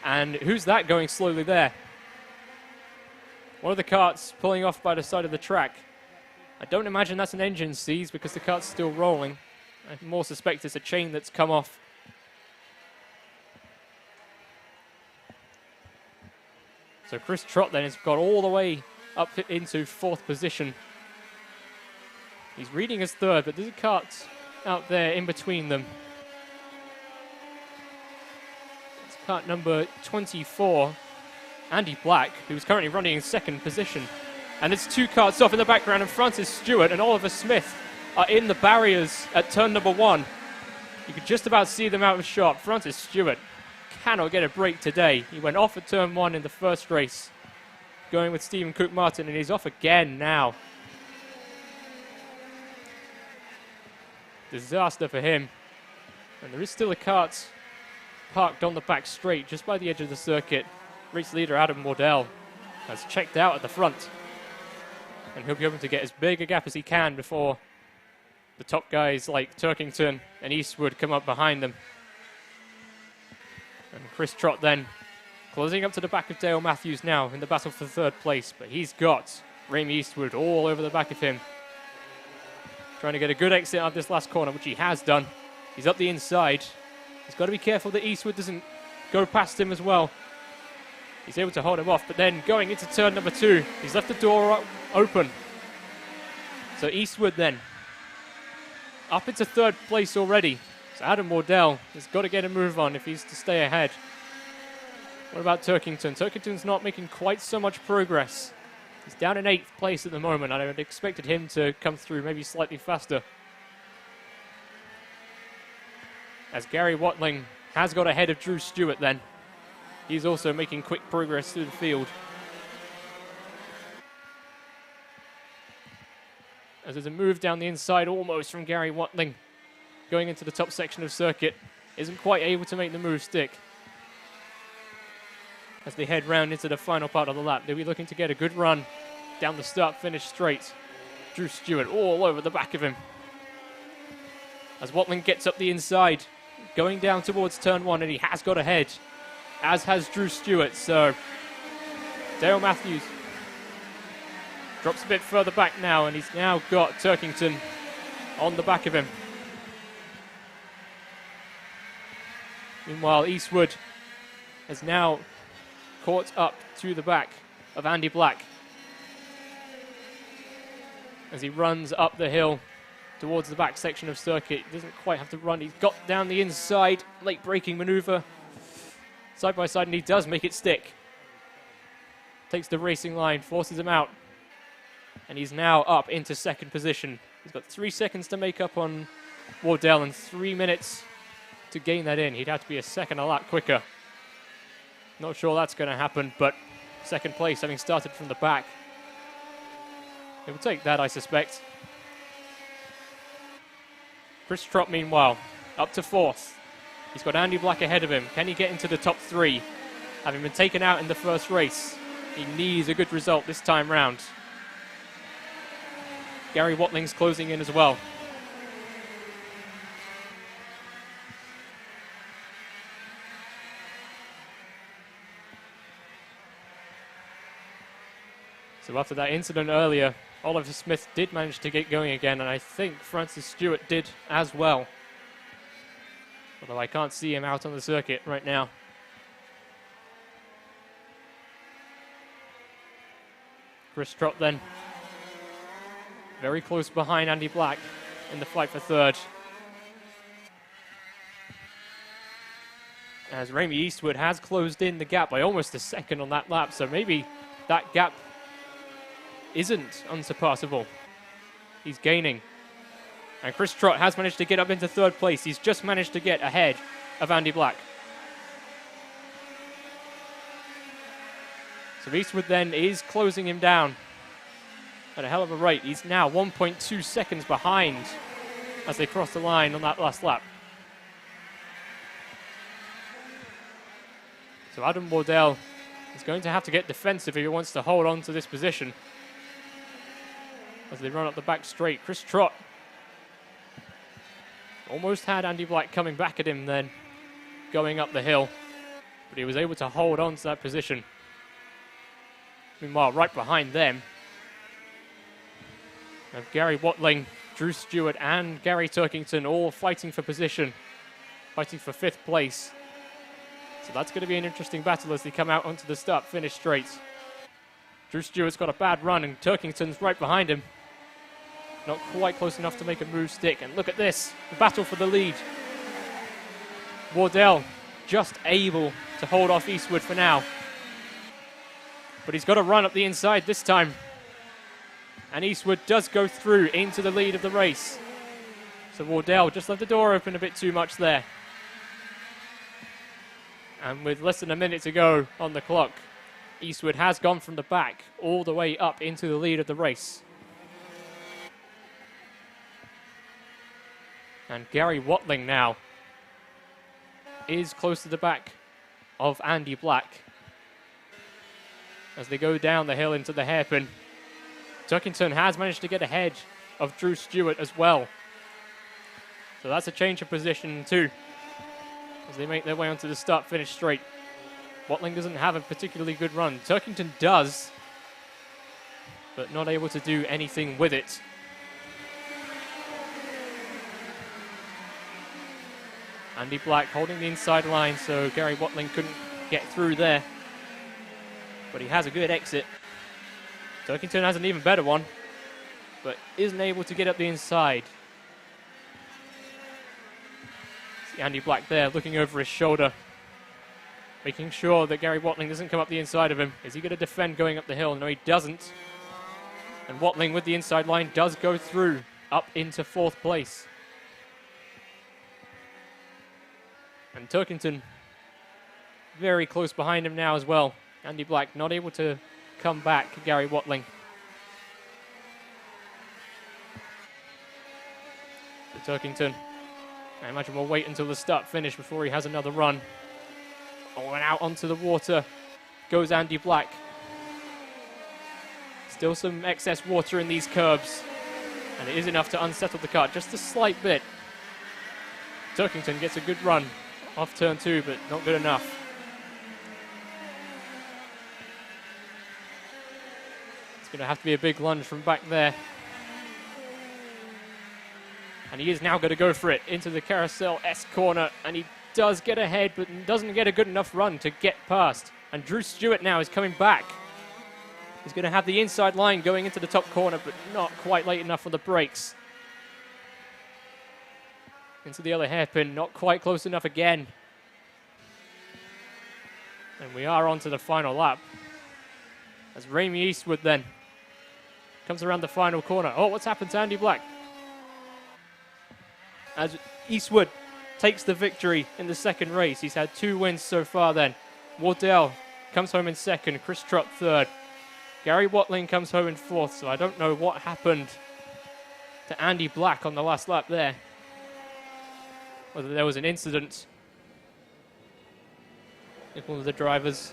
And who's that going slowly there? One of the karts pulling off by the side of the track. I don't imagine that's an engine seize because the kart's still rolling. I more suspect it's a chain that's come off. So Chris Trott then has got all the way up into fourth position. He's reading as third, but there's a kart out there in between them. It's kart number 24, Andy Black, who's currently running in second position. And there's two karts off in the background, and Francis Stewart and Oliver Smith are in the barriers at turn number 1. You could just about see them out of shot. Francis Stewart cannot get a break today. He went off at turn 1 in the first race, going with Stephen Cook-Martin, and he's off again now. Disaster for him. And there is still a kart parked on the back straight just by the edge of the circuit. Race leader Adam Wardell has checked out at the front, and he'll be able to get as big a gap as he can before the top guys like Turkington and Eastwood come up behind them. And Chris Trott then closing up to the back of Dale Matthews now in the battle for third place, but he's got Ramey Eastwood all over the back of him. Trying to get a good exit out of this last corner, which he has done. He's up the inside. He's got to be careful that Eastwood doesn't go past him as well. He's able to hold him off, but then going into turn number 2, he's left the door open. So Eastwood then up into third place already. So Adam Wardell has got to get a move on if he's to stay ahead. What about Turkington? Turkington's not making quite so much progress. He's down in 8th place at the moment, and I had expected him to come through maybe slightly faster. As Gary Watling has got ahead of Drew Stewart then. He's also making quick progress through the field. As there's a move down the inside almost from Gary Watling. Going into the top section of circuit. Isn't quite able to make the move stick. As they head round into the final part of the lap, they'll be looking to get a good run down the start-finish straight. Drew Stewart all over the back of him. As Watling gets up the inside, going down towards turn 1, and he has got ahead, as has Drew Stewart. So Dale Matthews drops a bit further back now, and he's now got Turkington on the back of him. Meanwhile, Eastwood has now caught up to the back of Andy Black as he runs up the hill towards the back section of circuit. He doesn't quite have to run. He's got down the inside, late braking maneuver, side by side, and he does make it stick. Takes the racing line, forces him out, and he's now up into second position. He's got 3 seconds to make up on Wardell and 3 minutes to gain that in. He'd have to be a second a lot quicker. Not sure that's going to happen, but second place, having started from the back. It will take that, I suspect. Chris Trott, meanwhile, up to 4th. He's got Andy Black ahead of him. Can he get into the top 3? Having been taken out in the first race, he needs a good result this time round. Gary Watling's closing in as well. So after that incident earlier Oliver Smith did manage to get going again, and I think Francis Stewart did as well. Although I can't see him out on the circuit right now. Chris Trott then. Very close behind Andy Black in the fight for third. As Ramey Eastwood has closed in the gap by almost a second on that lap, so maybe that gap isn't unsurpassable. He's gaining. And Chris Trott has managed to get up into third place. He's just managed to get ahead of Andy Black. So Eastwood then is closing him down at a hell of a rate. He's now 1.2 seconds behind as they cross the line on that last lap. So Adam Wardell is going to have to get defensive if he wants to hold on to this position as they run up the back straight. Chris Trott almost had Andy Black coming back at him then, going up the hill, but he was able to hold on to that position. Meanwhile, right behind them, we have Gary Watling, Drew Stewart, and Gary Turkington all fighting for position, fighting for 5th place. So that's going to be an interesting battle as they come out onto the start-finish straight. Drew Stewart's got a bad run, and Turkington's right behind him. Not quite close enough to make a move stick. And look at this, the battle for the lead. Wardell just able to hold off Eastwood for now. But he's got to run up the inside this time. And Eastwood does go through into the lead of the race. So Wardell just left the door open a bit too much there. And with less than a minute to go on the clock, Eastwood has gone from the back all the way up into the lead of the race. And Gary Watling now is close to the back of Andy Black as they go down the hill into the hairpin. Turkington has managed to get ahead of Drew Stewart as well. So that's a change of position too, as they make their way onto the start-finish straight. Watling doesn't have a particularly good run. Turkington does, but not able to do anything with it. Andy Black holding the inside line, so Gary Watling couldn't get through there. But he has a good exit. Turkington has an even better one, but isn't able to get up the inside. See Andy Black there looking over his shoulder, making sure that Gary Watling doesn't come up the inside of him. Is he going to defend going up the hill? No, he doesn't. And Watling with the inside line does go through up into 4th place. And Turkington very close behind him now as well. Andy Black not able to come back Gary Watling. So Turkington, I imagine we'll wait until the start finish before he has another run. Oh, and out onto the water goes Andy Black. Still some excess water in these curbs, and it is enough to unsettle the kart just a slight bit. Turkington gets a good run off turn 2, but not good enough. It's going to have to be a big lunge from back there. And he is now going to go for it into the Carousel S corner, and he does get ahead, but doesn't get a good enough run to get past. And Drew Stewart now is coming back. He's going to have the inside line going into the top corner, but not quite late enough on the brakes. Into the other hairpin, not quite close enough again. And we are on to the final lap. As Ramey Eastwood then comes around the final corner. Oh, what's happened to Andy Black? As Eastwood takes the victory in the second race. He's had 2 wins so far then. Wardell comes home in 2nd, Chris Trott 3rd. Gary Watling comes home in 4th, so I don't know what happened to Andy Black on the last lap there. Whether there was an incident with one of the drivers.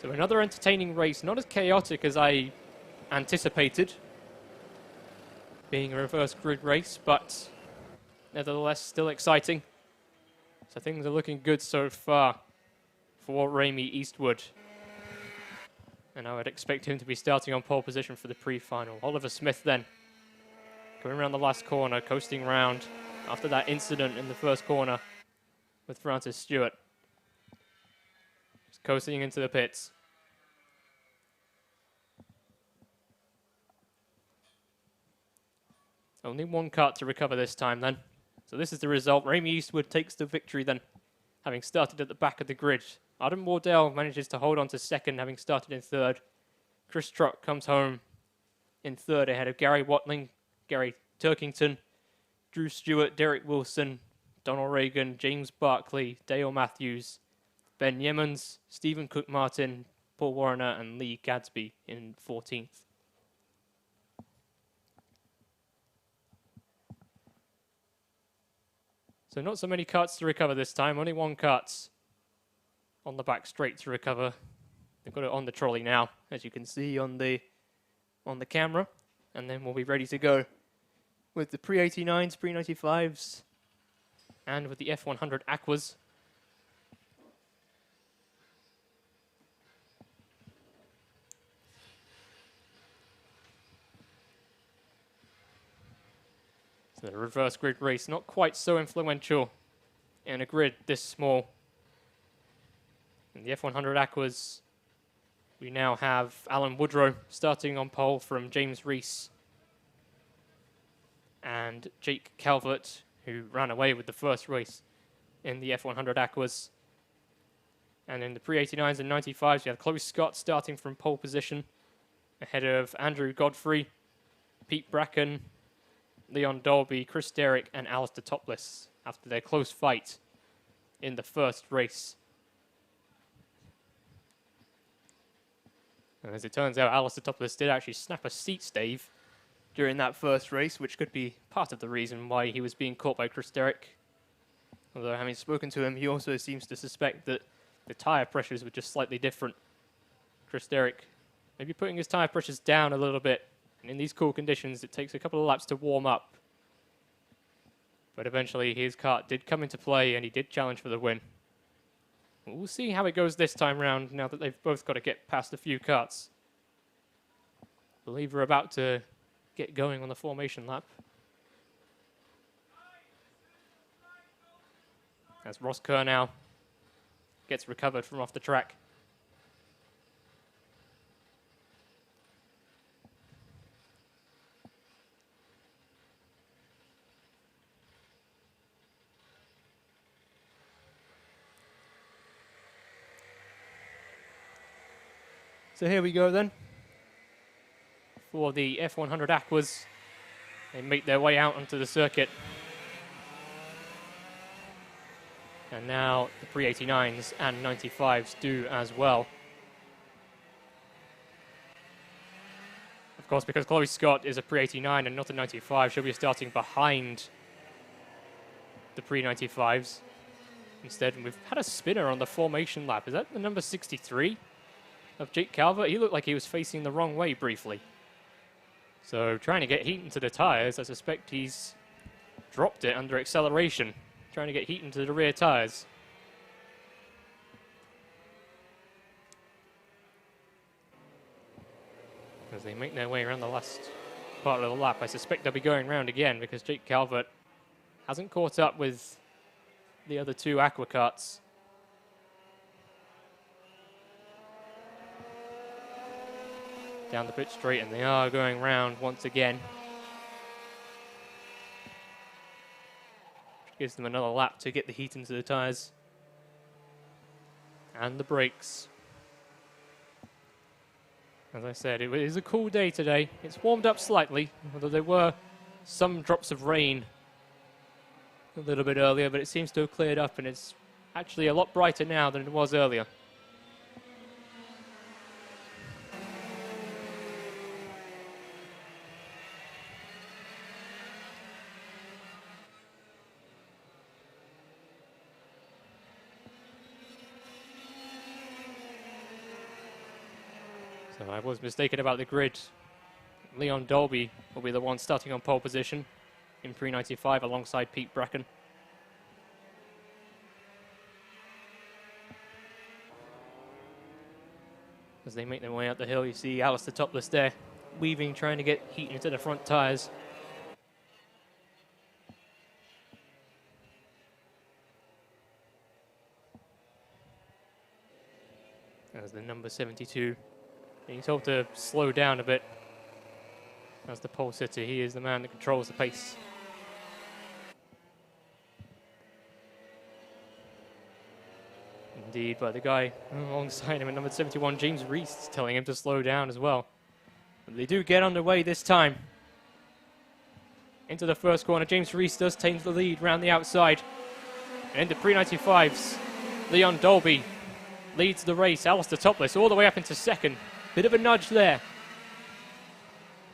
So another entertaining race, not as chaotic as I anticipated, being a reverse grid race, but nevertheless still exciting. So things are looking good so far for Ramey Eastwood. And I would expect him to be starting on pole position for the pre-final. Oliver Smith then, going around the last corner, coasting round after that incident in the first corner with Francis Stewart. Just coasting into the pits. Only one kart to recover this time then. So this is the result. Ramey Eastwood takes the victory then, having started at the back of the grid. Adam Wardell manages to hold on to second, having started in third. Chris Trott comes home in third ahead of Gary Watling, Gary Turkington, Drew Stewart, Derek Wilson, Donald Reagan, James Barkley, Dale Matthews, Ben Yemens, Stephen Cook-Martin, Paul Warner, and Lee Gadsby in 14th. So not so many karts to recover this time, only one kart on the back straight to recover. They've got it on the trolley now, as you can see on the camera, and then we'll be ready to go with the pre-89s, pre-95s, and with the F100 Aquas. So the reverse grid race, not quite so influential in a grid this small. In the F100 Aquas, we now have Alan Woodrow starting on pole from James Rees and Jake Calvert, who ran away with the first race in the F100 Aquas. And in the pre-89s and 95s, we have Chloe Scott starting from pole position ahead of Andrew Godfrey, Pete Bracken, Leon Dolby, Chris Derrick, and Alistair Topless after their close fight in the first race. And as it turns out, Alistair Topless did actually snap a seat stave during that first race, which could be part of the reason why he was being caught by Chris Derrick. Although, having spoken to him, he also seems to suspect that the tyre pressures were just slightly different. Chris Derrick maybe putting his tyre pressures down a little bit. And in these cool conditions, it takes a couple of laps to warm up. But eventually, his kart did come into play, and he did challenge for the win. We'll see how it goes this time round, now that they've both got to get past a few karts. I believe we're about to get going on the formation lap. As Ross Kerr now gets recovered from off the track. So here we go then. For the F100 Aquas, they make their way out onto the circuit. And now the pre-89s and 95s do as well. Of course, because Chloe Scott is a pre-89 and not a 95, she'll be starting behind the pre-95s. Instead, we've had a spinner on the formation lap. Is that the number 63 of Jake Calvert? He looked like he was facing the wrong way briefly. So trying to get heat into the tyres, I suspect he's dropped it under acceleration, trying to get heat into the rear tyres. As they make their way around the last part of the lap, I suspect they'll be going round again because Jake Calvert hasn't caught up with the other two Aqua karts. Down the pit straight, and they are going round once again. Which gives them another lap to get the heat into the tyres. And the brakes. As I said, it is a cool day today. It's warmed up slightly, although there were some drops of rain a little bit earlier, but it seems to have cleared up, and it's actually a lot brighter now than it was earlier. So I was mistaken about the grid. Leon Dolby will be the one starting on pole position in pre-95 alongside Pete Bracken. As they make their way up the hill, you see Alistair topless there, weaving, trying to get heat into the front tyres. As the number 72 being told to slow down a bit. As the pole sitter, he is the man that controls the pace. Indeed, but the guy alongside him at number 71, James Reese, is telling him to slow down as well. But they do get underway this time. Into the first corner, James Reese does take the lead round the outside. And into pre-95s, Leon Dolby leads the race. Alistair topless all the way up into second. Bit of a nudge there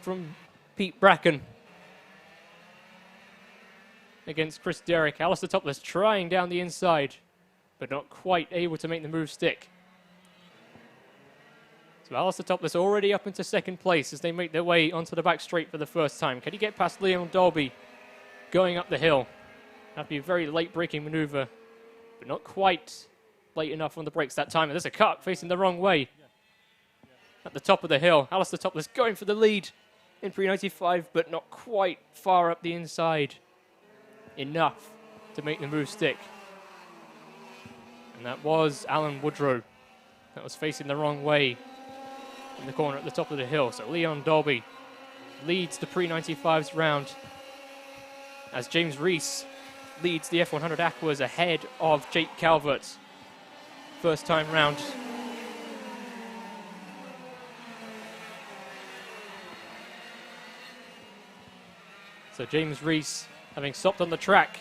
from Pete Bracken against Chris Derrick. Alistair topless trying down the inside, but not quite able to make the move stick. So Alistair topless already up into second place as they make their way onto the back straight for the first time. Can he get past Leon Dolby going up the hill? That'd be a very late braking maneuver, but not quite late enough on the brakes that time. And there's a cut facing the wrong way at the top of the hill. Alistair topless going for the lead in pre-95, but not quite far up the inside enough to make the move stick. And that was Alan Woodrow that was facing the wrong way in the corner at the top of the hill. So Leon Dolby leads the pre-95s round as James Reese leads the F100 Aquas ahead of Jake Calvert. First time round. So James Reese, having stopped on the track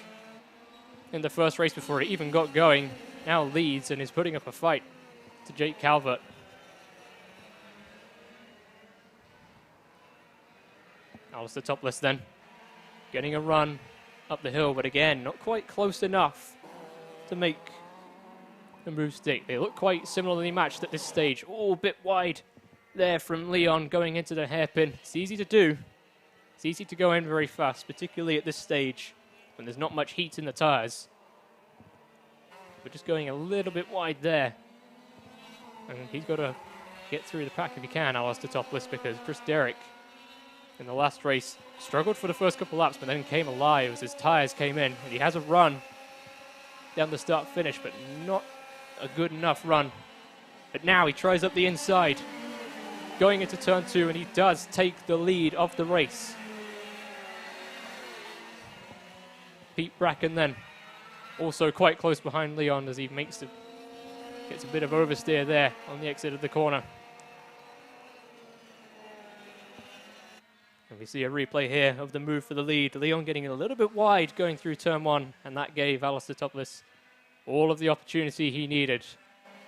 in the first race before it even got going, now leads and is putting up a fight to Jake Calvert. Alistair topless then, getting a run up the hill, but again, not quite close enough to make the move stick. They look quite similarly matched at this stage. Oh, a bit wide there from Leon going into the hairpin. It's easy to do. It's easy to go in very fast, particularly at this stage when there's not much heat in the tyres. But just going a little bit wide there. And he's got to get through the pack if he can, Alistair topless, because Chris Derrick in the last race struggled for the first couple laps, but then came alive as his tyres came in. And he has a run down the start-finish, but not a good enough run. But now he tries up the inside, going into turn 2, and he does take the lead of the race. Pete Bracken then also quite close behind Leon as he gets a bit of oversteer there on the exit of the corner. And we see a replay here of the move for the lead. Leon getting a little bit wide going through turn 1, and that gave Alistair topless all of the opportunity he needed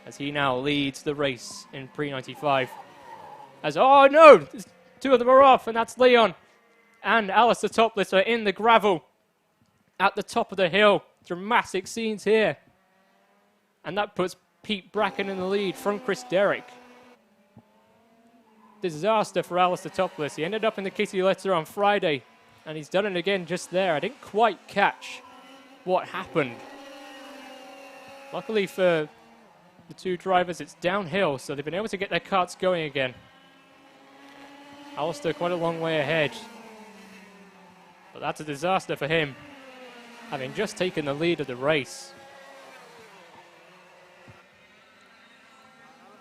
as he now leads the race in pre-95. As, oh no, two of them are off, and that's Leon and Alistair topless are in the gravel at the top of the hill. Dramatic scenes here. And that puts Pete Bracken in the lead from Chris Derrick. Disaster for Alistair topless. He ended up in the kitty litter on Friday, and he's done it again just there. I didn't quite catch what happened. Luckily for the two drivers, it's downhill, so they've been able to get their karts going again. Alistair quite a long way ahead. But that's a disaster for him, having just taken the lead of the race.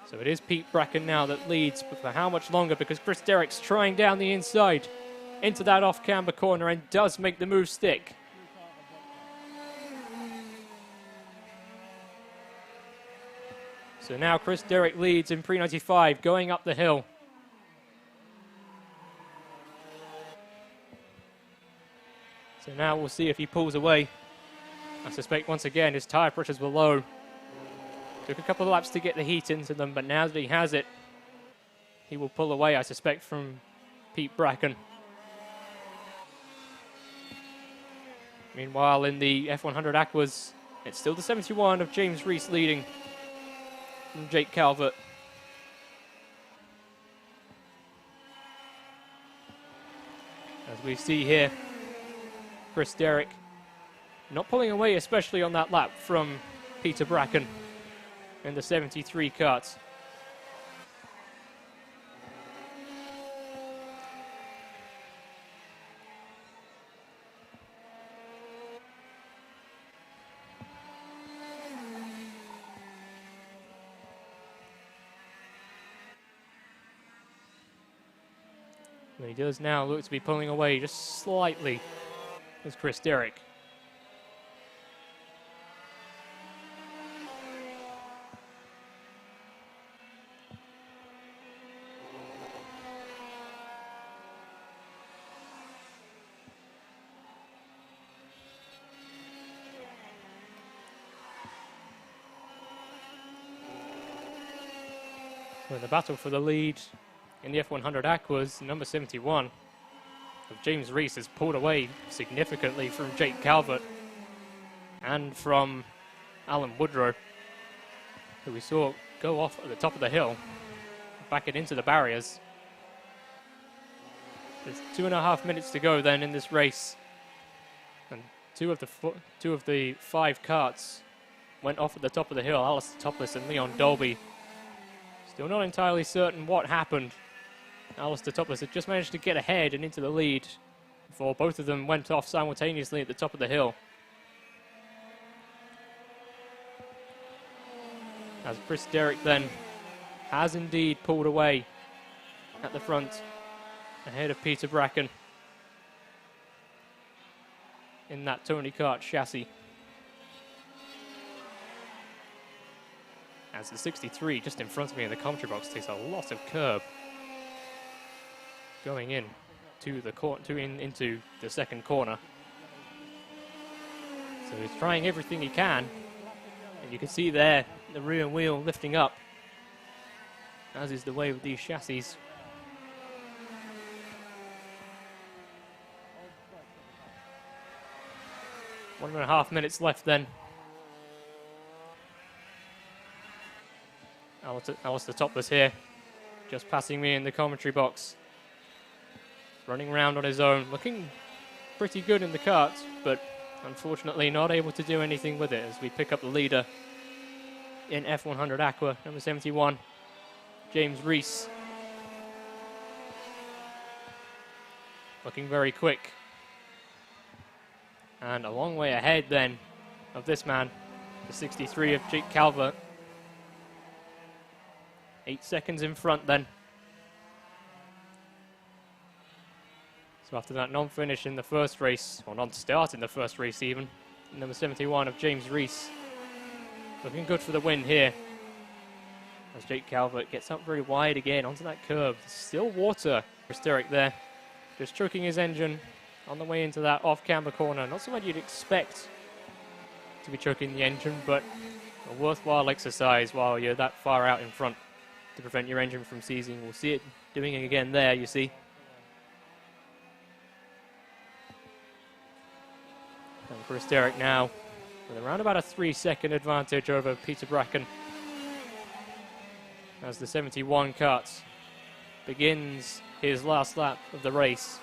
So it is Pete Bracken now that leads, but for how much longer? Because Chris Derrick's trying down the inside into that off-camber corner and does make the move stick. So now Chris Derrick leads in pre-95, going up the hill. So now we'll see if he pulls away. I suspect once again his tyre pressures were low. Took a couple of laps to get the heat into them, but now that he has it, he will pull away, I suspect, from Pete Bracken. Meanwhile, in the F100 Aquas, it's still the 71 of James Reese leading from Jake Calvert. As we see here, Chris Derrick not pulling away, especially on that lap from Peter Bracken in the 73 Kart. But he does now look to be pulling away just slightly as Chris Derrick. So in the battle for the lead in the F100 Aquas, number 71 of James Reese has pulled away significantly from Jake Calvert and from Alan Woodrow, who we saw go off at the top of the hill, back it into the barriers. There's 2.5 minutes to go then in this race, and two of the 5 karts went off at the top of the hill. Alistair Topless and Leon Dolby. Still not entirely certain what happened. Alistair Topless had just managed to get ahead and into the lead before both of them went off simultaneously at the top of the hill. As Chris Derrick then has indeed pulled away at the front ahead of Peter Bracken in that Tony Kart chassis. As the 63 just in front of me in the commentary box takes a lot of curb going in to the into the second corner. So he's trying everything he can, and you can see there the rear wheel lifting up, as is the way with these chassis. 1.5 minutes left then. Alistair Topless here, just passing me in the commentary box. Running around on his own, looking pretty good in the kart, but unfortunately not able to do anything with it as we pick up the leader in F100 Aqua, number 71, James Reese. Looking very quick. And a long way ahead then of this man, the 63 of Jake Calvert. 8 seconds in front then. So after that non-finish in the first race, or non-start in the first race even, number 71 of James Reese. Looking good for the win here. As Jake Calvert gets up very wide again onto that curb. Still water. Chris Derrick there, just choking his engine on the way into that off-camber corner. Not so much you'd expect to be choking the engine, but a worthwhile exercise while you're that far out in front to prevent your engine from seizing. We'll see it doing it again there, you see. And Chris Derrick now with around about a 3-second advantage over Peter Bracken as the 71 kart begins his last lap of the race.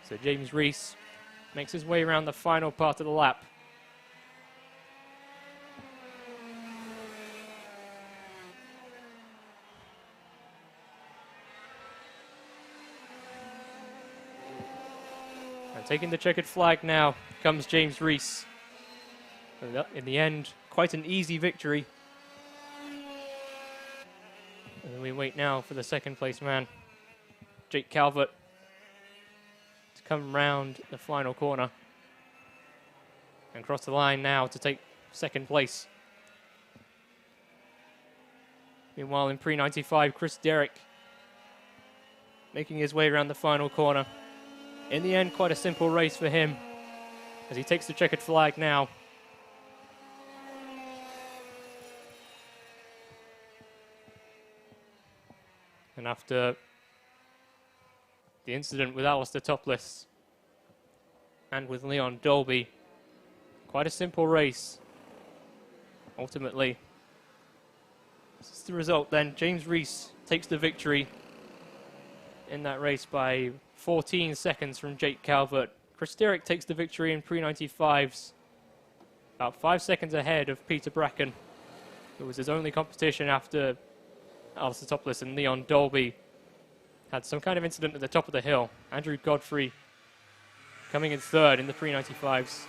So James Reese makes his way around the final part of the lap. And taking the checkered flag now comes James Reese. In the end, quite an easy victory. And then we wait now for the second place man, Jake Calvert, come round the final corner and cross the line now to take second place. Meanwhile, in pre-95, Chris Derrick making his way around the final corner. In the end, quite a simple race for him as he takes the checkered flag now. And after the incident with Alistair Topless and with Leon Dolby, quite a simple race. Ultimately, this is the result then. James Reese takes the victory in that race by 14 seconds from Jake Calvert. Chris Derrick takes the victory in pre-95s About 5 seconds ahead of Peter Bracken, who was his only competition after Alistair Topless and Leon Dolby had some kind of incident at the top of the hill. Andrew Godfrey coming in third in the pre-95s.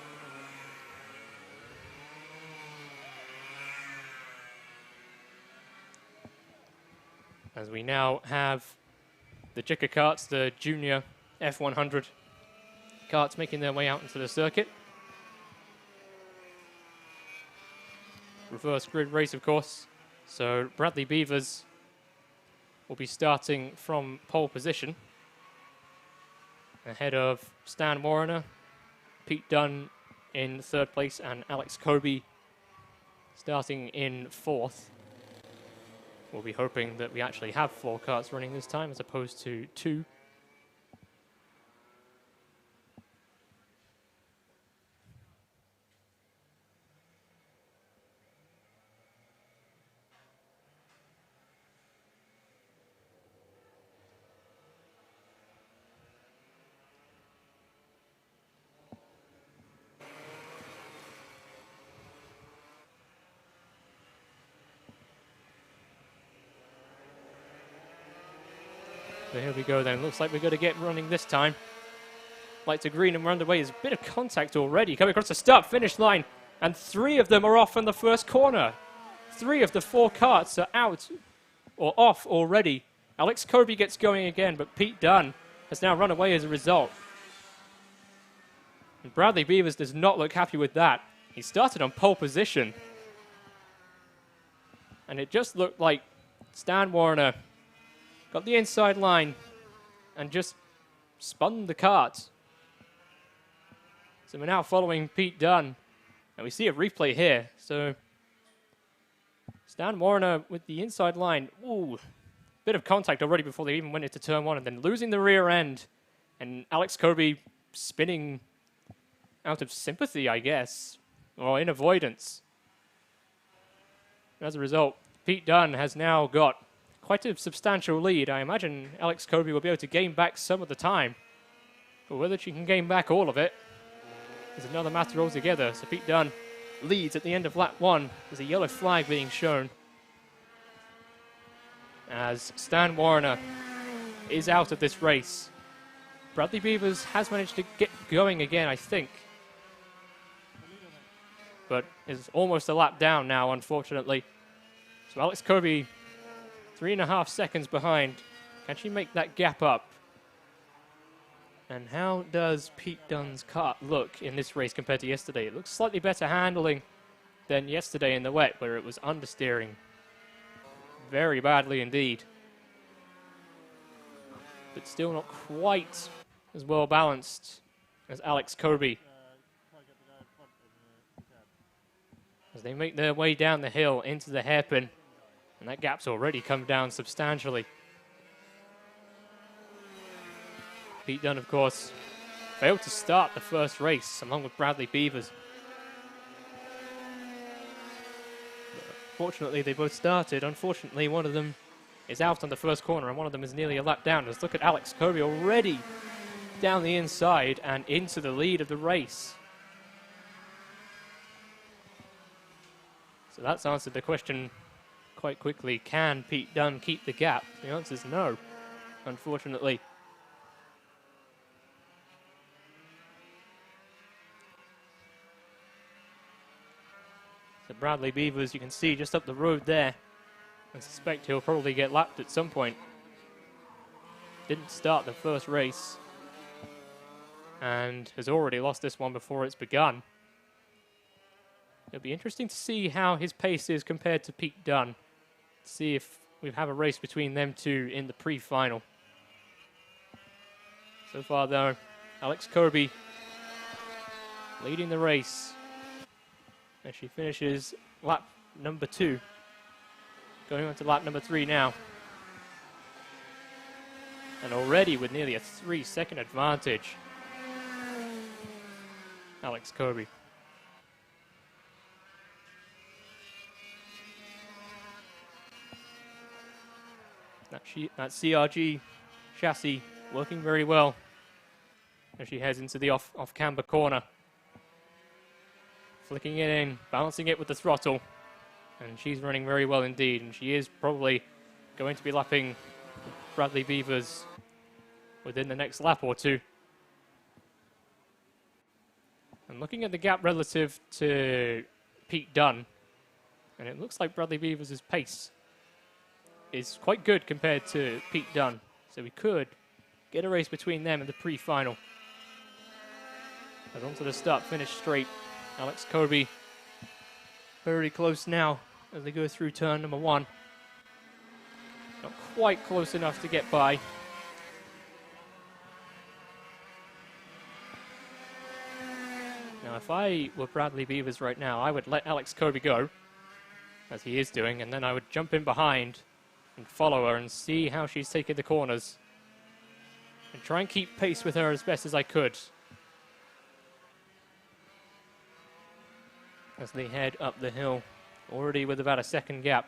As we now have the Jika karts, the junior F100 karts making their way out into the circuit. Reverse grid race, of course. So Bradley Beavers will be starting from pole position, ahead of Stan Warner, Pete Dunne in third place, and Alex Kobe starting in fourth. We'll be hoping that we actually have 4 karts running this time as opposed to 2. So here we go then. Looks like we're going to get running this time. Light to green and we're underway. There's a bit of contact already coming across the start-finish line. And 3 of them are off in the first corner. 3 of the 4 karts are out or off already. Alex Kobe gets going again, but Pete Dunne has now run away as a result. And Bradley Beavers does not look happy with that. He started on pole position. And it just looked like Stan Warner got the inside line and just spun the kart. So we're now following Pete Dunne. And we see a replay here. So Stan Warner with the inside line. Ooh, bit of contact already before they even went into turn 1 and then losing the rear end. And Alex Kobe spinning out of sympathy, I guess, or in avoidance. As a result, Pete Dunne has now got quite a substantial lead. I imagine Alex Kobe will be able to gain back some of the time. But whether she can gain back all of it is another matter altogether. So Pete Dunne leads at the end of lap 1. There's a yellow flag being shown as Stan Warner is out of this race. Bradley Beavers has managed to get going again, I think. But is almost a lap down now, unfortunately. So Alex Kobe 3.5 seconds behind. Can she make that gap up? And how does Pete Dunne's kart look in this race compared to yesterday? It looks slightly better handling than yesterday in the wet, where it was understeering very badly indeed. But still not quite as well balanced as Alex Kobe. As they make their way down the hill into the hairpin. And that gap's already come down substantially. Pete Dunne, of course, failed to start the first race along with Bradley Beavers. Fortunately, they both started. Unfortunately, one of them is out on the first corner and one of them is nearly a lap down. Let's look at Alex Kobe already down the inside and into the lead of the race. So that's answered the question quite quickly. Can Pete Dunne keep the gap? The answer is no, unfortunately. So Bradley Beavers, you can see just up the road there. I suspect he'll probably get lapped at some point. Didn't start the first race and has already lost this one before it's begun. It'll be interesting to see how his pace is compared to Pete Dunne. See if we have a race between them two in the pre-final. So far, though, Alex Kobe leading the race as she finishes lap number 2. Going on to lap number 3 now. And already with nearly a 3-second advantage, Alex Kobe. That CRG chassis working very well as she heads into the off-camber corner. Flicking it in, balancing it with the throttle. And she's running very well indeed, and she is probably going to be lapping Bradley Beavers within the next lap or two. And looking at the gap relative to Pete Dunne, and it looks like Bradley Beavers' pace is quite good compared to Pete Dunne. So we could get a race between them in the pre-final. And onto the start-finish straight. Alex Kobe very close now as they go through turn number 1. Not quite close enough to get by. Now, if I were Bradley Beavers right now, I would let Alex Kobe go, as he is doing, and then I would jump in behind and follow her and see how she's taking the corners. And try and keep pace with her as best as I could. As they head up the hill, already with about a second gap.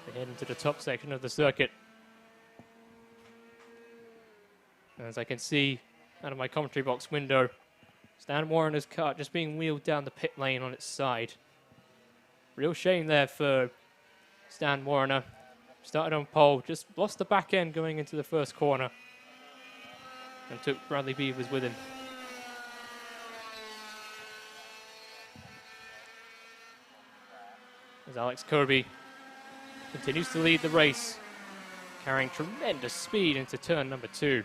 They head into the top section of the circuit. As I can see out of my commentary box window, Stan Warrener's kart just being wheeled down the pit lane on its side. Real shame there for Stan Warrener. Started on pole, just lost the back end going into the first corner. And took Bradley Beavers with him. As Alex Kirby continues to lead the race, carrying tremendous speed into turn number 2.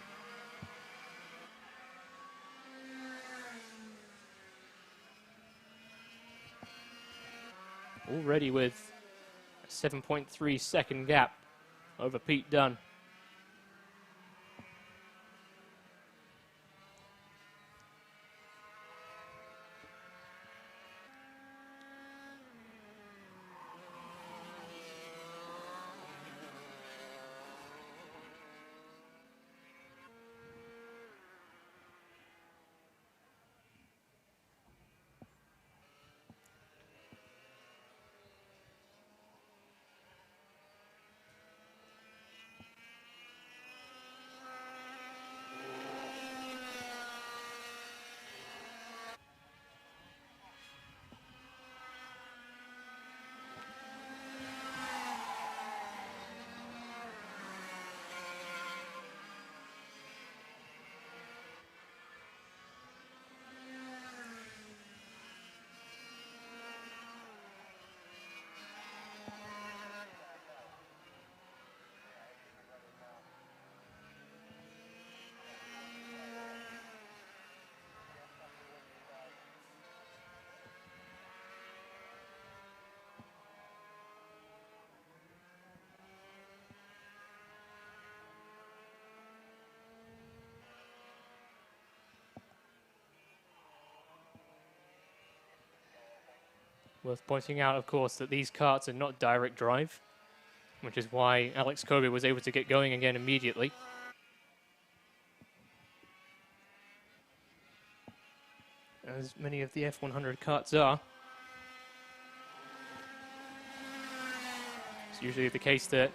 Already with a 7.3 second gap over Pete Dunne. Worth pointing out, of course, that these karts are not direct drive, which is why Alex Kobe was able to get going again immediately. As many of the F100 karts are. It's usually the case that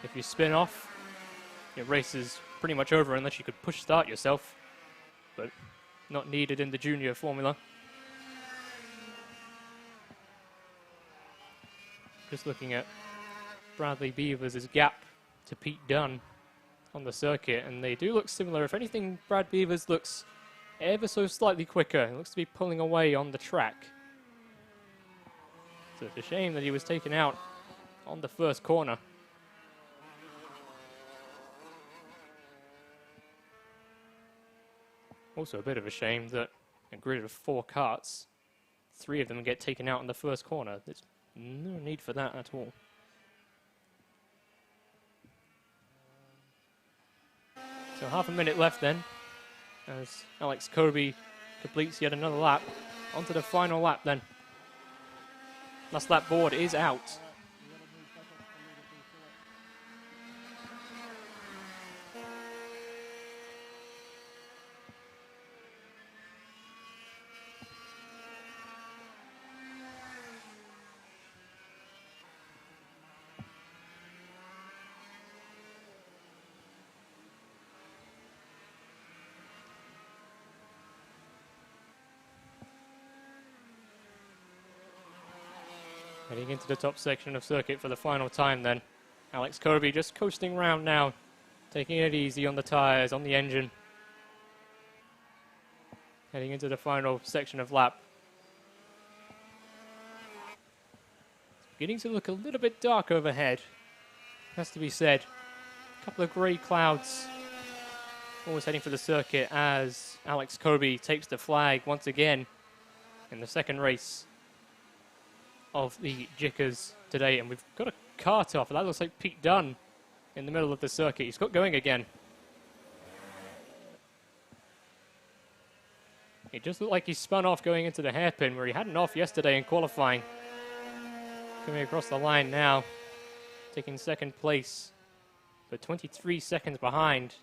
if you spin off, your race is pretty much over unless you could push start yourself, but not needed in the junior formula. Just looking at Bradley Beavers' gap to Pete Dunne on the circuit, and they do look similar. If anything, Brad Beavers looks ever so slightly quicker. He looks to be pulling away on the track. So it's a shame that he was taken out on the first corner. Also a bit of a shame that a grid of 4 karts, 3 of them get taken out in the first corner. There's no need for that at all. So half a minute left then, as Alex Kobe completes yet another lap. Onto the final lap then. Last lap board is out. Heading into the top section of circuit for the final time then. Alex Kirby just coasting round now, taking it easy on the tyres, on the engine. Heading into the final section of lap. It's beginning to look a little bit dark overhead, has to be said. A couple of grey clouds almost heading for the circuit as Alex Kirby takes the flag once again in the second race of the Jickers today. And we've got a Kart off. That looks like Pete Dunne in the middle of the circuit. He's got going again. It just looked like he spun off going into the hairpin where he had an off yesterday in qualifying. Coming across the line now, taking second place, but 23 seconds behind.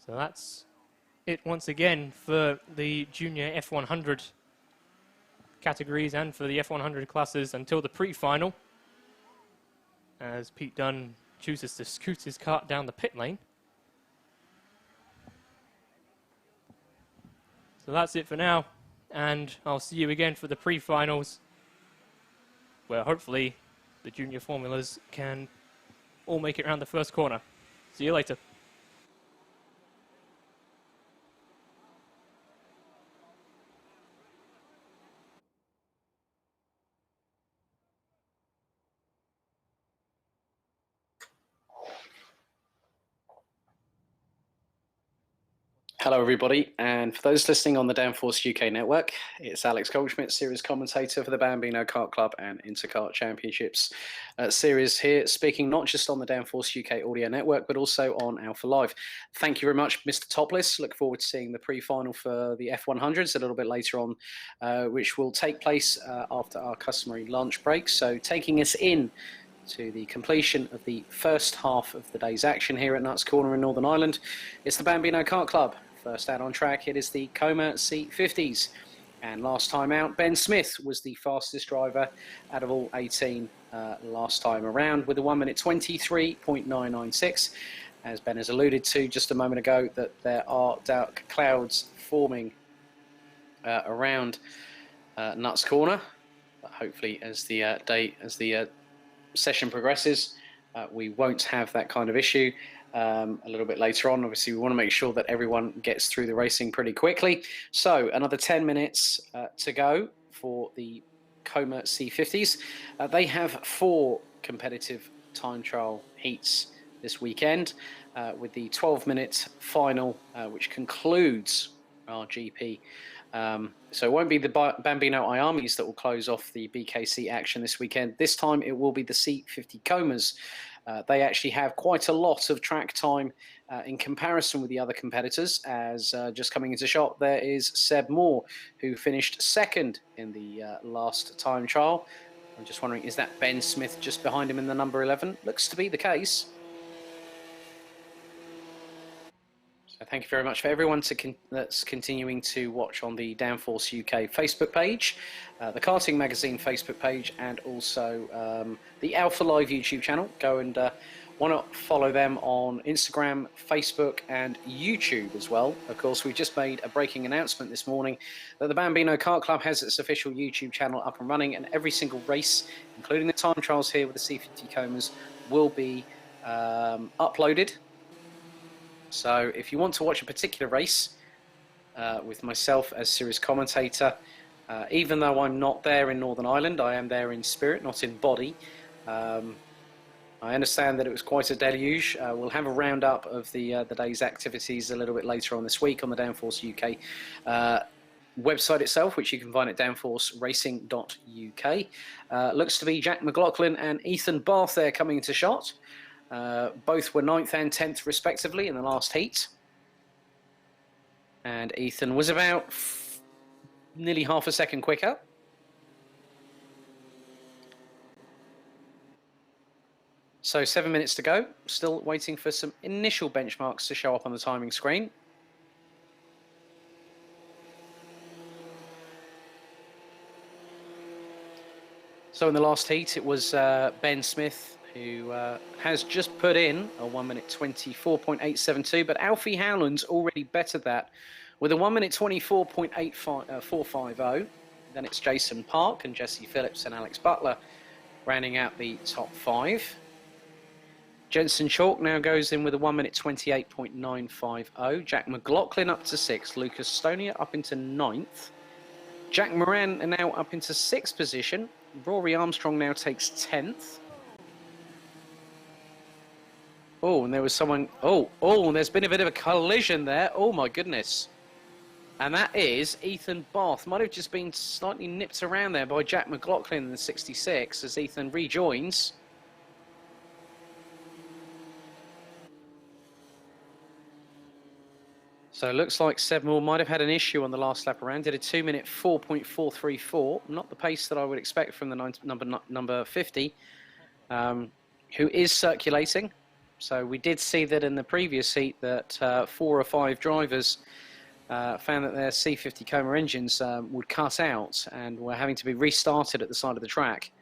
So that's it once again for the junior F100 categories and for the F100 classes until the pre-final, as Pete Dunne chooses to scoot his kart down the pit lane. So that's it for now, and I'll see you again for the pre-finals, where hopefully the junior formulas can all make it around the first corner. See you later. Hello, everybody. And for those listening on the Downforce UK network, it's Alex Goldschmidt, series commentator for the Bambino Kart Club and Interkart Championships series here, speaking not just on the Downforce UK audio network, but also on Alpha Live. Thank you very much, Mr. Topless. Look forward to seeing the pre-final for the F100s a little bit later on, which will take place after our customary lunch break. So taking us in to the completion of the first half of the day's action here at Nuts Corner in Northern Ireland, it's the Bambino Kart Club. First out on track, it is the Coma C50s. And last time out, Ben Smith was the fastest driver out of all 18 last time around with a 1 minute 23.996. As Ben has alluded to just a moment ago, that there are dark clouds forming around Nuts Corner. But hopefully as the session progresses, we won't have that kind of issue. A little bit later on, obviously we want to make sure that everyone gets through the racing pretty quickly. So another 10 minutes to go for the Coma C50s. They have 4 competitive time trial heats this weekend, with the 12-minute final, which concludes our GP. So it won't be the Bambino IAMEs that will close off the BKC action this weekend. This time it will be the C50 Comas. They actually have quite a lot of track time in comparison with the other competitors, as just coming into shot there is Seb Moore, who finished second in the last time trial. I'm just wondering, is that Ben Smith just behind him in the number 11? Looks to be the case. So thank you very much for everyone that's continuing to watch on the Downforce UK Facebook page, the Karting Magazine Facebook page, and also the Alpha Live YouTube channel. Go and why not follow them on Instagram, Facebook, and YouTube as well. Of course, we've just made a breaking announcement this morning that the Bambino Kart Club has its official YouTube channel up and running, and every single race, including the time trials here with the C50 Comas, will be uploaded. So if you want to watch a particular race with myself as series commentator, even though I'm not there in Northern Ireland, I am there in spirit, not in body. I understand that it was quite a deluge. We'll have a roundup of the day's activities a little bit later on this week on the Downforce UK website itself, which you can find at downforceracing.uk. Looks to be Jack McLaughlin and Ethan Barth there coming into shot. Both were 9th and 10th respectively in the last heat, and Ethan was about nearly half a second quicker. So 7 minutes to go, still waiting for some initial benchmarks to show up on the timing screen. So in the last heat it was Ben Smith who has just put in a 1 minute 24.872, but Alfie Howland's already bettered that with a 1 minute 24.450. Then it's Jason Park and Jesse Phillips and Alex Butler rounding out the top 5. Jensen Chalk now goes in with a 1 minute 28.950. Jack McLaughlin up to 6th. Lucas Stonia up into 9th. Jack Moran now up into 6th position. Rory Armstrong now takes 10th. Oh, and there was someone... Oh, and there's been a bit of a collision there. Oh, my goodness. And that is Ethan Barth. Might have just been slightly nipped around there by Jack McLaughlin in the 66 as Ethan rejoins. So it looks like Seb Moore might have had an issue on the last lap around. Did a 2 minute 4.434. Not the pace that I would expect from the number 50, who is circulating. So we did see that in the previous heat that 4 or 5 drivers found that their C50 Coma engines would cut out and were having to be restarted at the side of the track.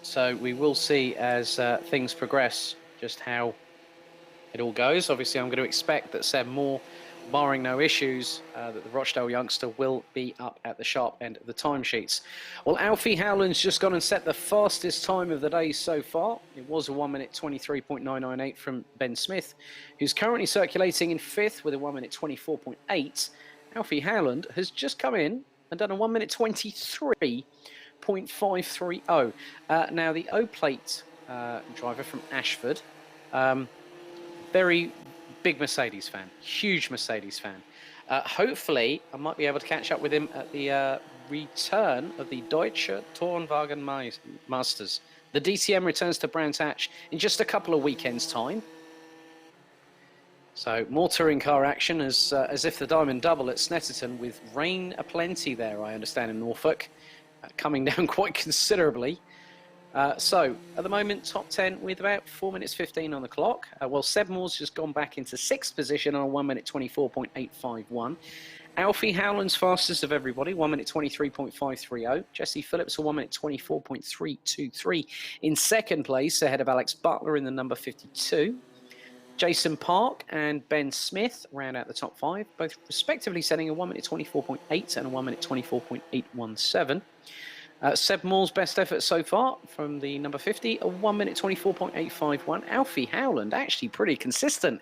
So we will see as things progress just how it all goes. Obviously, I'm going to expect that Seb Moore, barring no issues, that the Rochdale youngster will be up at the sharp end of the timesheets. Well, Alfie Howland's just gone and set the fastest time of the day so far. It was a 1 minute 23.998 from Ben Smith, who's currently circulating in 5th with a 1 minute 24.8. Alfie Howland has just come in and done a 1 minute 23.530. Now, the O-Plate driver from Ashford, very big Mercedes fan, huge Mercedes fan. Hopefully, I might be able to catch up with him at the return of the Deutsche Tourenwagen Masters. The DTM returns to Brands Hatch in just a couple of weekends' time. So more touring car action as if the Diamond Double at Snetterton, with rain aplenty there, I understand, in Norfolk, coming down quite considerably. So at the moment, top 10 with about 4 minutes 15 on the clock. Well, Seb Moore's just gone back into 6th position on a 1 minute 24.851. Alfie Howland's fastest of everybody, 1 minute 23.530. Jesse Phillips, a 1 minute 24.323 in 2nd place, ahead of Alex Butler in the number 52. Jason Park and Ben Smith round out the top 5, both respectively setting a 1 minute 24.8 and a 1 minute 24.817. Seb Moore's best effort so far from the number 50, a 1 minute 24.851. Alfie Howland actually pretty consistent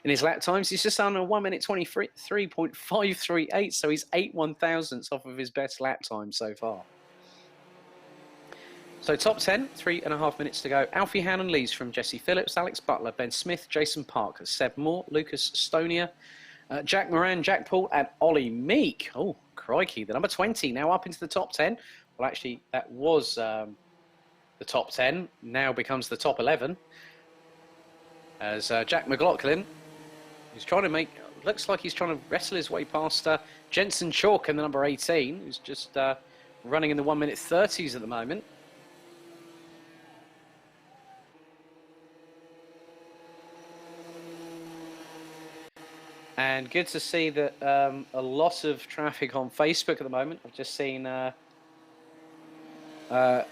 in his lap times. He's just on a 1 minute 23.538, so he's 8 1/1000ths off of his best lap time so far. So top 10, 3.5 minutes to go. Alfie Howland leads from Jesse Phillips, Alex Butler, Ben Smith, Jason Park, Seb Moore, Lucas Stonia, Jack Moran, Jack Paul, and Ollie Meek. Oh, crikey, the number 20 now up into the top 10. Well, actually, that was the top 10, now becomes the top 11. As Jack McLaughlin, who's trying to make, looks like he's trying to wrestle his way past Jensen Chalk in the number 18, who's just running in the 1 minute 30s at the moment. And good to see that a lot of traffic on Facebook at the moment. I've just seen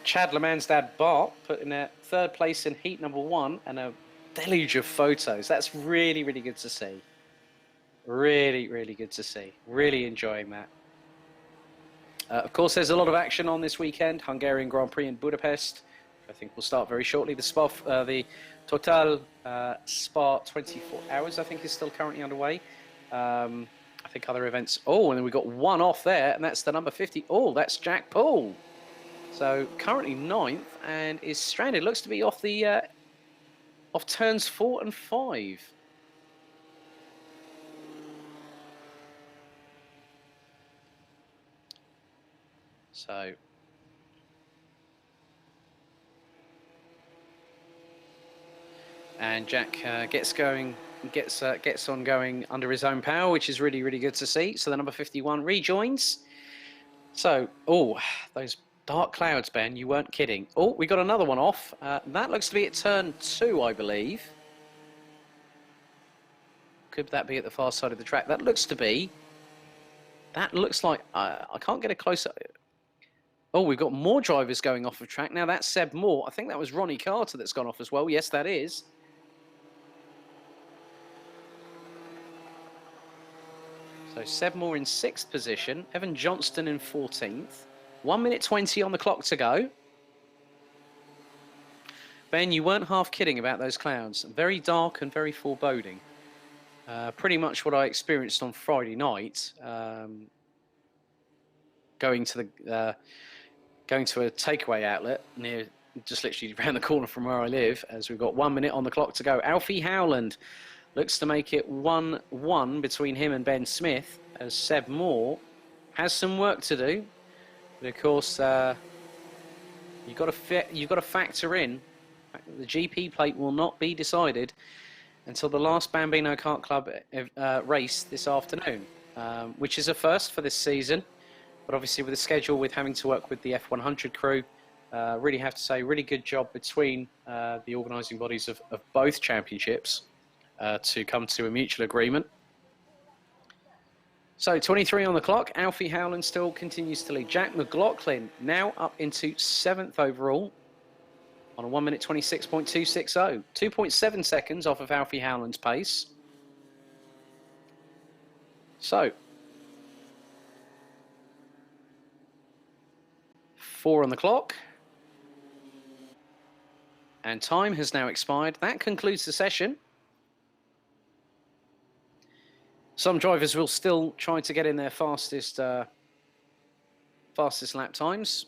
Chad Leman's dad Bart put in a 3rd place in heat number 1 and a deluge of photos. That's really, really good to see. Really, really good to see. Really enjoying that. Of course, there's a lot of action on this weekend. Hungarian Grand Prix in Budapest. I think will start very shortly. The Total Spa 24 hours, I think, is still currently underway. I think other events. Oh, and then we got one off there, and that's the number 50. Oh, that's Jack Paul. So currently 9th and is stranded. Looks to be off the off turns 4 and 5. So. And Jack gets on going under his own power, which is really, really good to see. So the number 51 rejoins. So, oh, those dark clouds, Ben, you weren't kidding. Oh, we got another one off. That looks to be at turn 2, I believe. Could that be at the far side of the track? That looks to be. That looks like, I can't get a closer. Oh, we've got more drivers going off of track. Now that's Seb Moore. I think that was Ronnie Carter that's gone off as well. Yes, that is. So Seb Moore in 6th position, Evan Johnston in 14th. 1 minute 20 on the clock to go. Ben, you weren't half kidding about those clouds. Very dark and very foreboding. Pretty much what I experienced on Friday night. Going to a takeaway outlet near, just literally around the corner from where I live, as we've got 1 minute on the clock to go. Alfie Howland looks to make it 1-1 between him and Ben Smith, as Seb Moore has some work to do. But of course, you've got to factor in the GP plate will not be decided until the last Bambino Kart Club race this afternoon, which is a first for this season. But obviously with the schedule, with having to work with the F100 crew, really have to say, really good job between the organising bodies of both championships to come to a mutual agreement. So 23 on the clock, Alfie Howland still continues to lead. Jack McLaughlin now up into 7th overall on a 1 minute 26.260, 2.7 seconds off of Alfie Howland's pace. So 4 on the clock. And time has now expired. That concludes the session. Some drivers will still try to get in their fastest lap times.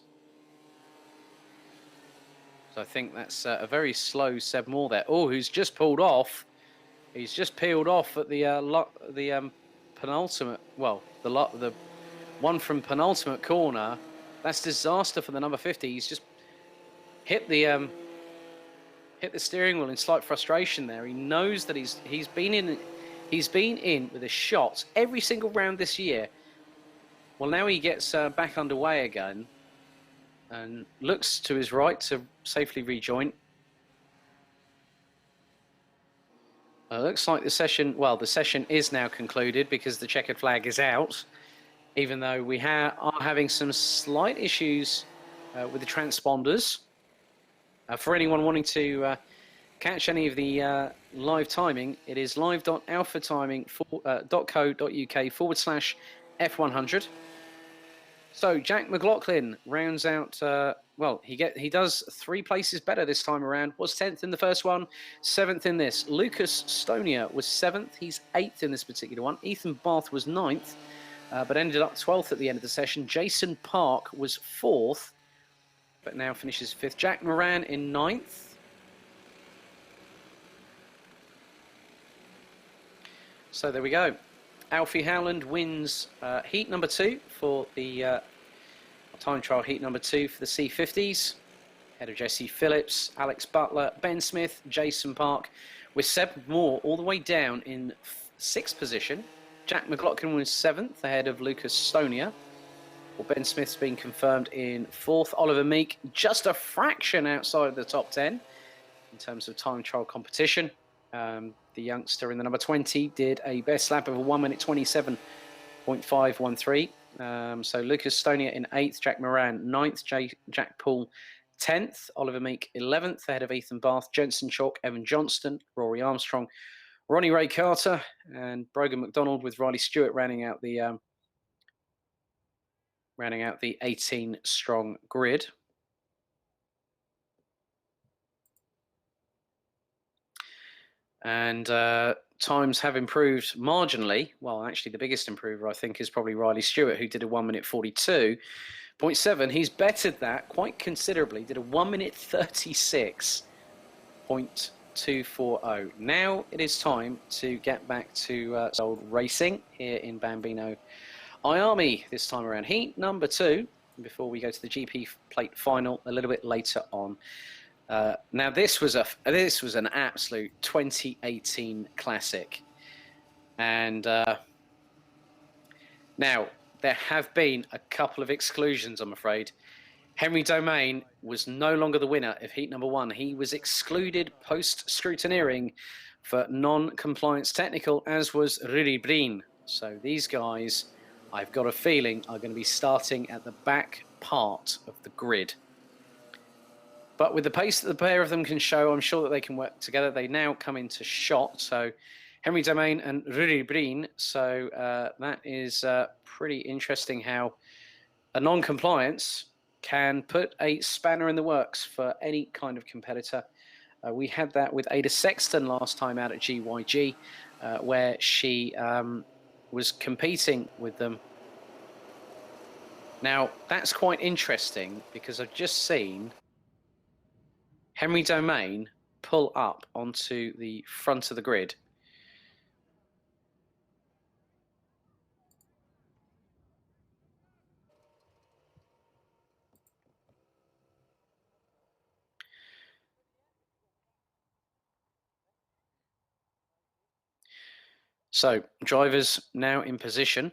So I think that's a very slow Seb Moore there. Oh, who's just pulled off. He's just peeled off at the penultimate, well, the one from penultimate corner. That's disaster for the number 50. He's just hit the steering wheel in slight frustration there. He knows that he's been in with a shot every single round this year. Well, now he gets back underway again and looks to his right to safely rejoin. Looks like the session is now concluded because the checkered flag is out, even though we are having some slight issues with the transponders. For anyone wanting to catch any of the live timing, it is live.alphatiming.co.uk/F100. So Jack McLaughlin rounds out, he does 3 places better this time around. Was 10th in the first one, 7th in this. Lucas Stonia was 7th. He's 8th in this particular one. Ethan Barth was 9th, but ended up 12th at the end of the session. Jason Park was 4th, but now finishes 5th. Jack Moran in 9th. So there we go. Alfie Howland wins heat number 2 for the time trial heat number 2 for the C50s. Ahead of Jesse Phillips, Alex Butler, Ben Smith, Jason Park, with Seb Moore all the way down in 6th position. Jack McLaughlin was 7th, ahead of Lucas Stonia. Well, Ben Smith's been confirmed in 4th. Oliver Meek just a fraction outside of the top 10 in terms of time trial competition. The youngster in the number 20 did a best lap of a 1 minute 27.513. So Lucas Stonia in 8th, Jack Moran 9th, Jack Poole 10th, Oliver Meek 11th, ahead of Ethan Barth, Jensen Chalk, Evan Johnston, Rory Armstrong, Ronnie Ray Carter, and Brogan McDonald, with Riley Stewart rounding out the 18-strong grid. And times have improved marginally. Well, actually, the biggest improver, I think, is probably Riley Stewart, who did a 1 minute 42.7. He's bettered that quite considerably, did a 1 minute 36.240. Now it is time to get back to old racing here in Bambino, IAME this time around. Heat number 2, before we go to the GP plate final a little bit later on. Now this was an absolute 2018 classic, and now there have been a couple of exclusions, I'm afraid. Henry Domain was no longer the winner of heat number 1. He was excluded post-scrutineering for non-compliance technical, as was Rudy Breen. So these guys, I've got a feeling, are going to be starting at the back part of the grid. But with the pace that the pair of them can show, I'm sure that they can work together. They now come into shot. So Henry Domain and Rudy Breen. So that is pretty interesting how a non-compliance can put a spanner in the works for any kind of competitor. We had that with Ada Sexton last time out at GYG, where she was competing with them. Now, that's quite interesting because I've just seen Henry Domain pull up onto the front of the grid. So, drivers now in position.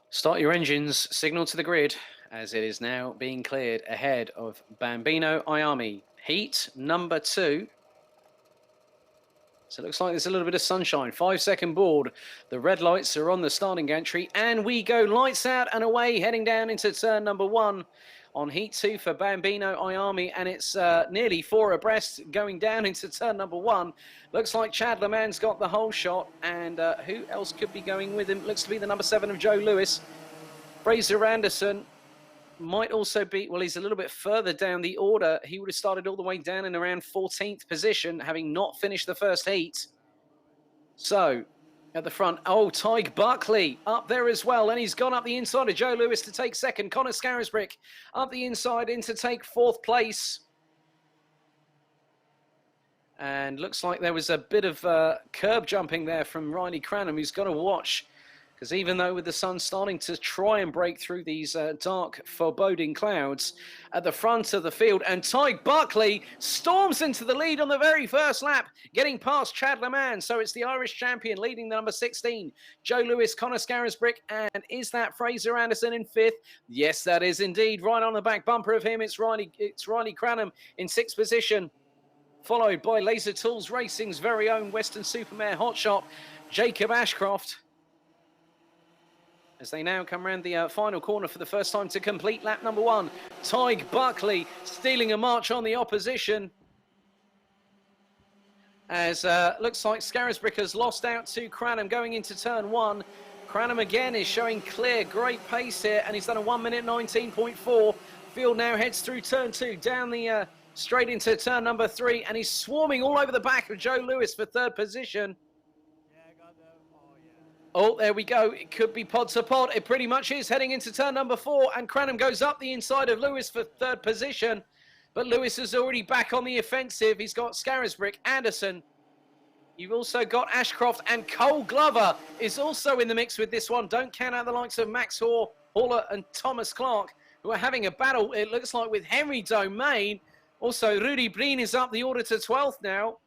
Start your engines, signal to the grid, as it is now being cleared ahead of Bambino IAME. Heat number 2. So it looks like there's a little bit of sunshine. 5-second board. The red lights are on the starting gantry, and we go lights out and away, heading down into turn number 1 on heat 2 for Bambino IAME, and it's nearly 4 abreast going down into turn number 1. Looks like Chad LeMan's got the whole shot, and who else could be going with him? Looks to be the number 7 of Joe Lewis. Fraser Anderson might also be, well, he's a little bit further down the order. He would have started all the way down in around 14th position, having not finished the first heat. So, at the front, oh, Tyg Buckley up there as well, and he's gone up the inside of Joe Lewis to take second. Connor Scarisbrick up the inside in to take 4th place. And looks like there was a bit of curb jumping there from Riley Cranham, who's got to watch. Because even though with the sun starting to try and break through these dark, foreboding clouds at the front of the field, and Tyg Buckley storms into the lead on the very first lap, getting past Chad LeMan. So it's the Irish champion leading the number 16, Joe Lewis, Connor Scarisbrick, and is that Fraser Anderson in 5th? Yes, that is indeed. Right on the back bumper of him, it's Riley Cranham in 6th position, followed by Laser Tools Racing's very own Western Supermare hotshot, Jacob Ashcroft, as they now come around the final corner for the first time to complete lap number 1. Tyg Buckley stealing a march on the opposition, as looks like Scarisbrick has lost out to Cranham going into turn 1. Cranham again is showing clear, great pace here, and he's done a 1 minute 19.4. Field now heads through turn 2, down the straight into turn number 3, and he's swarming all over the back of Joe Lewis for 3rd position. Oh, there we go. It could be pod to pod. It pretty much is, heading into turn number 4, and Cranham goes up the inside of Lewis for 3rd position. But Lewis is already back on the offensive. He's got Scarisbrick, Anderson. You've also got Ashcroft, and Cole Glover is also in the mix with this one. Don't count out the likes of Max Haller and Thomas Clark, who are having a battle, it looks like, with Henry Domain. Also, Rudy Breen is up the order to 12th now.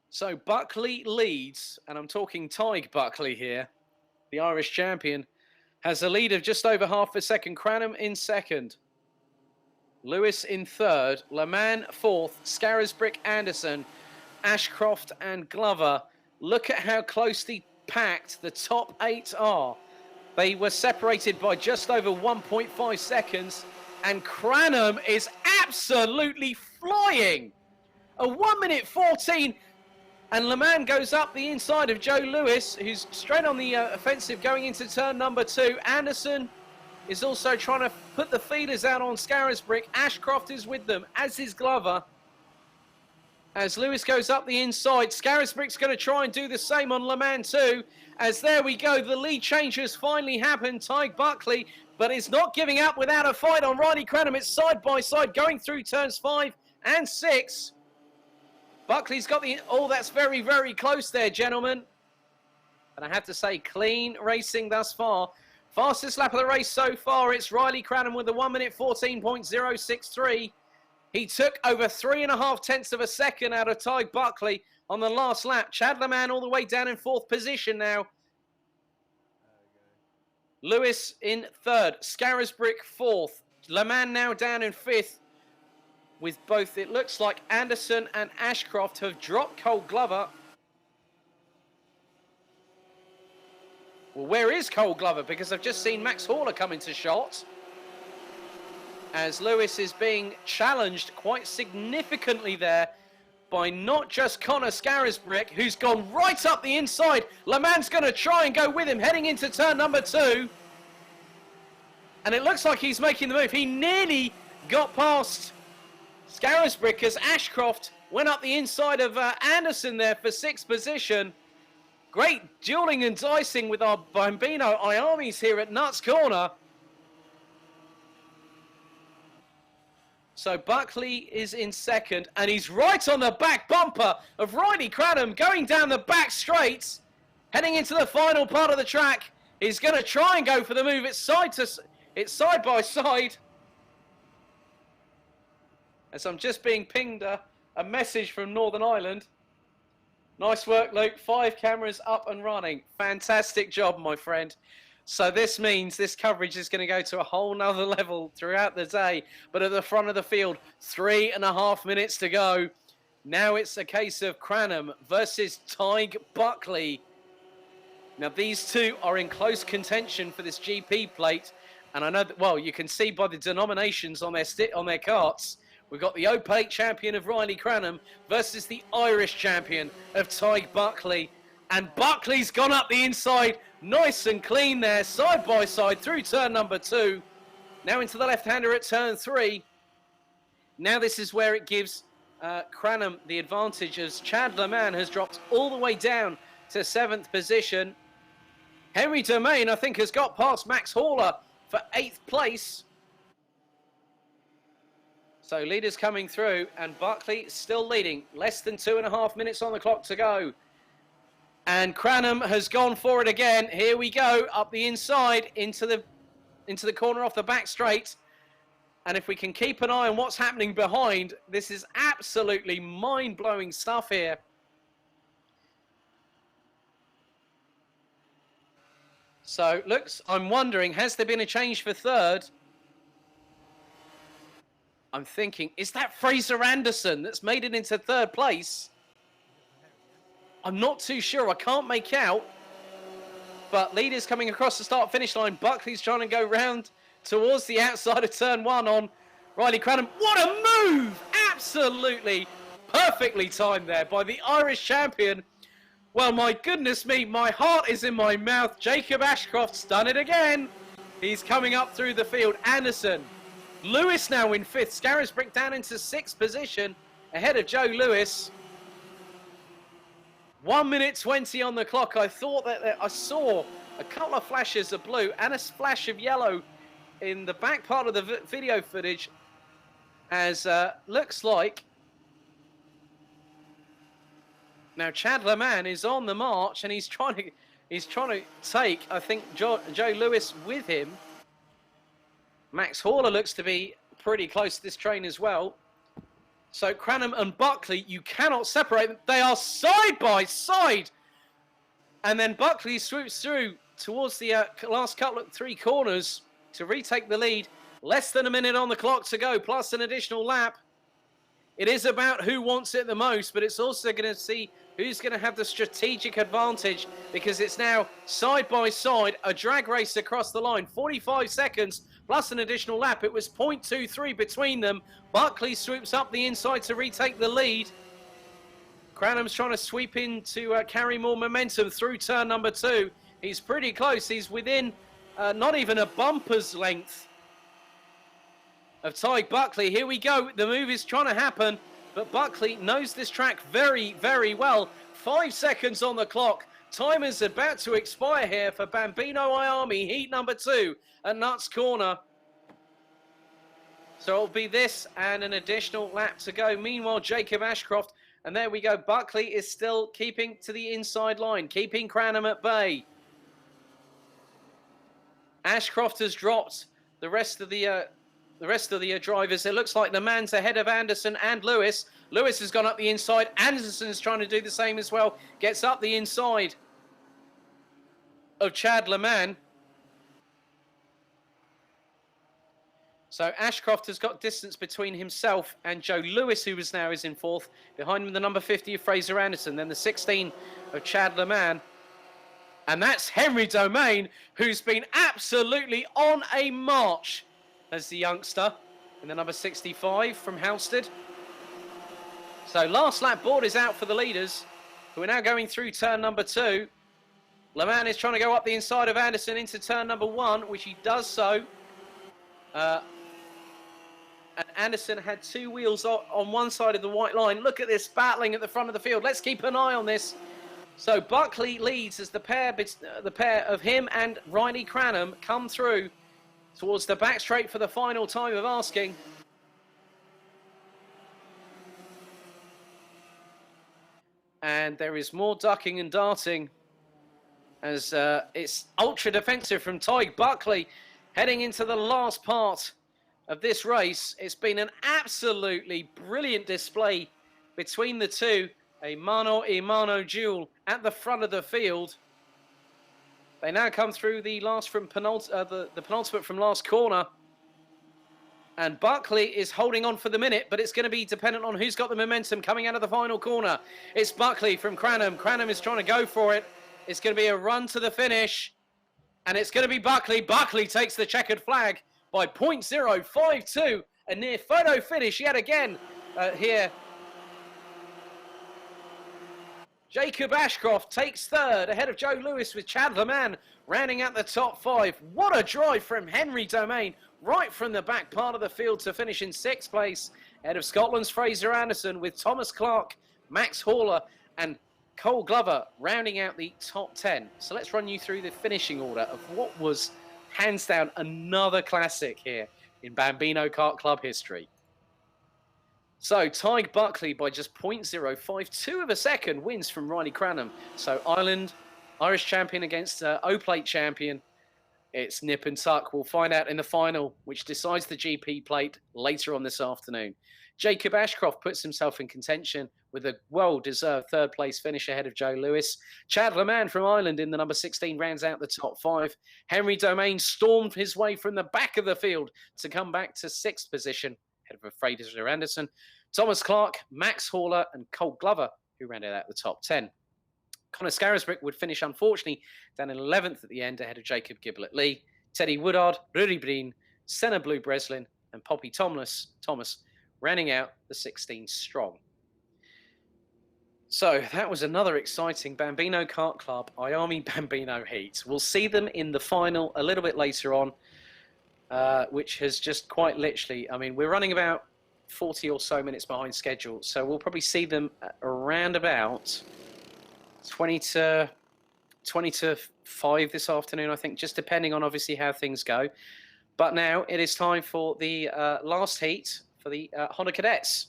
So Buckley leads, and I'm talking Tyg Buckley here, the Irish champion, has a lead of just over half a second. Cranham in 2nd. Lewis in 3rd. LeMan 4th. Scarisbrick, Anderson, Ashcroft and Glover. Look at how closely packed the top 8 are. They were separated by just over 1.5 seconds, and Cranham is absolutely flying. A 1 minute 14. And LeMan goes up the inside of Joe Lewis, who's straight on the offensive going into turn number 2. Anderson is also trying to put the feelers out on Scarisbrick. Ashcroft is with them, as is Glover. As Lewis goes up the inside, Scarisbrick's going to try and do the same on LeMan too. As there we go, the lead change has finally happened. Tyg Buckley, but is not giving up without a fight on Riley Cranham. It's side by side going through turns 5 and 6. Buckley's got the... Oh, that's very, very close there, gentlemen. And I have to say, clean racing thus far. Fastest lap of the race so far, it's Riley Cranham with a 1 minute 14.063. He took over 3.5 tenths of a second out of Tyg Buckley on the last lap. Chad LeMan all the way down in 4th position now. Lewis in 3rd. Scarisbrick 4th. LeMan now down in 5th. With both, it looks like Anderson and Ashcroft have dropped Cole Glover. Well, where is Cole Glover? Because I've just seen Max Horler come into shot, as Lewis is being challenged quite significantly there by not just Connor Scarisbrick, who's gone right up the inside. Le Mans going to try and go with him, heading into turn number 2. And it looks like he's making the move. He nearly got past Scarisbrick as Ashcroft went up the inside of Anderson there for 6th position. Great dueling and dicing with our Bambino IAMEs here at Nuts Corner. So Buckley is in 2nd, and he's right on the back bumper of Riley Cranham going down the back straight, heading into the final part of the track. He's going to try and go for the move. It's side by side. As I'm just being pinged a message from Northern Ireland. Nice work, Luke. 5 cameras up and running. Fantastic job, my friend. So this means this coverage is going to go to a whole nother level throughout the day. But at the front of the field, 3.5 minutes to go. Now it's a case of Cranham versus Tig Buckley. Now these two are in close contention for this GP plate. And I know that, well, you can see by the denominations on their carts. We've got the opaque champion of Riley Cranham versus the Irish champion of Tig Buckley. And Buckley's gone up the inside, nice and clean there, side by side through turn number 2. Now into the left-hander at turn 3. Now this is where it gives Cranham the advantage, as Chad Le Mans has dropped all the way down to 7th position. Henry Domain, I think, has got past Max Horler for 8th place. So leaders coming through, and Buckley still leading. Less than 2.5 minutes on the clock to go. And Cranham has gone for it again. Here we go, up the inside, into the corner off the back straight. And if we can keep an eye on what's happening behind, this is absolutely mind-blowing stuff here. So, looks, I'm wondering, has there been a change for 3rd? I'm thinking, is that Fraser Anderson that's made it into 3rd place? I'm not too sure. I can't make out. But leaders coming across the start-finish line. Buckley's trying to go round towards the outside of turn 1 on Riley Cranham. What a move! Absolutely perfectly timed there by the Irish champion. Well, my goodness me, my heart is in my mouth. Jacob Ashcroft's done it again. He's coming up through the field. Anderson. Lewis now in 5th. Scarisbrick down into 6th position ahead of Joe Lewis. 1 minute 20 on the clock. I thought that I saw a couple of flashes of blue and a splash of yellow in the back part of the video footage, as looks like now Chad Le Mans is on the march, and he's trying to take, I think, Joe Lewis with him. Max Horler looks to be pretty close to this train as well. So Cranham and Buckley, you cannot separate them. They are side by side. And then Buckley swoops through towards the last couple of 3 corners to retake the lead. Less than a minute on the clock to go, plus an additional lap. It is about who wants it the most, but it's also going to see who's going to have the strategic advantage, because it's now side by side, a drag race across the line. 45 seconds plus an additional lap. It was 0.23 between them. Buckley swoops up the inside to retake the lead. Cranham's trying to sweep in to carry more momentum through turn number 2. He's pretty close. He's within not even a bumper's length of Tig Buckley. Here we go. The move is trying to happen, but Buckley knows this track very, very well. 5 seconds on the clock. Time is about to expire here for Bambino IAME, heat number 2 at Nuts Corner. So it'll be this and an additional lap to go. Meanwhile, Jacob Ashcroft, and there we go. Buckley is still keeping to the inside line, keeping Cranham at bay. Ashcroft has dropped the rest of the drivers. It looks like the man's ahead of Anderson and Lewis. Lewis has gone up the inside. Anderson's trying to do the same as well. Gets up the inside of Chad Le Mans. So Ashcroft has got distance between himself and Joe Lewis, who is in 4th. Behind him, the number 50 of Fraser Anderson. Then the 16 of Chad Le Mans. And that's Henry Domain, who's been absolutely on a march as the youngster in the number 65 from Halstead. So last lap board is out for the leaders, who are now going through turn number 2. Le Mans is trying to go up the inside of Anderson into turn number 1, which he does so. And Anderson had 2 wheels on one side of the white line. Look at this battling at the front of the field. Let's keep an eye on this. So Buckley leads as the pair of him and Riley Cranham come through towards the back straight for the final time of asking. And there is more ducking and darting as it's ultra defensive from Tyg Buckley heading into the last part of this race. It's been an absolutely brilliant display between the two. A mano-a-mano duel at the front of the field. They now come through the penultimate from last corner. And Buckley is holding on for the minute, but it's going to be dependent on who's got the momentum coming out of the final corner. It's Buckley from Cranham. Cranham is trying to go for it. It's going to be a run to the finish. And it's going to be Buckley. Buckley takes the checkered flag by 0.052. A near photo finish yet again here. Jacob Ashcroft takes third ahead of Joe Lewis with Chad Le Mans rounding out the top 5. What a drive from Henry Domain right from the back part of the field to finish in 6th place ahead of Scotland's Fraser Anderson with Thomas Clark, Max Horler and Cole Glover rounding out the top 10. So let's run you through the finishing order of what was hands down another classic here in Bambino Kart Club history. So, Tyg Buckley by just 0.052 of a second wins from Riley Cranham. So, Irish champion against O-Plate champion. It's nip and tuck. We'll find out in the final, which decides the GP plate later on this afternoon. Jacob Ashcroft puts himself in contention with a well-deserved third-place finish ahead of Joe Lewis. Chad Le Mans from Ireland in the number 16 rounds out the top 5. Henry Domain stormed his way from the back of the field to come back to 6th position ahead of Fraser Anderson, Thomas Clark, Max Horler, and Cole Glover, who rounded out the top 10. Connor Scarisbrick would finish, unfortunately, down in 11th at the end ahead of Jacob Giblett-Lee, Teddy Woodard, Rudy Breen, Senna Blue Breslin, and Poppy Thomas, rounding out the 16 strong. So that was another exciting Bambino Kart Club IAME Bambino heat. We'll see them in the final a little bit later on. Which has just quite literally, I mean, we're running about 40 or so minutes behind schedule, so we'll probably see them around about 20 to 5 this afternoon, I think, just depending on obviously how things go. But now it is time for the last heat for the Honda Cadets.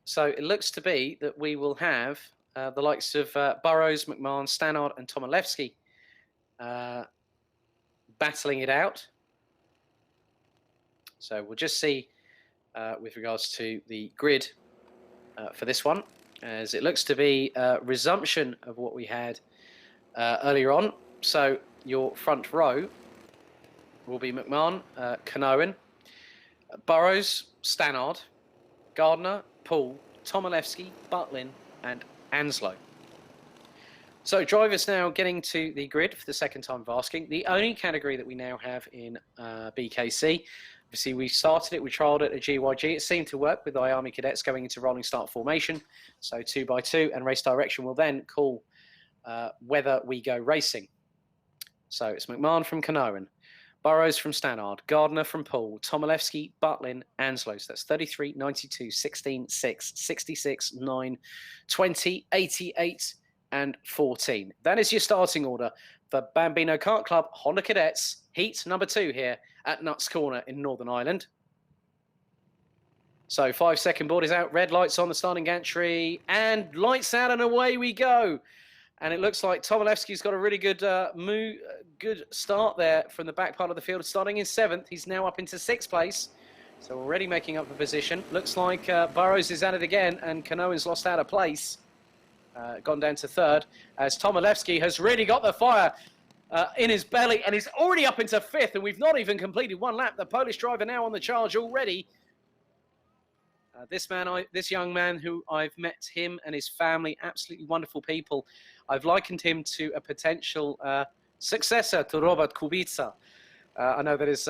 So it looks to be that we will have the likes of Burrows, McMahon, Stannard and Tomilewski battling it out. So we'll just see with regards to the grid for this one, as it looks to be a resumption of what we had earlier on. So your front row will be McMahon, Canoan, Burrows, Stannard, Gardner, Poole, Tomilewski, Butlin and Anslow. So drivers now getting to the grid for the second time of asking. The only category that we now have in BKC. Obviously, we started it, we trialled it at GYG. It seemed to work with the IAME cadets going into rolling start formation. So 2x2 and race direction will then call whether we go racing. So it's McMahon from Canoan, Burrows from Stannard, Gardner from Poole, Tomilewski, Butlin, Anslow. So that's 33, 92, 16, 6, 66, 9, 20, 88, and 14. That is your starting order for Bambino Kart Club Honda Cadets, heat number 2 here at Nuts Corner in Northern Ireland. So 5-second board is out, red lights on the starting gantry, and lights out and away we go. And it looks like Tomilewski's got a really good good start there from the back part of the field, starting in 7th. He's now up into 6th place, so already making up the position. Looks like Burrows is at it again, and Canoan's lost out of place. Gone down to 3rd, as Tomilewski has really got the fire in his belly, and he's already up into 5th, and we've not even completed one lap. The Polish driver now on the charge already. This young man who I've met him and his family, absolutely wonderful people. I've likened him to a potential successor to Robert Kubica. I know that his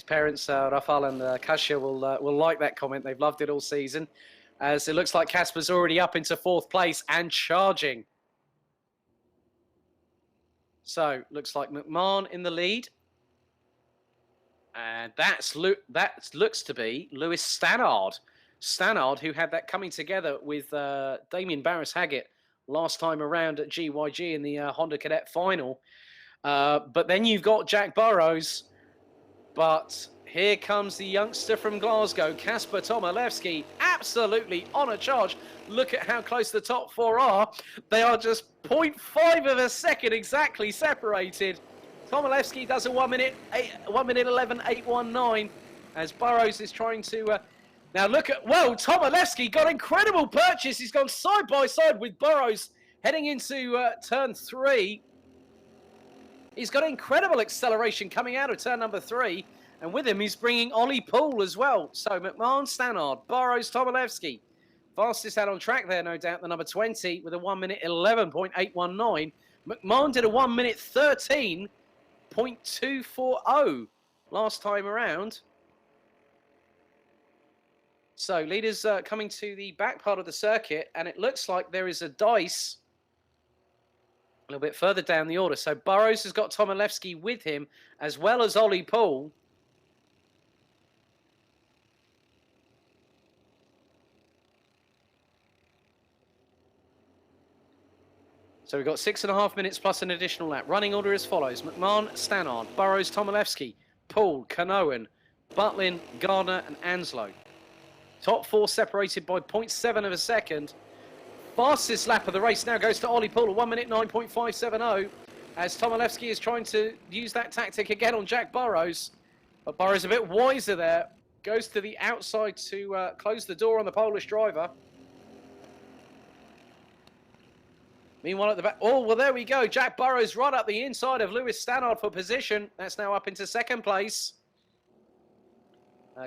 parents, Rafal and Kasia, will like that comment. They've loved it all season. As it looks like Casper's already up into 4th place and charging. So, looks like McMahon in the lead. And that looks to be Lewis Stannard. Stannard, who had that coming together with Damien Barris-Haggett last time around at GYG in the Honda Cadet final. But then you've got Jack Burrows. But here comes the youngster from Glasgow, Kasper Tomaszewski, absolutely on a charge. Look at how close the top 4 are. They are just 0.5 of a second exactly separated. Tomaszewski does a 1 minute 11.819 as Burrows is trying to... now look at... Well, Tomaszewski got incredible purchase. He's gone side by side with Burrows heading into turn 3. He's got incredible acceleration coming out of turn number 3. And with him, he's bringing Ollie Poole as well. So McMahon, Stannard, Burrows, Tomaszewski. Fastest out on track there, no doubt, the number 20 with a 1 minute 11.819. McMahon did a 1 minute 13.240 last time around. So leaders coming to the back part of the circuit. And it looks like there is a dice a little bit further down the order. So Burrows has got Tomaszewski with him, as well as Ollie Poole. So we've got 6.5 minutes plus an additional lap. Running order as follows. McMahon, Stannard, Burrows, Tomaszewski, Poole, Canoan, Butlin, Gardner and Anslow. Top 4 separated by 0.7 of a second. Fastest lap of the race now goes to Ollie Poole, 1 minute 9.570, as Tomaszewski is trying to use that tactic again on Jack Burrows. But Burrows a bit wiser there, goes to the outside to close the door on the Polish driver. Meanwhile at the back, oh, well there we go. Jack Burrows right up the inside of Lewis Stannard for position. That's now up into 2nd place.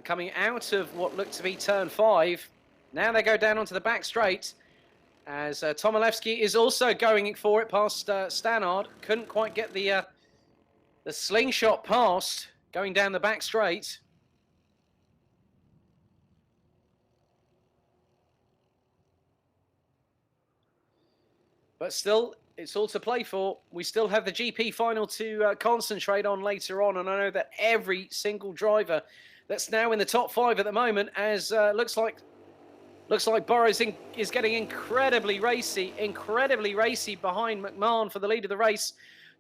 Coming out of what looked to be turn 5. Now they go down onto the back straight. As Tomaszewski is also going for it past Stannard. Couldn't quite get the slingshot past going down the back straight. But still, it's all to play for. We still have the GP final to concentrate on later on. And I know that every single driver that's now in the top 5 at the moment, as looks like Burrows is getting incredibly racy behind McMahon for the lead of the race.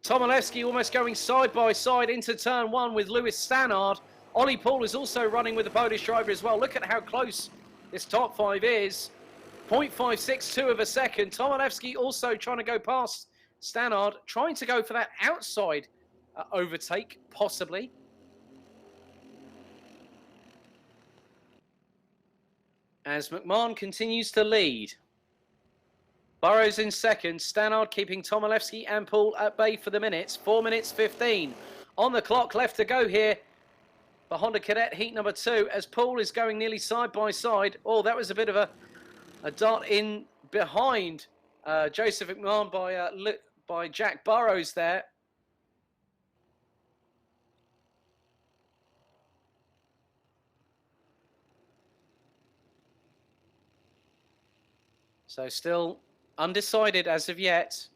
Tomaszewski almost going side by side into turn 1 with Lewis Stannard. Ollie Poole is also running with the Polish driver as well. Look at how close this top 5 is. 0.562 of a second. Tomaszewski also trying to go past Stannard, trying to go for that outside overtake, possibly. As McMahon continues to lead. Burrows in 2nd, Stannard keeping Tomaszewski and Poole at bay for the minutes. 4 minutes 15 on the clock left to go here. The Honda Cadet heat number 2 as Poole is going nearly side by side. Oh, that was a bit of a dart in behind Joseph McMahon by Jack Burrows there. So still undecided as of yet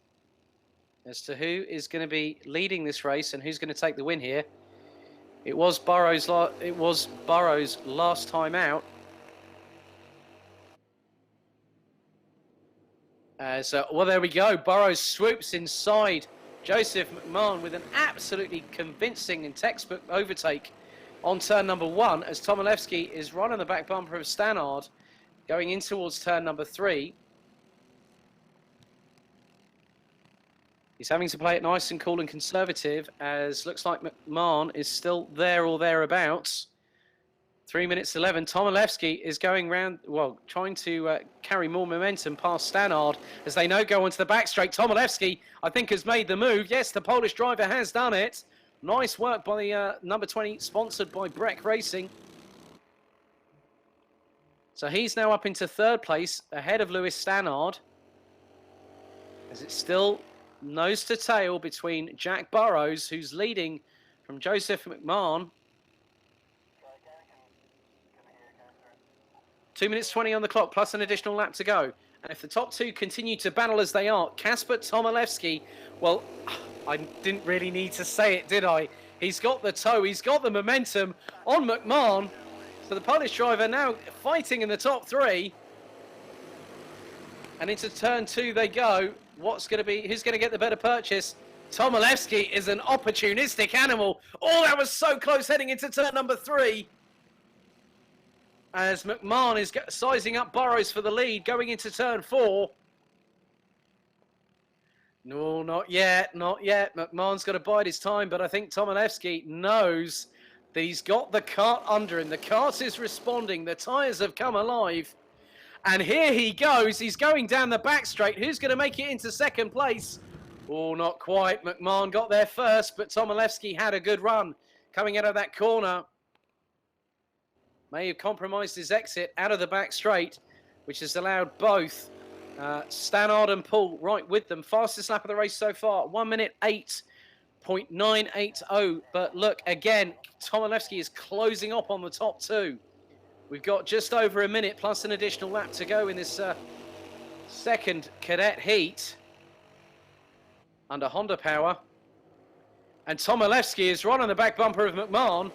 as to who is going to be leading this race and who's going to take the win here. It was Burrows last time out. Well, there we go. Burrows swoops inside Joseph McMahon with an absolutely convincing and textbook overtake on turn number 1 as Tomaszewski is right on the back bumper of Stannard going in towards turn number 3. He's having to play it nice and cool and conservative as looks like McMahon is still there or thereabouts. 3 minutes 11. Tomaszewski is going round, well, trying to carry more momentum past Stannard as they now go onto the back straight. Tomaszewski, I think, has made the move. Yes, the Polish driver has done it. Nice work by the number 20, sponsored by Breck Racing. So he's now up into 3rd place, ahead of Lewis Stannard. As it's still nose to tail between Jack Burrows, who's leading from Joseph McMahon. 2 minutes 20 on the clock, plus an additional lap to go. And if the top two continue to battle as they are, Kasper Tomaszewski, well, I didn't really need to say it, did I? He's got the toe, he's got the momentum on McMahon. So the Polish driver now fighting in the top three. And into turn two they go. Who's going to get the better purchase? Tomaszewski is an opportunistic animal. Oh, that was so close heading into turn number three. As McMahon is sizing up Burrows for the lead going into turn four. No, not yet, not yet. McMahon's got to bide his time, but I think Tomaszewski knows that he's got the kart under him. The kart is responding. The tyres have come alive. And here he goes. He's going down the back straight. Who's going to make it into second place? Oh, not quite. McMahon got there first, but Tomaszewski had a good run coming out of that corner. May have compromised his exit out of the back straight, which has allowed both Stannard and Poole right with them. Fastest lap of the race so far, 1 minute 8.980. But look, again, Tomaszewski is closing up on the top two. We've got just over a minute plus an additional lap to go in this second cadet heat under Honda power. And Tomaszewski is right on the back bumper of McMahon.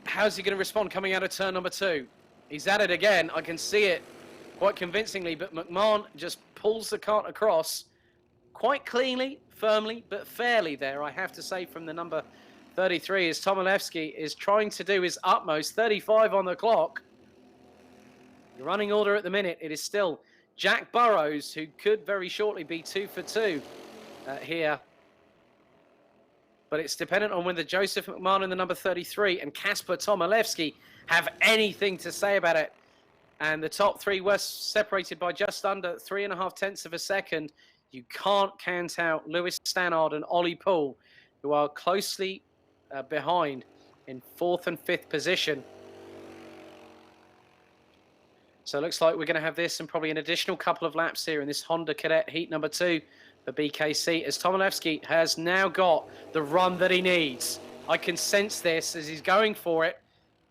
How's he going to respond coming out of turn number two? He's at it again. I can see it quite convincingly, but McMahon just pulls the kart across quite cleanly, firmly, but fairly there, I have to say, from the number 33, as Tomaszewski is trying to do his utmost. 35 on the clock. The running order at the minute, it is still Jack Burrows, who could very shortly be 2 for 2 here. But it's dependent on whether Joseph McMahon in the number 33 and Kasper Tomaszewski have anything to say about it. And the top three were separated by just under 3.5 tenths of a second. You can't count out Lewis Stannard and Ollie Poole, who are closely behind in 4th and 5th position. So it looks like we're going to have this and probably an additional couple of laps here in this Honda Cadet Heat number 2 for BKC, as Tomaszewski has now got the run that he needs. I can sense this as he's going for it.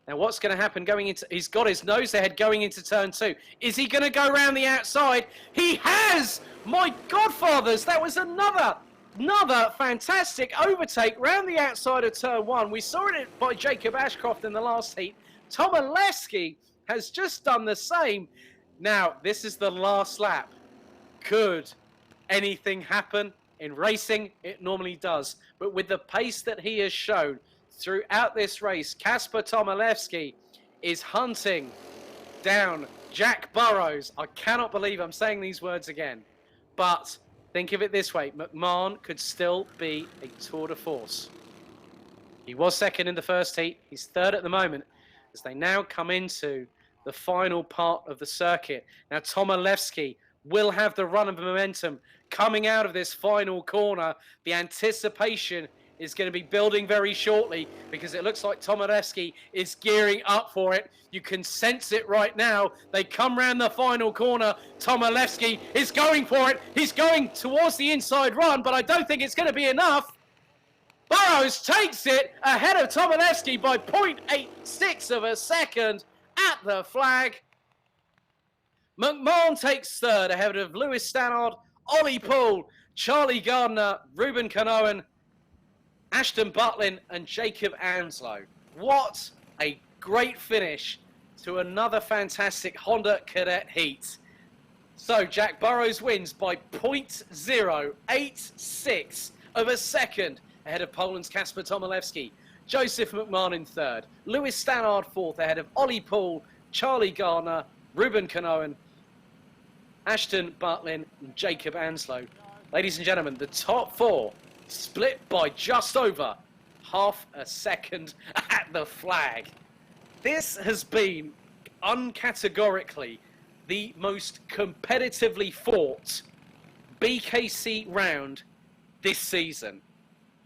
Now what's going to happen going into... He's got his nose ahead going into turn 2. Is he going to go around the outside? He has! My godfathers, that was another fantastic overtake round the outside of turn 1. We saw it by Jacob Ashcroft in the last heat. Tomaszewski has just done the same. Now, this is the last lap. Could anything happen? In racing, it normally does. But with the pace that he has shown throughout this race, Kasper Tomaszewski is hunting down Jack Burrows. I cannot believe I'm saying these words again. But think of it this way. McMahon could still be a tour de force. He was second in the first heat. He's third at the moment as they now come into the final part of the circuit. Now, Tomaszewski will have the run of momentum coming out of this final corner. The anticipation is going to be building very shortly because it looks like Tomaszewski is gearing up for it. You can sense it right now. They come round the final corner. Tomaszewski is going for it. He's going towards the inside run, but I don't think it's going to be enough. Burrows takes it ahead of Tomaszewski by 0.86 of a second at the flag. McMahon takes third ahead of Lewis Stannard, Ollie Poole, Charlie Gardner, Ruben Canoan, Ashton Butlin and Jacob Anslow. What a great finish to another fantastic Honda Cadet Heat. So Jack Burrows wins by 0.086 of a second ahead of Poland's Kasper Tomaszewski. Joseph McMahon in third. Lewis Stannard fourth ahead of Ollie Poole, Charlie Gardner, Ruben Canoan, Ashton Butlin and Jacob Anslow. Ladies and gentlemen, the top four split by just over half a second at the flag. This has been uncategorically the most competitively fought BKC round this season.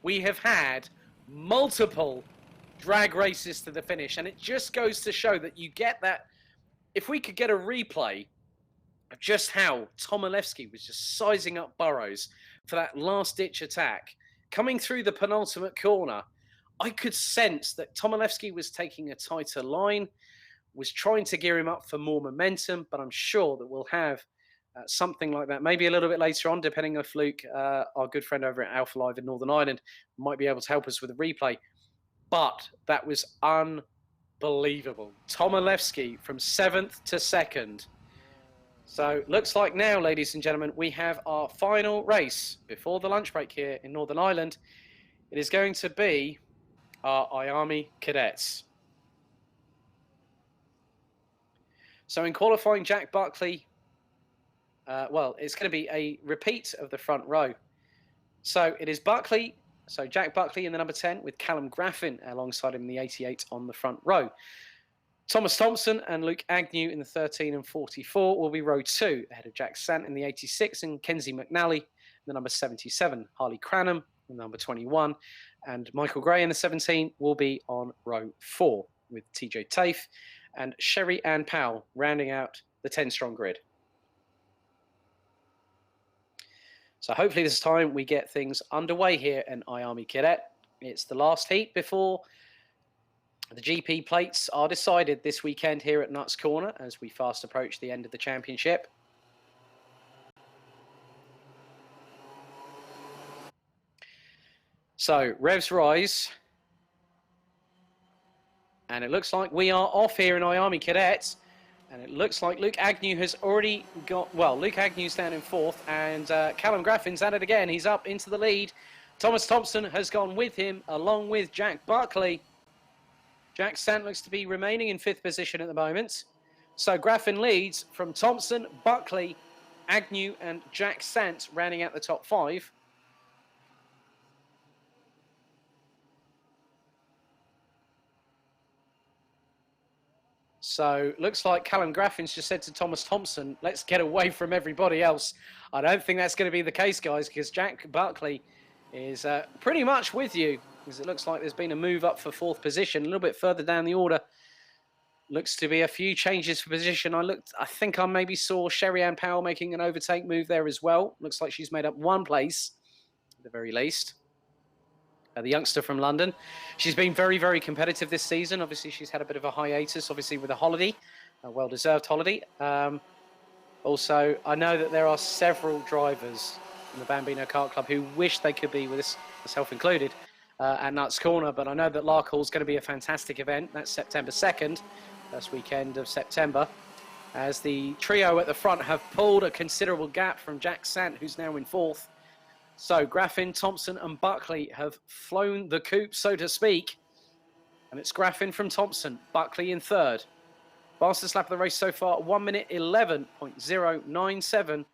We have had multiple drag races to the finish, and it just goes to show that you get that. If we could get a replay just how Tomilewski was just sizing up Burrows for that last-ditch attack. Coming through the penultimate corner, I could sense that Tomilewski was taking a tighter line, was trying to gear him up for more momentum, but I'm sure that we'll have something like that maybe a little bit later on, depending if Luke, our good friend over at Alpha Live in Northern Ireland, might be able to help us with a replay. But that was unbelievable. Tomilewski from 7th to 2nd. So looks like now, ladies and gentlemen, we have our final race before the lunch break here in Northern Ireland. It is going to be our IAME cadets. So in qualifying, Jack Buckley, it's going to be a repeat of the front row. So it is Buckley, so Jack Buckley in the number 10 with Callum Graffin alongside him in the 88 on the front row. Thomas Thompson and Luke Agnew in the 13 and 44 will be row 2, ahead of Jack Sant in the 86 and Kenzie McNally in the number 77. Harley Cranham in the number 21 and Michael Gray in the 17 will be on row 4 with TJ Tafe and Sherry Ann Powell rounding out the 10-strong grid. So hopefully this time we get things underway here in IAME Cadet. It's the last heat before the GP plates are decided this weekend here at Nuts Corner as we fast approach the end of the championship. So revs rise. And it looks like we are off here in IAME Cadets. And it looks like Luke Agnew has already got, well, Luke Agnew's down in 4th and Callum Graffin's at it again. He's up into the lead. Thomas Thompson has gone with him along with Jack Buckley. Jack Sant looks to be remaining in 5th position at the moment. So Graffin leads from Thompson, Buckley, Agnew and Jack Sant rounding out the top 5. So looks like Callum Graffin's just said to Thomas Thompson, let's get away from everybody else. I don't think that's going to be the case, guys, because Jack Buckley is pretty much with you. Because it looks like there's been a move up for 4th position. A little bit further down the order. Looks to be a few changes for position. I think I maybe saw Sherry Ann Powell making an overtake move there as well. Looks like she's made up 1 place, at the very least. The youngster from London. She's been very, very competitive this season. Obviously, she's had a bit of a hiatus, obviously, with a holiday, a well-deserved holiday. Also, I know that there are several drivers in the Bambino Kart Club who wish they could be with us, myself included, at Nuts Corner, but I know that Larkhall is going to be a fantastic event. That's September 2nd, first weekend of September, as the trio at the front have pulled a considerable gap from Jack Sant, who's now in 4th. So Graffin, Thompson and Buckley have flown the coop, so to speak. And it's Graffin from Thompson, Buckley in 3rd. Fastest lap of the race so far, 1 minute 11.097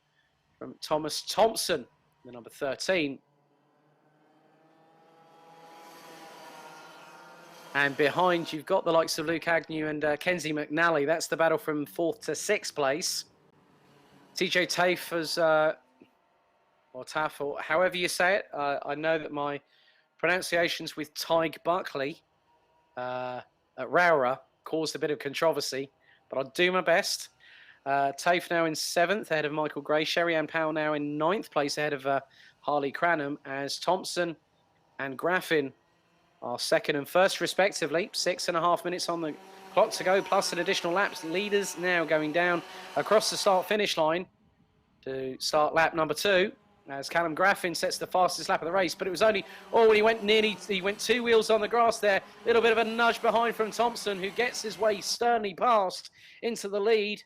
from Thomas Thompson, the number 13. And behind, you've got the likes of Luke Agnew and Kenzie McNally. That's the battle from 4th to 6th place. TJ Tafe has, or Taff, or however you say it. I know that my pronunciations with Tig Buckley at Rowra caused a bit of controversy, but I'll do my best. Tafe now in 7th, ahead of Michael Gray. Sherry Ann Powell now in 9th place, ahead of Harley Cranham, as Thompson and Graffin are 2nd and 1st, respectively. 6.5 minutes on the clock to go, plus an additional laps. Leaders now going down across the start-finish line to start lap number 2, as Callum Graffin sets the fastest lap of the race. But it was only, he went 2 wheels on the grass there. A little bit of a nudge behind from Thompson, who gets his way sternly past into the lead.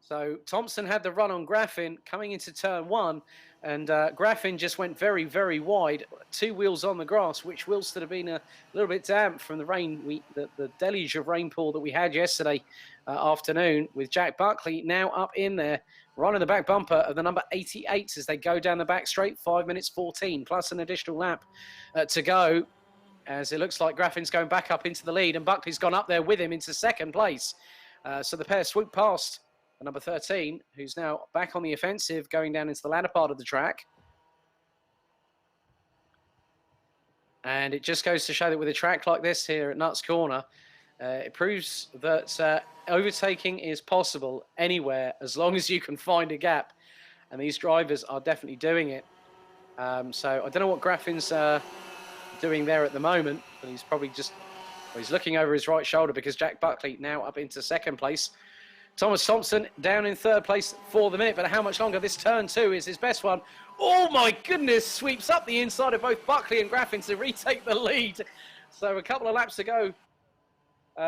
So Thompson had the run on Graffin coming into turn 1, and Graffin just went very, very wide. 2 wheels on the grass, which will still have been a little bit damp from the rain, the deluge of rainfall that we had yesterday afternoon, with Jack Buckley now up in there, right in the back bumper of the number 88 as they go down the back straight. 5 minutes 14, plus an additional lap to go, as it looks like Graffin's going back up into the lead, and Buckley's gone up there with him into 2nd place. So the pair swoop past number 13, who's now back on the offensive, going down into the latter part of the track. And it just goes to show that with a track like this here at Nuts Corner, It proves that overtaking is possible anywhere as long as you can find a gap. And these drivers are definitely doing it. So I don't know what Graffin's doing there at the moment, but he's probably just, well, he's looking over his right shoulder because Jack Buckley now up into second place. Thomas Thompson down in third place for the minute, but how much longer? This turn 2 is his best one. Oh my goodness, sweeps up the inside of both Buckley and Graffin to retake the lead. So a couple of laps ago,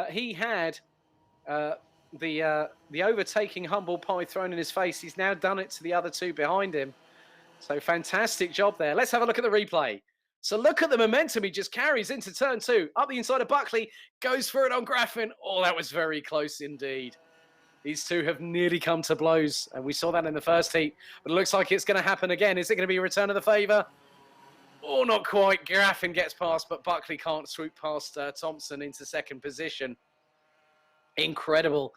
he had the overtaking humble pie thrown in his face. He's now done it to the other two behind him. So fantastic job there. Let's have a look at the replay. So look at the momentum he just carries into turn 2. Up the inside of Buckley, goes for it on Graffin. Oh, that was very close indeed. These two have nearly come to blows, and we saw that in the first heat. But it looks like it's going to happen again. Is it going to be a return of the favour? Oh, not quite. Graffin gets past, but Buckley can't swoop past Thompson into second position. Incredible.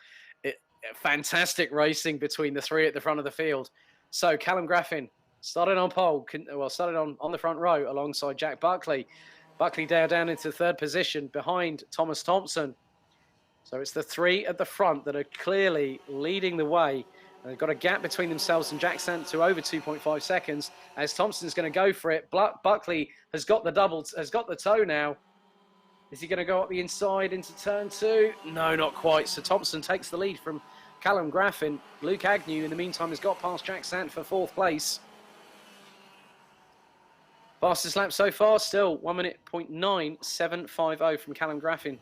Fantastic racing between the three at the front of the field. So Callum Graffin started on pole, started on the front row alongside Jack Buckley. Buckley down into third position behind Thomas Thompson. So it's the three at the front that are clearly leading the way. And they've got a gap between themselves and Jack Sant to over 2.5 seconds as Thompson's going to go for it. Buckley has got the toe now. Is he going to go up the inside into turn 2? No, not quite. So Thompson takes the lead from Callum Graffin. Luke Agnew, in the meantime, has got past Jack Sant for fourth place. Fastest lap so far, still 1 minute 0.9750 from Callum Graffin.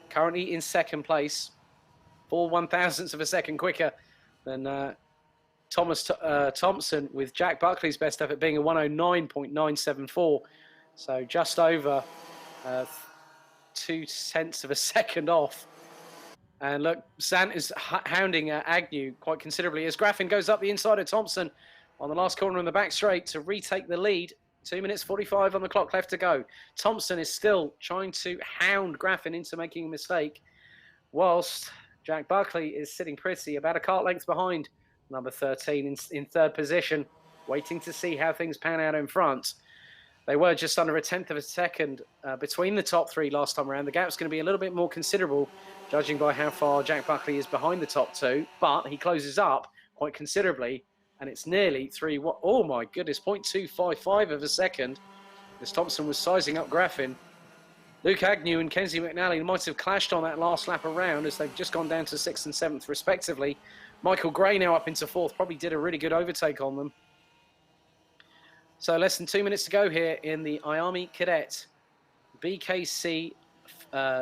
Currently in second place, 4 1,000ths of a second quicker than Thomas Thompson, with Jack Buckley's best effort being a 109.974. So just over 0.2 of a second off. And look, Sant is hounding Agnew quite considerably as Graffin goes up the inside of Thompson on the last corner in the back straight to retake the lead. 2 minutes 45 on the clock left to go. Thompson is still trying to hound Graffin into making a mistake, whilst Jack Buckley is sitting pretty about a kart length behind number 13 in third position, waiting to see how things pan out in front. They were just under 1/10 of a second between the top three last time around. The gap's going to be a little bit more considerable, judging by how far Jack Buckley is behind the top two, but he closes up quite considerably. And it's nearly 3, oh my goodness, 0.255 of a second as Thompson was sizing up Graffin. Luke Agnew and Kenzie McNally might have clashed on that last lap around as they've just gone down to 6th and 7th respectively. Michael Gray now up into 4th, probably did a really good overtake on them. So less than 2 minutes to go here in the IAME Cadet BKC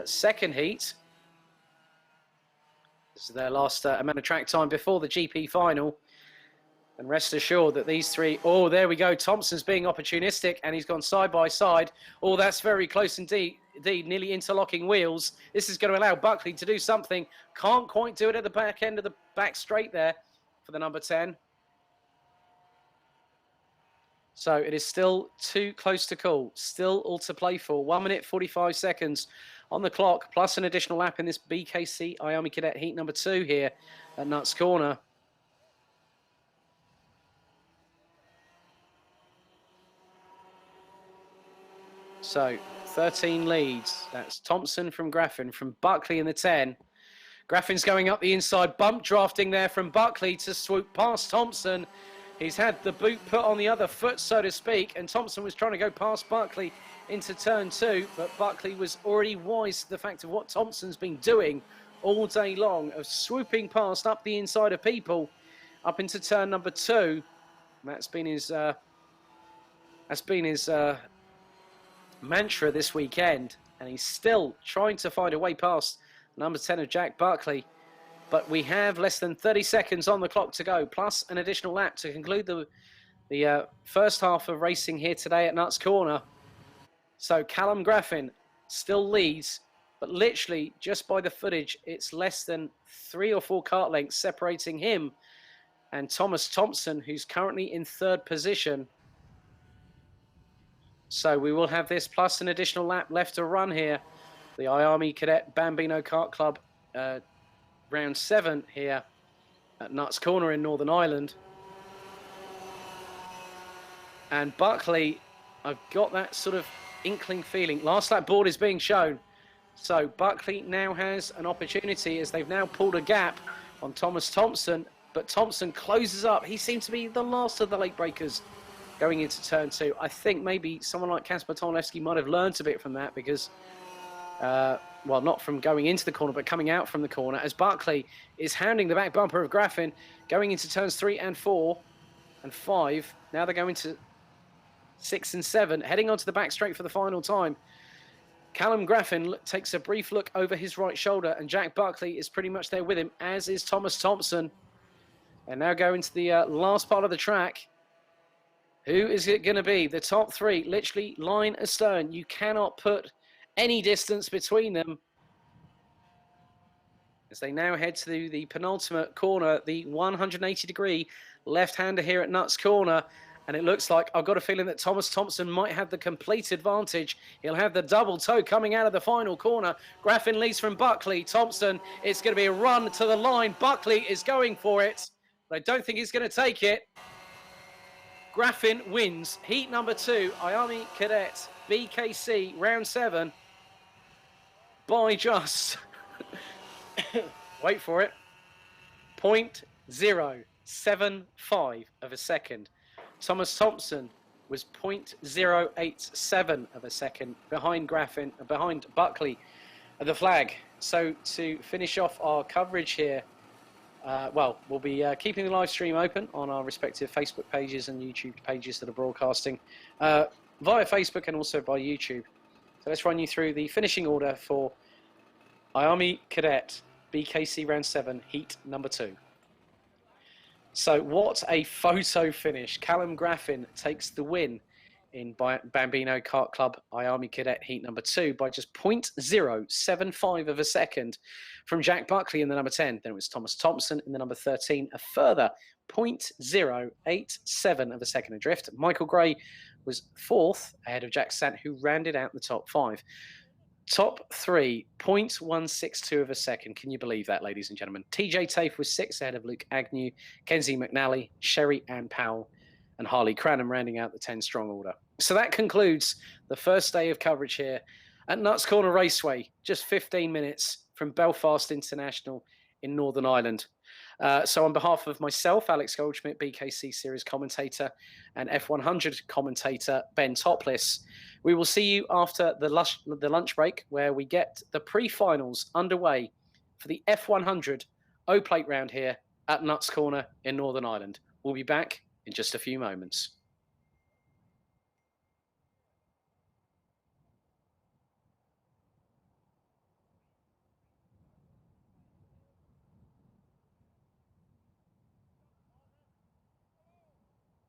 second heat. This is their last amount of track time before the GP final. And rest assured that these three, oh, there we go. Thompson's being opportunistic and he's gone side by side. Oh, that's very close indeed, nearly interlocking wheels. This is going to allow Buckley to do something. Can't quite do it at the back end of the back straight there for the number 10. So it is still too close to call. Still all to play for. 1 minute 45 seconds on the clock, plus an additional lap in this BKC IAME Cadet Heat number 2 here at Nuts Corner. So 13 leads. That's Thompson from Graffin, from Buckley in the 10. Graffin's going up the inside, bump drafting there from Buckley to swoop past Thompson. He's had the boot put on the other foot, so to speak, and Thompson was trying to go past Buckley into turn 2, but Buckley was already wise to the fact of what Thompson's been doing all day long, of swooping past up the inside of people up into turn number 2. And that's been his mantra this weekend, and he's still trying to find a way past number 10 of Jack Buckley. But we have less than 30 seconds on the clock to go, plus an additional lap to conclude the first half of racing here today at Nuts Corner. So Callum Graffin still leads, but literally just by the footage, it's less than 3 or 4 kart lengths separating him and Thomas Thompson, who's currently in third position. So we will have this plus an additional lap left to run here. The IAME Cadet Bambino Kart Club round 7 here at Nuts Corner in Northern Ireland. And Buckley, I've got that sort of inkling feeling. Last lap board is being shown. So Buckley now has an opportunity as they've now pulled a gap on Thomas Thompson, but Thompson closes up. He seemed to be the last of the late breakers going into turn 2. I think maybe someone like Kasper Tomlewski might have learnt a bit from that because, well, not from going into the corner, but coming out from the corner as Buckley is hounding the back bumper of Graffin, going into turns 3 and 4 and 5. Now they're going to 6 and 7, heading onto the back straight for the final time. Callum Graffin takes a brief look over his right shoulder, and Jack Buckley is pretty much there with him, as is Thomas Thompson. And now going to the last part of the track. Who is it going to be? The top 3 literally line astern. You cannot put any distance between them. As they now head to the penultimate corner, the 180-degree left-hander here at Nuts Corner. And it looks like, I've got a feeling that Thomas Thompson might have the complete advantage. He'll have the double toe coming out of the final corner. Graffin leads from Buckley. Thompson, it's going to be a run to the line. Buckley is going for it, but I don't think he's going to take it. Graffin wins heat number 2, IAME Cadet BKC round 7 by just, wait for it, 0.075 of a second. Thomas Thompson was 0.087 of a second behind behind Buckley at the flag. So to finish off our coverage here, well, we'll be keeping the live stream open on our respective Facebook pages and YouTube pages that are broadcasting via Facebook and also by YouTube. So let's run you through the finishing order for IAME Cadet BKC round 7 heat number 2. So what a photo finish. Callum Graffin takes the win in Bambino Kart Club IAME Cadet heat number 2 by just 0.075 of a second from Jack Buckley in the number 10. Then it was Thomas Thompson in the number 13, a further 0.087 of a second adrift. Michael Gray was 4th ahead of Jack Sant, who rounded out the top 5. Top 3, 0.162 of a second. Can you believe that, ladies and gentlemen? TJ Tafe was 6th ahead of Luke Agnew, Kenzie McNally, Sherry Ann Powell, and Harley Cranham rounding out the 10-strong order. So that concludes the first day of coverage here at Nuts Corner Raceway, just 15 minutes from Belfast International in Northern Ireland. So on behalf of myself, Alex Goldschmidt, BKC Series commentator, and F100 commentator Ben Topless, we will see you after the lunch break, where we get the pre-finals underway for the F100 O-Plate round here at Nuts Corner in Northern Ireland. We'll be back in just a few moments.